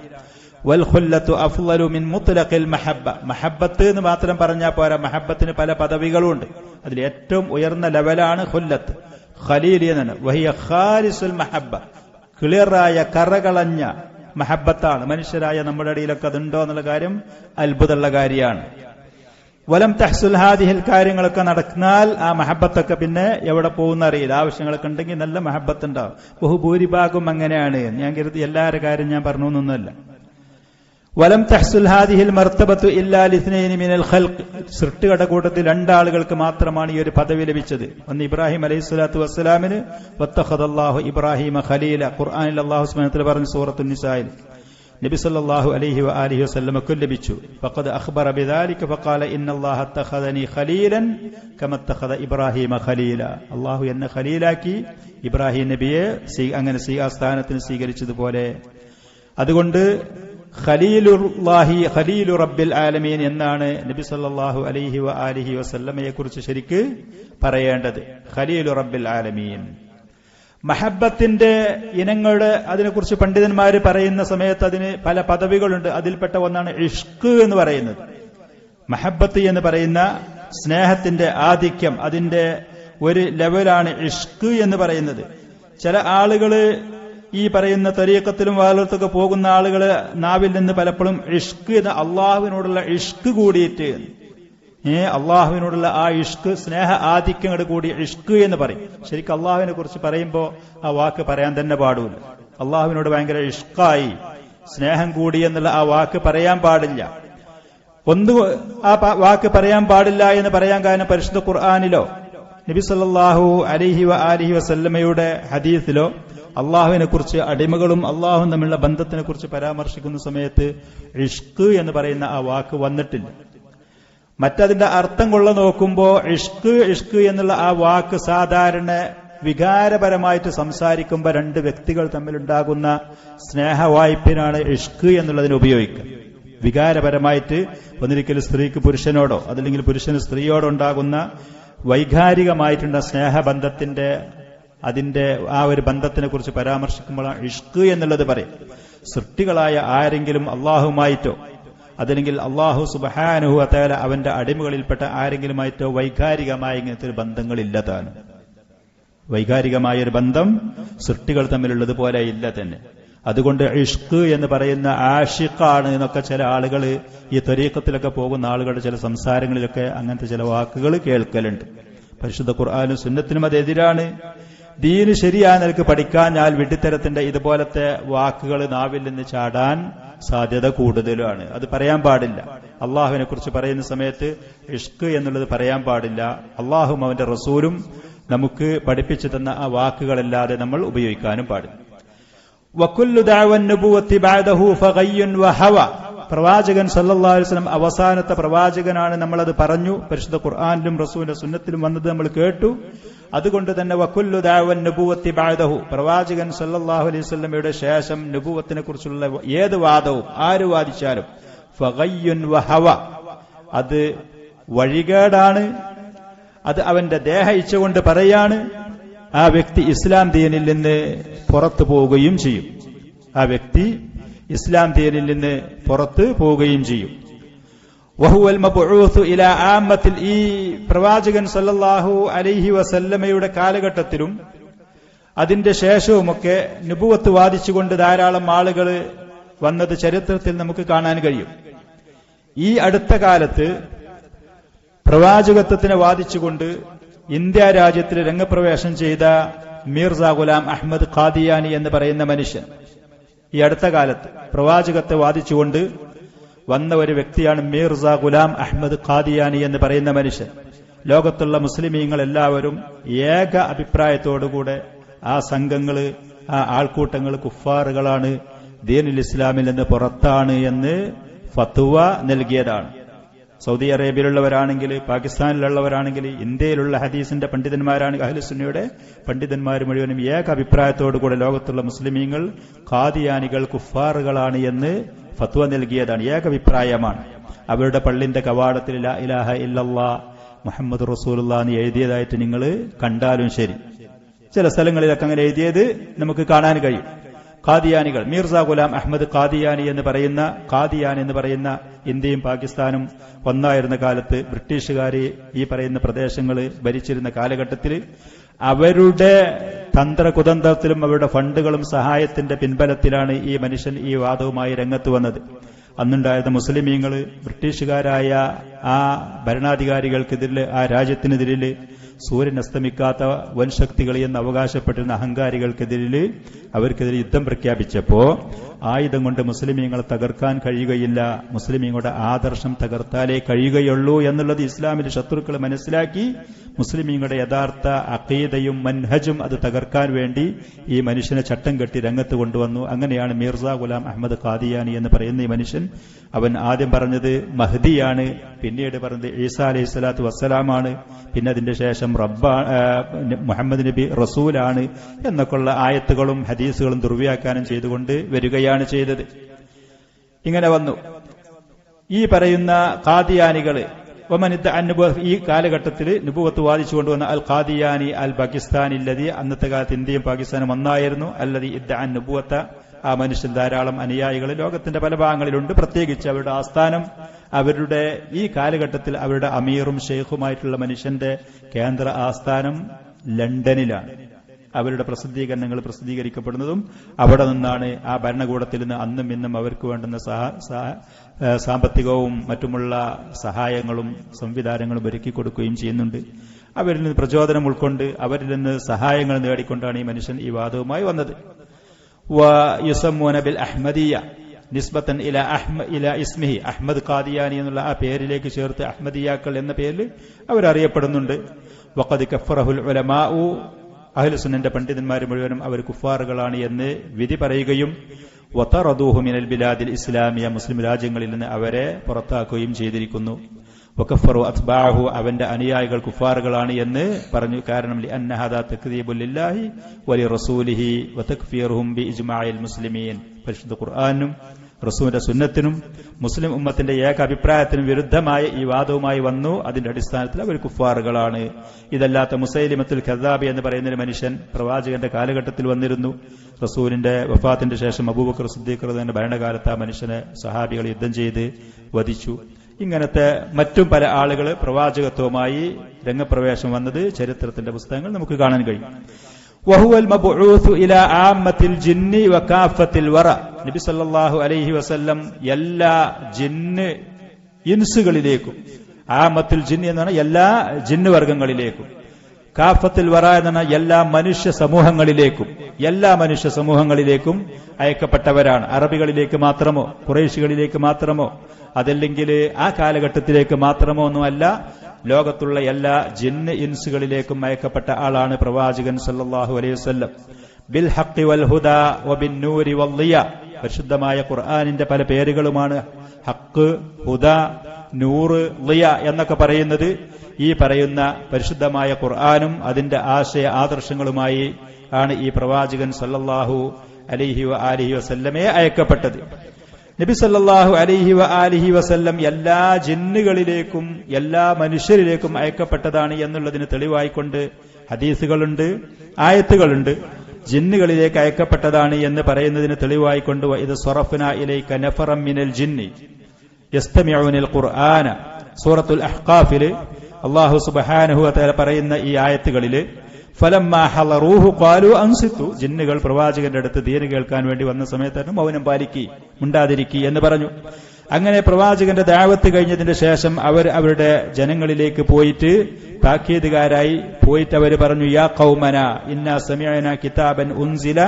വൽ ഖുല്ലത്തു അഫ്ളലു മിൻ മുത്ലഖിൽ മഹബ്ബ, മഹബ്ബത്ത് എന്ന് മാത്രം പറഞ്ഞാൽ പോരാ, മഹബ്ബത്തിന് പല പദവികളുണ്ട്. അതിൽ ഏറ്റവും ഉയർന്ന ലെവലാണ് ഖുല്ലത്ത്, ഖലീൽ എന്നാണ്. വഹിയ ഖാലിസുൽ മഹബ്ബ, ക്ലിയറായ കറകളഞ്ഞ മഹബ്ബത്താണ്. മനുഷ്യരായ നമ്മുടെ ഇടയിലൊക്കെ അതുണ്ടോ എന്നുള്ള കാര്യം അത്ഭുതമുള്ള കാര്യമാണ്. വലം തഹ്സുൽ ഹാദിഹിൽ, കാര്യങ്ങളൊക്കെ നടന്നാൽ ആ മഹബ്ബത്തൊക്കെ പിന്നെ എവിടെ പോകുന്ന അറിയില്ല. ആവശ്യങ്ങളൊക്കെ ഉണ്ടെങ്കിൽ നല്ല മഹബ്ബത്ത് ഉണ്ടാവും. ബഹുഭൂരിഭാഗം അങ്ങനെയാണ്. ഞാൻ കരുതി എല്ലാവരുടെ കാര്യം ഞാൻ പറഞ്ഞു എന്നല്ല. വലം തഹ്സുൽ ഹാദിഹിൽ മർത്തബത്തു ഇല്ലാ ലിസ്നൈനി മിനൽ ഖൽഖ്, സൃഷ്ടികളുടെ കൂട്ടത്തിൽ 2 ആളുകൾക്ക് മാത്രമാണ് ഈ ഒരു പദവി ലഭിച്ചത്. ഒന്ന് ഇബ്രാഹിം അലൈഹിസ്സലാത്തു വസ്സലാമിന്, വത്തഖദല്ലാഹു ഇബ്രാഹിമ ഖലീല, ഖുർആനിൽ അല്ലാഹു സുബ്ഹാനഹു വ തആല പറഞ്ഞ സൂറത്തുൻ നിസായിൽ. നബി സല്ലല്ലാഹു അലൈഹി വആലിഹി വസല്ലമക്ക് ലഭിച്ചു. ഫഖദ് അഖ്ബറ ബിദാലിക ഫഖാല ഇന്നല്ലാഹ തഖദനി ഖലീലൻ കമ തഖദ ഇബ്രാഹിമ ഖലീല, അല്ലാഹു എന്നെ ഖലീലാക്കി ഇബ്രാഹിം നബിയെ അങ്ങനെ സ്ഥാനത്തിന് സ്വീകരിച്ചതുപോലെ. അതുകൊണ്ട് ഖലീലു റബ്ബിൽ ആലമീൻ എന്നാണ് നബി സല്ലല്ലാഹു അലൈഹി വആലിഹി വസല്ലമയെ കുറിച്ച് ശരിക്ക് പറയേണ്ടത്. ഖലീലു റബ്ബിൽ ആലമീൻ. മഹബ്ബത്തിന്റെ ഇനങ്ങളുടെ അതിനെക്കുറിച്ച് പണ്ഡിതന്മാര് പറയുന്ന സമയത്ത് അതിന് പല പദവികളുണ്ട്. അതിൽപ്പെട്ട ഒന്നാണ് ഇഷ്ക് എന്ന് പറയുന്നത്. മഹബ്ബത്ത് എന്ന് പറയുന്ന സ്നേഹത്തിന്റെ ആധിക്യം, അതിന്റെ ഒരു ലെവലാണ് ഇഷ്ക് എന്ന് പറയുന്നത്. ചില ആളുകള് ഈ പറയുന്ന തരീഖത്തിലും വാലത്തൊക്കെ പോകുന്ന ആളുകള് നാവിൽ നിന്ന് പലപ്പോഴും ഇഷ്ക് എന്ന് അള്ളാഹുവിനോടുള്ള ഇഷ്ക് കൂടിയിട്ട് അള്ളാഹുവിനോടുള്ള ആ ഇഷ്ക്, സ്നേഹ ആധിക്യങ്ങൾ കൂടി ഇഷ്ക് എന്ന് പറയും. ശരിക്കും അള്ളാഹുവിനെ കുറിച്ച് പറയുമ്പോ ആ വാക്ക് പറയാൻ തന്നെ പാടില്ല. അള്ളാഹുവിനോട് ഭയങ്കര ഇഷ്കായി, സ്നേഹം കൂടി എന്നുള്ള ആ വാക്ക് പറയാൻ പാടില്ല. ആ വാക്ക് പറയാൻ പാടില്ല എന്ന് പറയാൻ കാരണം പരിശുദ്ധ ഖുർആനിലോ നബി സല്ലല്ലാഹു അലൈഹി വആലിഹി വസല്ലമയുടെ ഹദീസിലോ അള്ളാഹുവിനെ കുറിച്ച്, അടിമകളും അള്ളാഹും തമ്മിലുള്ള ബന്ധത്തിനെ കുറിച്ച് പരാമർശിക്കുന്ന സമയത്ത് ഇഷ്ക് എന്ന് പറയുന്ന ആ വാക്ക് വന്നിട്ടില്ല. മറ്റതിന്റെ അർത്ഥം കൊള്ള നോക്കുമ്പോ ഇഷ്ക് എന്നുള്ള ആ വാക്ക് സാധാരണ വികാരപരമായിട്ട് സംസാരിക്കുമ്പോൾ രണ്ട് വ്യക്തികൾ തമ്മിലുണ്ടാകുന്ന സ്നേഹവായ്പിനാണ് ഇഷ്ക് എന്നുള്ളതിന് ഉപയോഗിക്കുക. വികാരപരമായിട്ട് ഒന്നിരിക്കലും സ്ത്രീക്ക് പുരുഷനോടോ അതല്ലെങ്കിൽ പുരുഷന് സ്ത്രീയോടോ ഉണ്ടാകുന്ന വൈകാരികമായിട്ടുള്ള സ്നേഹബന്ധത്തിന്റെ അതിന്റെ ആ ഒരു ബന്ധത്തിനെ കുറിച്ച് പരാമർശിക്കുമ്പോഴാണ് ഇഷ്ക് എന്നുള്ളത് പറയും. സൃഷ്ടികളായ ആരെങ്കിലും അള്ളാഹുമായിട്ടോ അതല്ലെങ്കിൽ അള്ളാഹു സുബ്ഹാനഹു വ തആല അവന്റെ അടിമകളിൽപ്പെട്ട ആരെങ്കിലുമായിട്ടോ വൈകാരികമായ ഇങ്ങനത്തെ ഒരു ബന്ധങ്ങളില്ലതാണ്. വൈകാരികമായ ഒരു ബന്ധം സൃഷ്ടികൾ തമ്മിലുള്ളതുപോലെ ഇല്ല തന്നെ. അതുകൊണ്ട് ഇഷ്ക് എന്ന് പറയുന്ന ആഷിഖാണ് എന്നൊക്കെ ചില ആളുകൾ ഈ തരീഖത്തിലൊക്കെ പോകുന്ന ആളുകളുടെ ചില സംസാരങ്ങളിലൊക്കെ അങ്ങനത്തെ ചില വാക്കുകൾ കേൾക്കലുണ്ട്. പരിശുദ്ധ ഖുർആനും സുന്നത്തിനും അതെതിരാണ്. ദീന് ശരിയായ നിലക്ക് പഠിക്കാഞ്ഞാൽ വിഡ്ഢിത്തരത്തിന്റെ ഇതുപോലത്തെ വാക്കുകൾ നാവിൽ നിന്ന് ചാടാൻ സാധ്യത കൂടുതലാണ്. അത് പറയാൻ പാടില്ല. അള്ളാഹുവിനെ കുറിച്ച് പറയുന്ന സമയത്ത് ഇഷ്ക് എന്നുള്ളത് പറയാൻ പാടില്ല. അള്ളാഹും അവന്റെ റസൂലും നമുക്ക് പഠിപ്പിച്ചു തന്ന ആ വാക്കുകളല്ലാതെ നമ്മൾ ഉപയോഗിക്കാനും പാടില്ല. വകുല്ലു ദഅവൻ നബുവത്തി ബഅദഹു ഫഗയ്യുൻ വഹവ. പ്രവാചകൻ സല്ലല്ലാഹു അലൈഹി വസല്ലം അവസാനത്തെ പ്രവാചകനാണ്, നമ്മളത് പറഞ്ഞു. പരിശുദ്ധ ഖുർആനിലും റസൂലിന്റെ സുന്നത്തിലും വന്നത് നമ്മൾ കേട്ടു. അതുകൊണ്ട് തന്നെ വകുല്ലു ദഅവൻ നബുവത്തി ബഅദഹു, പ്രവാചകൻ സല്ലല്ലാഹു അലൈഹി വസല്ലമയുടെ ശേഷം നബുവത്തിനെ കുറിച്ചുള്ള ഏത് വാദവും ആര് വാദിച്ചാലും ഫഗയ്യുൻ വഹവ, അത് വഴികേടാണ്, അത് അവന്റെ ദേഹ ഇച്ഛ കൊണ്ട് പറയാണ്. ആ വ്യക്തി ഇസ്ലാം ദീനിൽ നിന്ന് പുറത്തു പോവുകയും ചെയ്യും. ആ വ്യക്തി ഇസ്ലാം ദീനിൽ നിന്ന് പുറത്ത് പോവുകയും ചെയ്യും. വഹുവൽ മബ്ഊസ് ഇലാ ആമ്മത്തിൽ, ഈ പ്രവാചകൻ സല്ലല്ലാഹു അലൈഹി വസല്ലമയുടെ കാലഘട്ടത്തിലും അതിന്റെ ശേഷവുമൊക്കെ നുബുവത്ത് വാദിച്ചുകൊണ്ട് ധാരാളം ആളുകൾ വന്നത് ചരിത്രത്തിൽ നമുക്ക് കാണാൻ കഴിയും. ഈ അടുത്ത കാലത്ത് പ്രവാചകത്വത്തിനെ വാദിച്ചുകൊണ്ട് ഇന്ത്യ രാജ്യത്തിൽ രംഗപ്രവേശം ചെയ്ത മിർസ ഗുലാം അഹമ്മദ് ഖാദിയാനി എന്ന് പറയുന്ന മനുഷ്യൻ, ഈ അടുത്ത കാലത്ത് പ്രവാചകത്തെ വാദിച്ചുകൊണ്ട് വന്ന ഒരു വ്യക്തിയാണ് മിർസ ഗുലാം അഹമ്മദ് ഖാദിയാനി എന്ന് പറയുന്ന മനുഷ്യൻ. ലോകത്തുള്ള മുസ്ലിമീങ്ങൾ എല്ലാവരും ഏക അഭിപ്രായത്തോടുകൂടെ ആ സംഘങ്ങള്, ആ ആൾക്കൂട്ടങ്ങൾ കുഫാറുകളാണ്, ദീനുൽ ഇസ്ലാമിൽ നിന്ന് പുറത്താണ് എന്ന് ഫത്വ നൽകിയതാണ്. സൗദി അറേബ്യയിലുള്ളവരാണെങ്കിൽ, പാകിസ്ഥാനിലുള്ളവരാണെങ്കിൽ, ഇന്ത്യയിലുള്ള ഹദീസിന്റെ പണ്ഡിതന്മാരാണ്, അഹ്ലുസുന്നയുടെ പണ്ഡിതന്മാർ മുഴുവനും ഏക അഭിപ്രായത്തോടുകൂടെ ലോകത്തുള്ള മുസ്ലിമീങ്ങൾ ഖാദിയാനികൾ കുഫാറുകളാണ് എന്ന് ഫത്വ നൽകിയതാണ്. ഏക അഭിപ്രായമാണ്. അവരുടെ പള്ളിന്റെ കവാടത്തിൽ ലാ ഇലാഹ ഇല്ലല്ലാഹ് മുഹമ്മദ് റസൂലുള്ളാഹ് എന്ന് എഴുതിയതായിട്ട് നിങ്ങൾ കണ്ടാലും ശരി. ചില സ്ഥലങ്ങളിലൊക്കെ അങ്ങനെ എഴുതിയത് നമുക്ക് കാണാൻ കഴിയും. ഖാദിയാനികൾ, മിർസ ഗുലാം അഹമ്മദ് ഖാദിയാനി എന്ന് പറയുന്ന ഇന്ത്യയും പാകിസ്ഥാനും ഒന്നായിരുന്ന കാലത്ത് ബ്രിട്ടീഷുകാര് ഈ പറയുന്ന പ്രദേശങ്ങൾ ഭരിച്ചിരുന്ന കാലഘട്ടത്തിൽ അവരുടെ തന്ത്രകുതന്ത്രത്തിലും അവരുടെ ഫണ്ടുകളും സഹായത്തിന്റെ പിൻബലത്തിലാണ് ഈ മനുഷ്യൻ ഈ വാദവുമായി രംഗത്ത് വന്നത്. അന്നുണ്ടായിരുന്ന മുസ്ലിമീങ്ങൾ ബ്രിട്ടീഷുകാരായ ആ ഭരണാധികാരികൾക്കെതിരെ, ആ രാജ്യത്തിനെതിരിൽ, സൂര്യൻ അസ്തമിക്കാത്ത വൻശക്തികൾ എന്ന് അവകാശപ്പെട്ടിരുന്ന അഹങ്കാരികൾക്കെതിരിൽ അവർക്കെതിരെ യുദ്ധം പ്രഖ്യാപിച്ചപ്പോ ആയുധം കൊണ്ട് മുസ്ലിമീങ്ങളെ തകർക്കാൻ കഴിയുകയില്ല, മുസ്ലിമീങ്ങളുടെ ആദർശം തകർത്താലേ കഴിയുകയുള്ളൂ എന്നുള്ളത് ഇസ്ലാമിന്റെ ശത്രുക്കൾ മനസ്സിലാക്കി മുസ്ലിമീങ്ങളുടെ യഥാർത്ഥ അഖീദയും മൻഹജും അത് തകർക്കാൻ വേണ്ടി ഈ മനുഷ്യനെ ചട്ടം കെട്ടി രംഗത്ത് കൊണ്ടുവന്നു. അങ്ങനെയാണ് മിർസ ഗുലാം അഹമ്മദ് ഖാദിയാനി എന്ന് പറയുന്ന ഈ മനുഷ്യൻ. അവൻ ആദ്യം പറഞ്ഞത് മഹ്ദിയാണ്, പിന്നീട് പറഞ്ഞത് ഈസാ അലൈഹി സ്വലാത്തു വസ്സലാമാണ്, പിന്നെ അതിന്റെ ശേഷം ശേഷം മുഹമ്മദ് നബി റസൂലാണ് എന്നൊക്കെയുള്ള ആയത്തുകളും ഹദീസുകളും ദുർവ്യാഖ്യാനം ചെയ്തുകൊണ്ട് വരികയാണ് ചെയ്തത്. ഇങ്ങനെ വന്നു. ഈ പറയുന്ന ഖാദിയാനികള് ഈ കാലഘട്ടത്തിൽ നുബുവത്ത് വാദിച്ചുകൊണ്ടുവന്ന അൽ ഖാദിയാനി അൽ പാകിസ്ഥാനില്ലതി, അന്നത്തെ കാലത്ത് ഇന്ത്യയും പാകിസ്ഥാനും ഒന്നായിരുന്നു. അല്ലതി ഇദ്ദഅൻ നുബുവത്ത, ആ മനുഷ്യൻ ധാരാളം അനുയായികൾ ലോകത്തിന്റെ പല ഭാഗങ്ങളിലുണ്ട്. പ്രത്യേകിച്ച് അവരുടെ ആസ്ഥാനം, അവരുടെ ഈ കാലഘട്ടത്തിൽ അവരുടെ അമീറും ഷെയ്ഖുമായിട്ടുള്ള മനുഷ്യന്റെ കേന്ദ്ര ആസ്ഥാനം ലണ്ടനിലാണ്. അവരുടെ പ്രസിദ്ധീകരണങ്ങൾ പ്രസിദ്ധീകരിക്കപ്പെടുന്നതും അവിടെ നിന്നാണ്. ആ ഭരണകൂടത്തിൽ നിന്ന് അന്നും ഇന്നും അവർക്ക് വേണ്ടുന്ന സാമ്പത്തികവും മറ്റുമുള്ള സഹായങ്ങളും സംവിധാനങ്ങളും ഒരുക്കി കൊടുക്കുകയും ചെയ്യുന്നുണ്ട്. അവരിൽ നിന്ന് പ്രചോദനം ഉൾക്കൊണ്ട് അവരിൽ നിന്ന് സഹായങ്ങൾ നേടിക്കൊണ്ടാണ് ഈ മനുഷ്യൻ ഈ വാദവുമായി വന്നത്. ബിൽ അഹ്മദിയ നിസ്ബത്തൻ ഇല ഇസ്മിഹി, അഹ്മദ് ഖാദിയാനി എന്നുള്ള ആ പേരിലേക്ക് ചേർത്ത് അഹ്മദിയാക്കൾ എന്ന പേരിൽ അവരറിയപ്പെടുന്നുണ്ട്. വഖദ് കഫറഹുൽ ഉലമാഉ, അഹ്ലുസുന്നന്റെ പണ്ഡിതന്മാർ മുഴുവനും അവർ കുഫാറുകളാണ് എന്ന് വിധി പറയുകയും വതറദൂഹു മിനൽ ബിലാദിൽ ഇസ്ലാമിയ, മുസ്ലിം രാജ്യങ്ങളിൽ നിന്ന് അവരെ പുറത്താക്കുകയും ചെയ്തിരിക്കുന്നു. വകഫറു അത്ബാഹു, അവന്റെ അനുയായികൾ കുഫാറുകളാണ് എന്ന് പറഞ്ഞു. കാരണം ലിഅന്ന ഹാദാ തക്ദീബുൽ ലില്ലാഹി വലി റസൂലിഹി വതക്ഫീറുഹും ബിഇജ്മാഇൽ മുസ്ലിമീൻ. പരിശുദ്ധ ഖുർആനും റസൂലിന്റെ സുന്നത്തിനും മുസ്ലിം ഉമ്മത്തിന്റെ ഏക അഭിപ്രായത്തിനും വിരുദ്ധമായ ഈ വാദവുമായി വന്നു. അതിന്റെ അടിസ്ഥാനത്തിൽ അവർ കുഫാറുകളാണ്. ഇതല്ലാത്ത മുസൈലിമത്തുൽ കദ്ദാബി എന്ന് പറയുന്ന ഒരു മനുഷ്യൻ പ്രവാചകന്റെ കാലഘട്ടത്തിൽ വന്നിരുന്നു. റസൂലിന്റെ വഫാത്തിന്റെ ശേഷം അബൂബക്കർ സിദ്ദീഖ് റളിയല്ലാഹു ഭരണകാലത്ത് ആ മനുഷ്യനെ സഹാബികൾ യുദ്ധം ചെയ്ത് വധിച്ചു. ഇങ്ങനത്തെ മറ്റും പല ആളുകൾ പ്രവാചകത്വവുമായി രംഗപ്രവേശം വന്നത് ചരിത്രത്തിന്റെ പുസ്തകങ്ങൾ നമുക്ക് കാണാൻ കഴിയും. വഹുവൽ മബ്ഊസ് ഇലാ ആമ്മത്തിൽ ജിന്നി വകാഫത്തിൽ വറ, നബി സല്ലല്ലാഹു അലൈഹി വസല്ലം എല്ലാ ജിന്ന് ഇൻസുകളിലേക്കും, ആമ്മത്തിൽ ജിന്നി എന്നാണ് എല്ലാ ജിന്ന് വർഗങ്ങളിലേക്കും, കാഫത്തിൽ വറ എന്നാണ് എല്ലാ മനുഷ്യ സമൂഹങ്ങളിലേക്കും അയക്കപ്പെട്ടവരാണ്. അറബികളിലേക്ക് മാത്രമോ ഖുറൈശികളിലേക്ക് മാത്രമോ അതല്ലെങ്കിൽ ആ കാലഘട്ടത്തിലേക്ക് മാത്രമോ ഒന്നുമല്ല, ലോകത്തുള്ള എല്ലാ ജിന്ന് ഇൻസുകളിലേക്കും അയക്കപ്പെട്ട ആളാണ് പ്രവാചകൻ സല്ലല്ലാഹു അലൈഹി വസല്ലം. ബിൽ ഹഖ് വൽ ഹുദാ വബിൻ നൂരി വൽ ളിയ, പരിശുദ്ധമായ ഖുർആനിന്റെ പല പേരുകളുമാണ് ഹഖ്, ഹുദ, നൂറ്, ളിയ എന്നൊക്കെ പറയുന്നത്. ഈ പറയുന്ന പരിശുദ്ധമായ ഖുർആനും അതിന്റെ ആശയ ആദർശങ്ങളുമായി ആണ് ഈ പ്രവാചകൻ സല്ലല്ലാഹു അലൈഹി വആലിഹി വസല്ലമയെ അയക്കപ്പെട്ടത്. നബി സല്ലല്ലാഹു അലൈഹി വആലിഹി വസല്ലം എല്ലാ ജിന്നുകളിലേക്കും എല്ലാ മനുഷ്യരിലേക്കും അയക്കപ്പെട്ടതാണ് എന്നുള്ളതിന് തെളിവായിക്കൊണ്ട് ഹദീസുകളുണ്ട്, ആയത്തുകളുണ്ട്. ജിന്നുകളിലേക്ക് അയക്കപ്പെട്ടതാണ് എന്ന് പറയുന്നതിന് തെളിവായിക്കൊണ്ട് ഇത് സ്വറഫ്നാ ഇലൈക നഫറം മിനൽ ജിന്നി യസ്തമിഊനൽ ഖുർആന, സൂറത്തുൽ അഹ്ഖാഫിൽ അല്ലാഹു സുബ്ഹാനഹു വ തആല പറയുന്ന ഈ ആയത്തുകളില് ഫലമ്മാ ഹളറൂഹു ഖാലു അൻസിതു, ജിന്നുകൾ പ്രവാചകന്റെ അടുത്ത് ദീൻ കേൾക്കാൻ വേണ്ടി വന്ന സമയത്ത് മൗനം പാലിക്കി, മുണ്ടാതിരിക്കി എന്ന് പറഞ്ഞു. അങ്ങനെ പ്രവാചകന്റെ ദഅവത്ത് കഴിഞ്ഞതിന് ശേഷം അവർ അവരുടെ ജനങ്ങളിലേക്ക് പോയിട്ട് താക്കീതുകാരായി പോയിട്ട് അവർ പറഞ്ഞു, യാ ഖൗമന ഇന്നാ സമിഅനാ കിതാബൻ ഉൻസില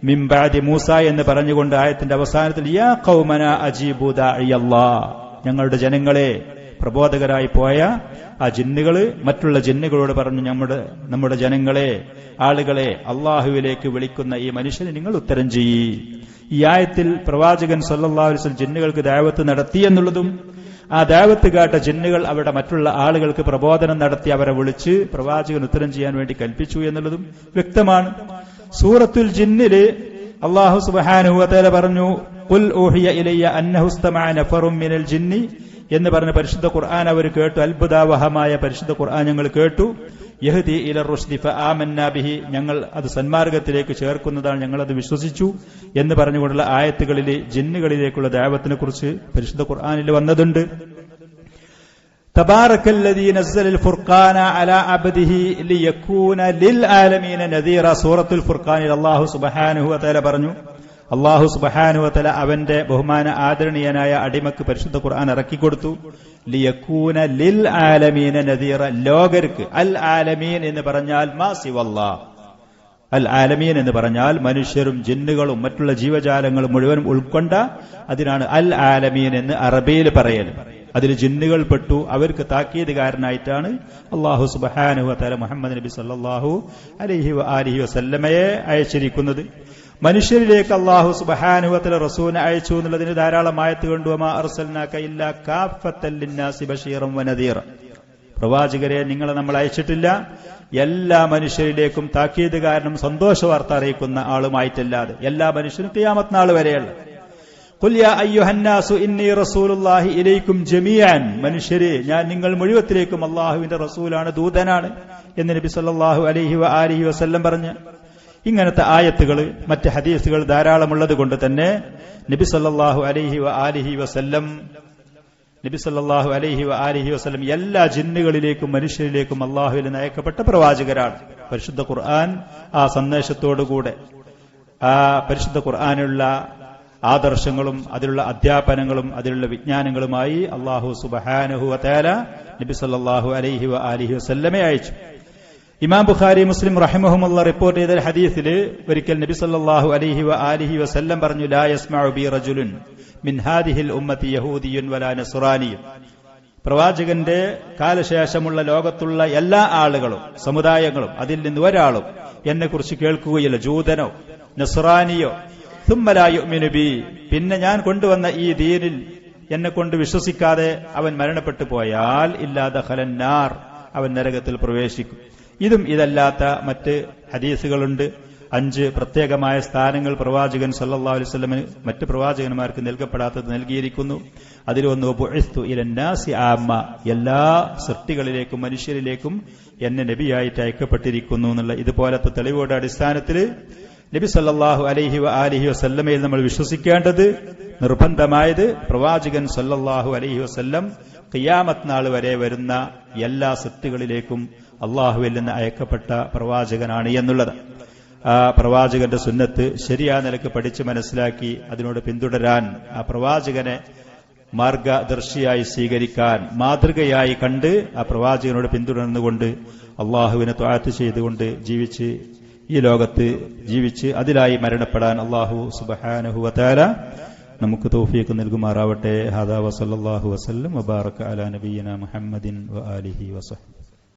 മിൻ ബഅദി മൂസ എന്ന് പറഞ്ഞുകൊണ്ട് ആയത്തിന്റെ അവസാനത്തിൽ യാ ഖൗമന അജീബു ദാഇയല്ലാഹ്, ഞങ്ങളുടെ ജനങ്ങളെ, പ്രബോധകരായി പോയ ആ ജിന്നുകള് മറ്റുള്ള ജിന്നുകളോട് പറഞ്ഞു, നമ്മുടെ ജനങ്ങളെ, ആളുകളെ അള്ളാഹുവിലേക്ക് വിളിക്കുന്ന ഈ മനുഷ്യന് നിങ്ങൾ ഉത്തരം ചെയ്യ്. ഈ ആയത്തിൽ പ്രവാചകൻ സല്ലല്ലാഹു അലൈഹി വസല്ലം ജിന്നുകൾക്ക് ദഅവത്ത് നടത്തി എന്നുള്ളതും ആ ദഅവത്ത് കേട്ട ജിന്നുകൾ അവരുടെ മറ്റുള്ള ആളുകൾക്ക് പ്രബോധനം നടത്തി അവരെ വിളിച്ച് പ്രവാചകൻ ഉത്തരം ചെയ്യാൻ വേണ്ടി കൽപ്പിച്ചു എന്നുള്ളതും വ്യക്തമാണ്. സൂറത്തുൽ ജിന്നില് അല്ലാഹു സുബ്ഹാനഹു വ തആല പറഞ്ഞു, ഖുൽ ഊഹിയ ഇലയ്യ അന്നഹു ഇസ്തമഅ നഫറും മിനൽ ജിന്നി എന്ന് പറഞ്ഞ പരിശുദ്ധ ഖുർആൻ അവർ കേട്ടു. അത്ഭുതാവഹമായ പരിശുദ്ധ ഖുർആൻ ഞങ്ങൾ കേട്ടു. യഹ്ദി ഇലർ റുശ്ദി ഫആമന്നാ ബിഹി, ഞങ്ങൾ അത് സന്മാർഗത്തിലേക്ക് ചേർക്കുന്നതാണ്, ഞങ്ങൾ അത് വിശ്വസിച്ചു എന്ന് പറഞ്ഞുകൊണ്ടുള്ള ആയത്തുകളിൽ ജിന്നുകളിലേക്കുള്ള ദഅവത്തിനെ കുറിച്ച് പരിശുദ്ധ ഖുർആനിൽ വന്നതുണ്ട്. തബാറക്കല്ലദീ നസ്സലൽ ഫുർഖാന അലാ അബ്ദിഹി ലിയകൂന ലിൽ ആലമീന നദീറ, സൂറത്തുൽ ഫുർഖാനിൽ അല്ലാഹു സുബ്ഹാനഹു വ തആല പറഞ്ഞു, അല്ലാഹു സുബ്ഹാനഹു വ തആല അവന്റെ ബഹുമാന ആദരണീയനായ അടിമക്ക് പരിശുദ്ധ ഖുർആൻ ഇറക്കിക്കൊടുത്തു. ലിയകൂന ലിൽ ആലമീന നദീറ, ലോകർക്ക്. അൽ ആലമീൻ എന്ന് പറഞ്ഞാൽ മാ സിവല്ലാഹ്, അൽ ആലമീൻ എന്ന് പറഞ്ഞാൽ മനുഷ്യരും ജിന്നുകളും മറ്റുള്ള ജീവജാലങ്ങളും മുഴുവനും ഉൾക്കൊണ്ട അതിനാണ് അൽ ആലമീൻ എന്ന് അറബിയിൽ പറയൽ. അതിൽ ജിന്നുകൾ പെട്ടു. അവർക്ക് താക്കീതുകാരനായിട്ടാണ് അല്ലാഹു സുബ്ഹാനഹു വ തആല മുഹമ്മദ് നബി സല്ലല്ലാഹു അലൈഹി വആലിഹി വസല്ലമയെ അയച്ചിരിക്കുന്നത്. മനുഷ്യരിലേക്ക് അല്ലാഹു സുബ്ഹാനഹു വ തആല റസൂലിനെ അയച്ചു എന്നുള്ളതിന് ധാരാളം ആയത്ത് കണ്ടു. വമാ അർസൽനാക ഇല്ലാ കാഫത്തൽ ലിന്നാസി ബശീറൻ വനദീറ, പ്രവാചകരെ നിങ്ങളെ നമ്മൾ അയച്ചിട്ടില്ല എല്ലാ മനുഷ്യരിലേക്കും താക്കീത് കാരണം സന്തോഷ വാർത്ത അറിയിക്കുന്ന ആളുമായിട്ടല്ലാതെ, എല്ലാ മനുഷ്യരും ഖിയാമത്ത് നാൾ വരെയുള്ള. ഖുൽ യാ അയ്യുഹന്നാസു ഇന്നി റസൂലുള്ളാഹി ഇലൈക്കും ജമീഅൻ, മനുഷ്യരെ ഞാൻ നിങ്ങൾ മുഴുവത്തിലേക്കും അള്ളാഹുവിന്റെ റസൂലാണ്, ദൂതനാണ് എന്ന് നബി സല്ലല്ലാഹു അലൈഹി വആലിഹി വസല്ലം പറഞ്ഞു. ഇങ്ങനത്തെ ആയത്തുകൾ മറ്റ് ഹദീസുകൾ ധാരാളമുള്ളത് കൊണ്ട് തന്നെ നബി സല്ലല്ലാഹു അലൈഹി വആലിഹി വസല്ലം എല്ലാ ജിന്നുകളിലേക്കും മനുഷ്യരിലേക്കും അള്ളാഹുവിൽ അയക്കപ്പെട്ട പ്രവാചകരാണ്. പരിശുദ്ധ ഖുർആൻ ആ സന്ദേശത്തോടുകൂടെ ആ പരിശുദ്ധ ഖുർആനുള്ള ആദർശങ്ങളും അതിലുള്ള അധ്യാപനങ്ങളും അതിലുള്ള വിജ്ഞാനങ്ങളുമായി അല്ലാഹു സുബ്ഹാനഹു വ തആല നബി സല്ലല്ലാഹു അലൈഹി വആലിഹി വസല്ലമയെ അയച്ചു. ഇമാം ബുഖാരി മുസ്ലിം റഹിമഹുമുല്ലാഹ് റിപ്പോർട്ട് ചെയ്ത ഹദീസിൽ ഒരിക്കൽ നബി സല്ലല്ലാഹു അലൈഹി വആലിഹി വസല്ലം പറഞ്ഞു, ലാ യസ്മഉ ബി റജുലുൻ മിൻ ഹാദിഹിൽ ഉമ്മത്തി യഹൂദിയുൻ വലാ നസ്റാനിയുൻ. പ്രവാചകന്റെ കാലശേഷമുള്ള ലോകത്തുള്ള എല്ലാ ആളുകളും സമുദായങ്ങളും അതിൽ നിന്ന് ഒരാളും എന്നെക്കുറിച്ച് കേൾക്കുകയില്ല, ജൂതനോ നസ്റാനിയോ, സുമ്മ ലാ യുഅ്മിനു ബി, പിന്നെ ഞാൻ കൊണ്ടുവന്ന ഈ ദീനിൽ എന്നെ കൊണ്ട് വിശ്വസിക്കാതെ അവൻ മരണപ്പെട്ടു പോയാൽ ഇല്ലാ ദഖലൻ നാർ, അവൻ നരകത്തിൽ പ്രവേശിക്കും. ഇതല്ലാത്ത മറ്റ് ഹദീസുകളുണ്ട്. 5 പ്രത്യേകമായ സ്ഥാനങ്ങൾ പ്രവാചകൻ സല്ലല്ലാഹു അലൈഹി വസല്ലമന് മറ്റ് പ്രവാചകന്മാർക്ക് നൽകപ്പെടാത്തത് നൽകിയിരിക്കുന്നു. അതിലൊന്ന് ബുഇസ്തു ഇലന്നാസി ആമ്മ, എല്ലാ സൃഷ്ടികളിലേക്കും മനുഷ്യരിലേക്കും എന്നെ നബിയായിട്ട് അയക്കപ്പെട്ടിരിക്കുന്നു എന്നുള്ള ഇതുപോലത്തെ തെളിവോടെ അടിസ്ഥാനത്തിൽ നബി സല്ലല്ലാഹു അലൈഹി വആലിഹി വസല്ലമയിൽ നമ്മൾ വിശ്വസിക്കേണ്ടത് നിർബന്ധമായത് പ്രവാചകൻ സല്ലല്ലാഹു അലൈഹി വസല്ലം ഖിയാമത്ത് നാൾ വരെ വരുന്ന എല്ലാ സൃഷ്ടികളിലേക്കും അള്ളാഹുവിൽ നിന്ന് അയക്കപ്പെട്ട പ്രവാചകനാണ് എന്നുള്ളത്. ആ പ്രവാചകന്റെ സുന്നത്ത് ശരിയായ നിലക്ക് പഠിച്ച് മനസ്സിലാക്കി അതിനോട് പിന്തുടരാൻ, ആ പ്രവാചകനെ മാർഗദർശിയായി സ്വീകരിക്കാൻ, മാതൃകയായി കണ്ട് ആ പ്രവാചകനോട് പിന്തുടർന്നുകൊണ്ട് അള്ളാഹുവിനെ ത്വഅത്ത് ചെയ്തുകൊണ്ട് ഈ ലോകത്ത് ജീവിച്ച് അതിലായി മരണപ്പെടാൻ അല്ലാഹു സുബ്ഹാനഹു വ തആല നമുക്ക് തൗഫീഖ് നൽകുമാറാവട്ടെ. ഹാദാ വസല്ലല്ലാഹു വസല്ലം വബാറക അലാ നബിയിനാ മുഹമ്മദിൻ വആലിഹി വസഹ്ബിഹി.